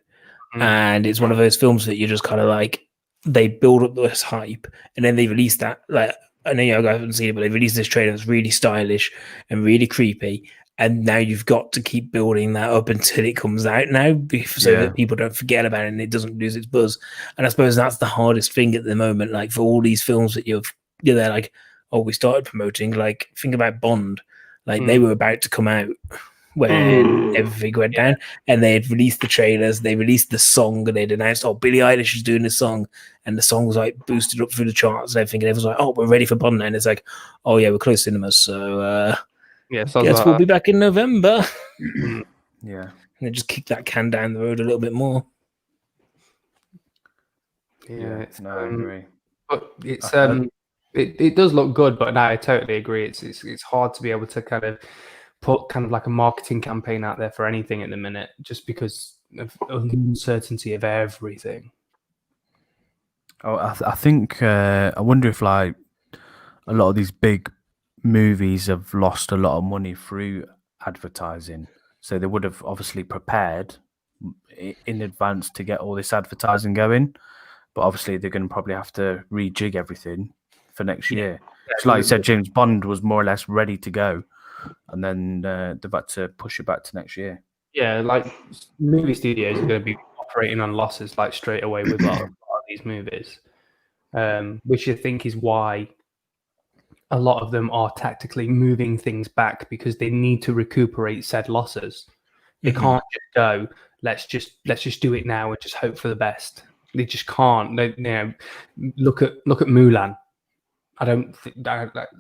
and it's one of those films that you're just kind of like they build up this hype, and then they release that like. I know you haven't seen it, but they released this trailer that's really stylish and really creepy. And now you've got to keep building that up until it comes out now, so that people don't forget about it and it doesn't lose its buzz. And I suppose that's the hardest thing at the moment. Like for all these films that you're there, like, oh, we started promoting. Like think about Bond, like they were about to come out when everything went down, and they had released the trailers, they released the song, and they'd announced, oh, Billie Eilish is doing a song, and the song was like boosted up through the charts and everything, and everyone's like, oh, we're ready for Bond now, and it's like, oh yeah, we're closed cinemas, so guess we'll be back in November. Yeah. And they just kick that can down the road a little bit more. Yeah, I agree. But it's it does look good, but no, I totally agree. It's hard to be able to kind of put kind of like a marketing campaign out there for anything at the minute, just because uncertainty of everything. Oh, I think I wonder if like a lot of these big movies have lost a lot of money through advertising, so they would have obviously prepared in advance to get all this advertising going. But obviously, they're going to probably have to rejig everything for next year. So like you said, James Bond was more or less ready to go, and then they've had to push it back to next year. Yeah, like movie studios are going to be operating on losses like straight away with a lot of these movies, which I think is why a lot of them are tactically moving things back because they need to recuperate said losses. They can't just go, let's just do it now and just hope for the best. They just can't. They, look at Mulan. I don't think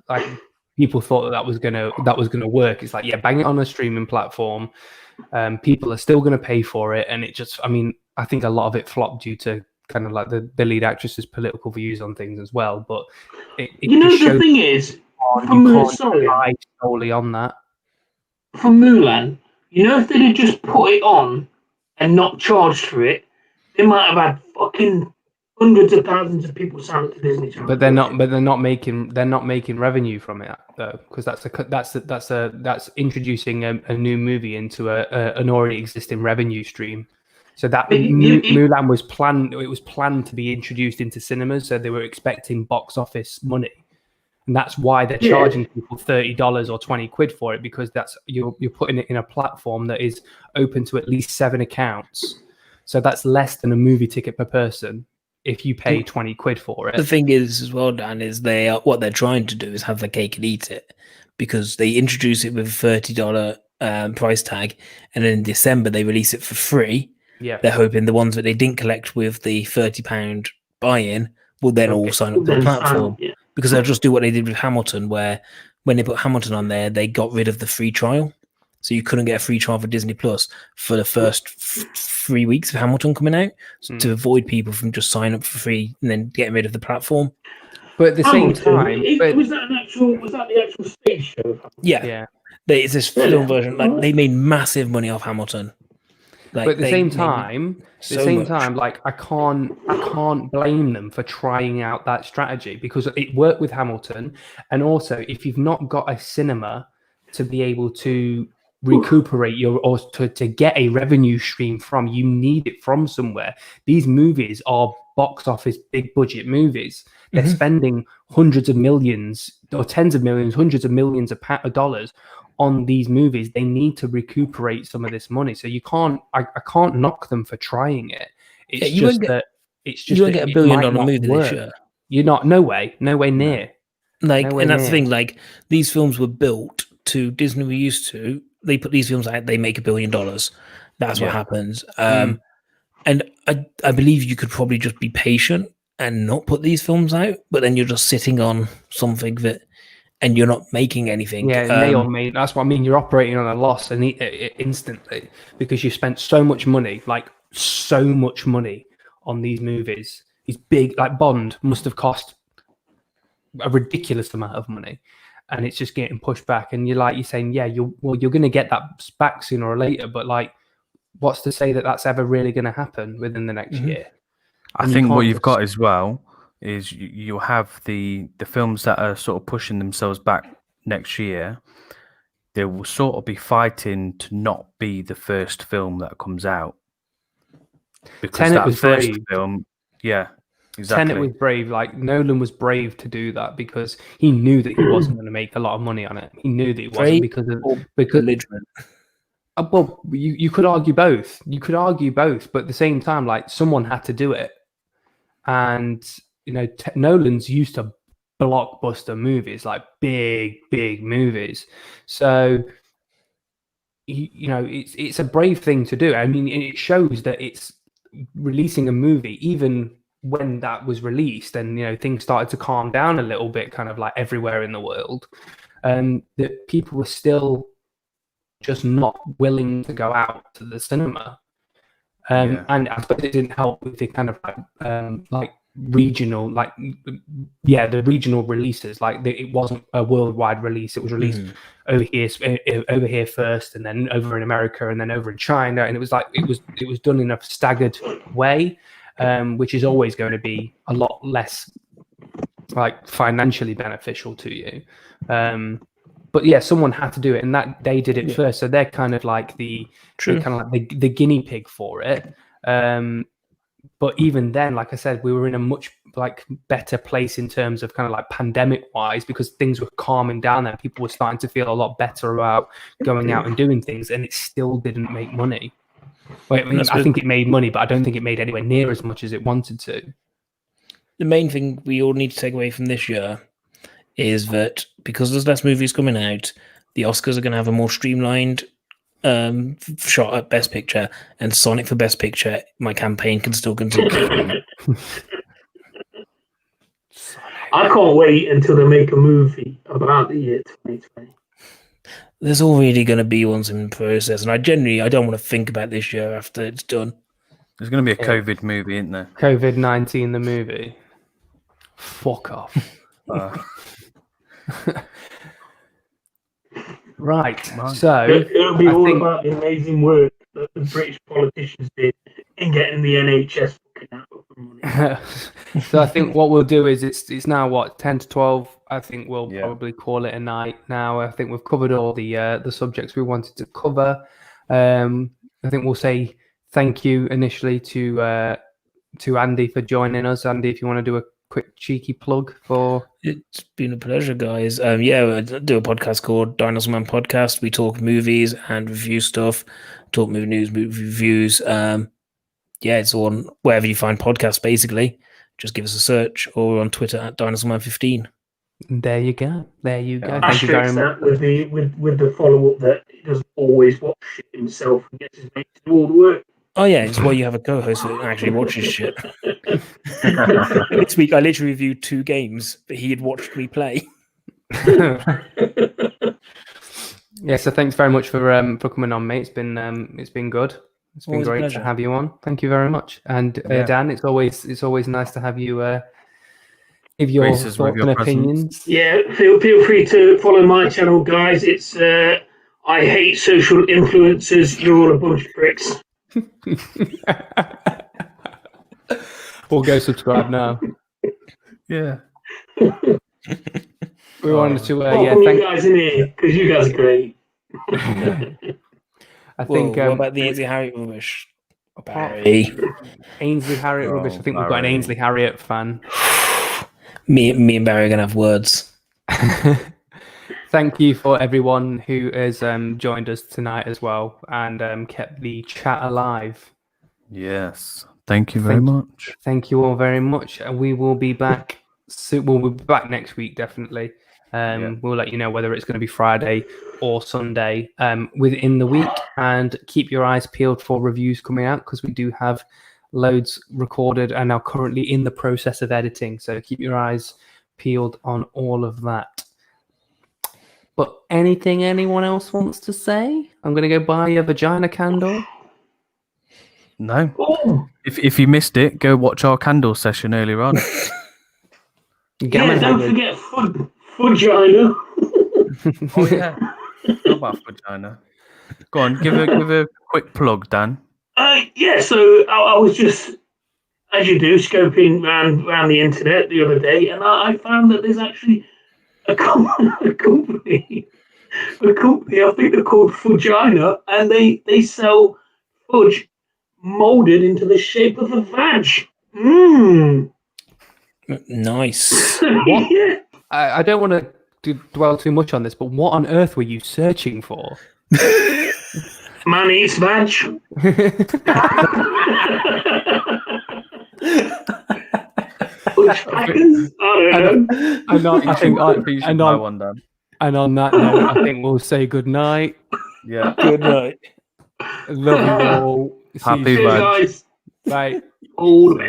like people thought that was gonna work. It's like, yeah, bang it on a streaming platform. People are still gonna pay for it, and it just. I mean, I think a lot of it flopped due to kind of like the lead actress's political views on things as well. But it the thing is, you can't rely solely on that. For Mulan, if they'd have just put it on and not charged for it, they might have had fucking hundreds of thousands of people sign up to Disney Channel. But they're not making revenue from it though, because that's introducing a new movie into an already existing revenue stream. So that Mulan was planned. It was planned to be introduced into cinemas, so they were expecting box office money. And that's why they're charging people $30 or 20 quid for it, because that's you're putting it in a platform that is open to at least 7 accounts. So that's less than a movie ticket per person if you pay 20 quid for it. The thing is, as well, Dan, is what they're trying to do is have the cake and eat it, because they introduce it with a $30 price tag, and then in December they release it for free. Yeah, they're hoping the ones that they didn't collect with the £30 buy-in will then all sign up to the platform. Because they'll just do what they did with Hamilton, where when they put Hamilton on there, they got rid of the free trial. So you couldn't get a free trial for Disney Plus for the first 3 weeks of Hamilton coming out, to avoid people from just signing up for free and then getting rid of the platform. But at the same time, was that the actual stage show? Yeah. It's this film version. Like, they made massive money off Hamilton. Like, but at the same time, like I can't blame them for trying out that strategy, because it worked with Hamilton. And also, if you've not got a cinema to be able to recuperate or to get a revenue stream from, you need it from somewhere. These movies are box office big budget movies. They're spending hundreds of millions or tens of millions, hundreds of millions of dollars on these movies. They need to recuperate some of this money. So you can't, I can't knock them for trying it. It's you won't get $1 billion movie this year. You're not, no way near. And that's the thing, like, these films were built to Disney were used to. They put these films out, they make $1 billion. That's what happens. And I believe you could probably just be patient and not put these films out, but then you're just sitting on something that, and you're not making anything. Yeah, that's what I mean. You're operating on a loss instantly, because you spent so much money on these movies. These big, like Bond must have cost a ridiculous amount of money, and it's just getting pushed back. And you're saying, yeah, you're going to get that back sooner or later, but like, what's to say that that's ever really going to happen within the next year? I think what you've got as well is you have the films that are sort of pushing themselves back next year. They will sort of be fighting to not be the first film that comes out, because Tenet was first brave. film, yeah, exactly. Tenet was brave. Like, Nolan was brave to do that because he knew that he wasn't going to make a lot of money on it. He knew that it wasn't because well, you could argue both. But at the same time, like, someone had to do it, and Nolan's used to blockbuster movies, like big movies. So, it's a brave thing to do. I mean, it shows that it's releasing a movie, even when that was released and, things started to calm down a little bit, kind of like everywhere in the world, that people were still just not willing to go out to the cinema. And I suppose it didn't help with the kind of like regional, the regional releases. It wasn't a worldwide release. It was released over here first, and then over in America, and then over in China. And it was done in a staggered way, which is always going to be a lot less financially beneficial to you. But yeah, someone had to do it, and that they did it first. So they're kind of like the guinea pig for it. But even then, like I said, we were in a much better place in terms of kind of pandemic wise, because things were calming down there. People were starting to feel a lot better about going out and doing things, and it still didn't make money. I think it made money, but I don't think it made anywhere near as much as it wanted to. The main thing we all need to take away from this year is that because there's less movies coming out, the Oscars are going to have a more streamlined shot at Best Picture, and Sonic for Best Picture. My campaign can still continue. I can't wait until they make a movie about the year 2020. There's already going to be ones in process, and I don't want to think about this year after it's done. There's going to be a COVID movie, isn't there? COVID-19, the movie. Fuck off. Right. So it'll be all about the amazing work that the British politicians did in getting the NHS fucking out of money. So I think what we'll do is it's now 10 to 12. I think we'll probably call it a night now. I think we've covered all the subjects we wanted to cover. I think we'll say thank you initially to Andy for joining us. Andy, if you want to do a quick cheeky plug for... It's been a pleasure, guys. I do a podcast called Dinosaur Man Podcast. We talk movies and review stuff, talk movie news, movie reviews. It's on wherever you find podcasts, basically. Just give us a search, or we're on Twitter at DinosaurMan15. There you go. Thank you very much. With the follow-up that he doesn't always watch shit himself and gets his mates to do all the work. Oh yeah, it's why you have a co-host that actually watches shit. This week I literally reviewed 2 games that he had watched me play. So thanks very much for coming on, mate. It's been good. It's been always great to have you on. Thank you very much. And Dan, it's always nice to have you give your thoughts and opinions. Yeah, feel free to follow my channel, guys. It's I hate social influencers. You're all a bunch of pricks. We'll go subscribe now. Yeah. We wanted to thank you guys in here, because you guys are great. I think what about the Ainsley Harriott rubbish? Ainsley Harriott rubbish. I think we've got an Ainsley Harriott fan. Me and Barry are gonna have words. Thank you for everyone who has joined us tonight as well, and kept the chat alive. Yes. Thank you very much. Thank you all very much. And we will be back soon. We'll be back next week, definitely. We'll let you know whether it's going to be Friday or Sunday within the week. And keep your eyes peeled for reviews coming out, because we do have loads recorded and are currently in the process of editing. So keep your eyes peeled on all of that. But anything anyone else wants to say? I'm going to go buy a vagina candle. No. Oh. If you missed it, go watch our candle session earlier on. Don't forget vagina. Oh yeah. What about vagina? Go on, give a quick plug, Dan. So I was just, as you do, scoping around the internet the other day, and I found that there's actually a company, I think they're called Vagina, and they sell fudge molded into the shape of a vag. Nice. Yeah. I don't want to dwell too much on this, but what on earth were you searching for? Man eats vag. And on that note, I think we'll say good night. Yeah. Good night. Love you all. Happy vag. Guys. Bye. All the best.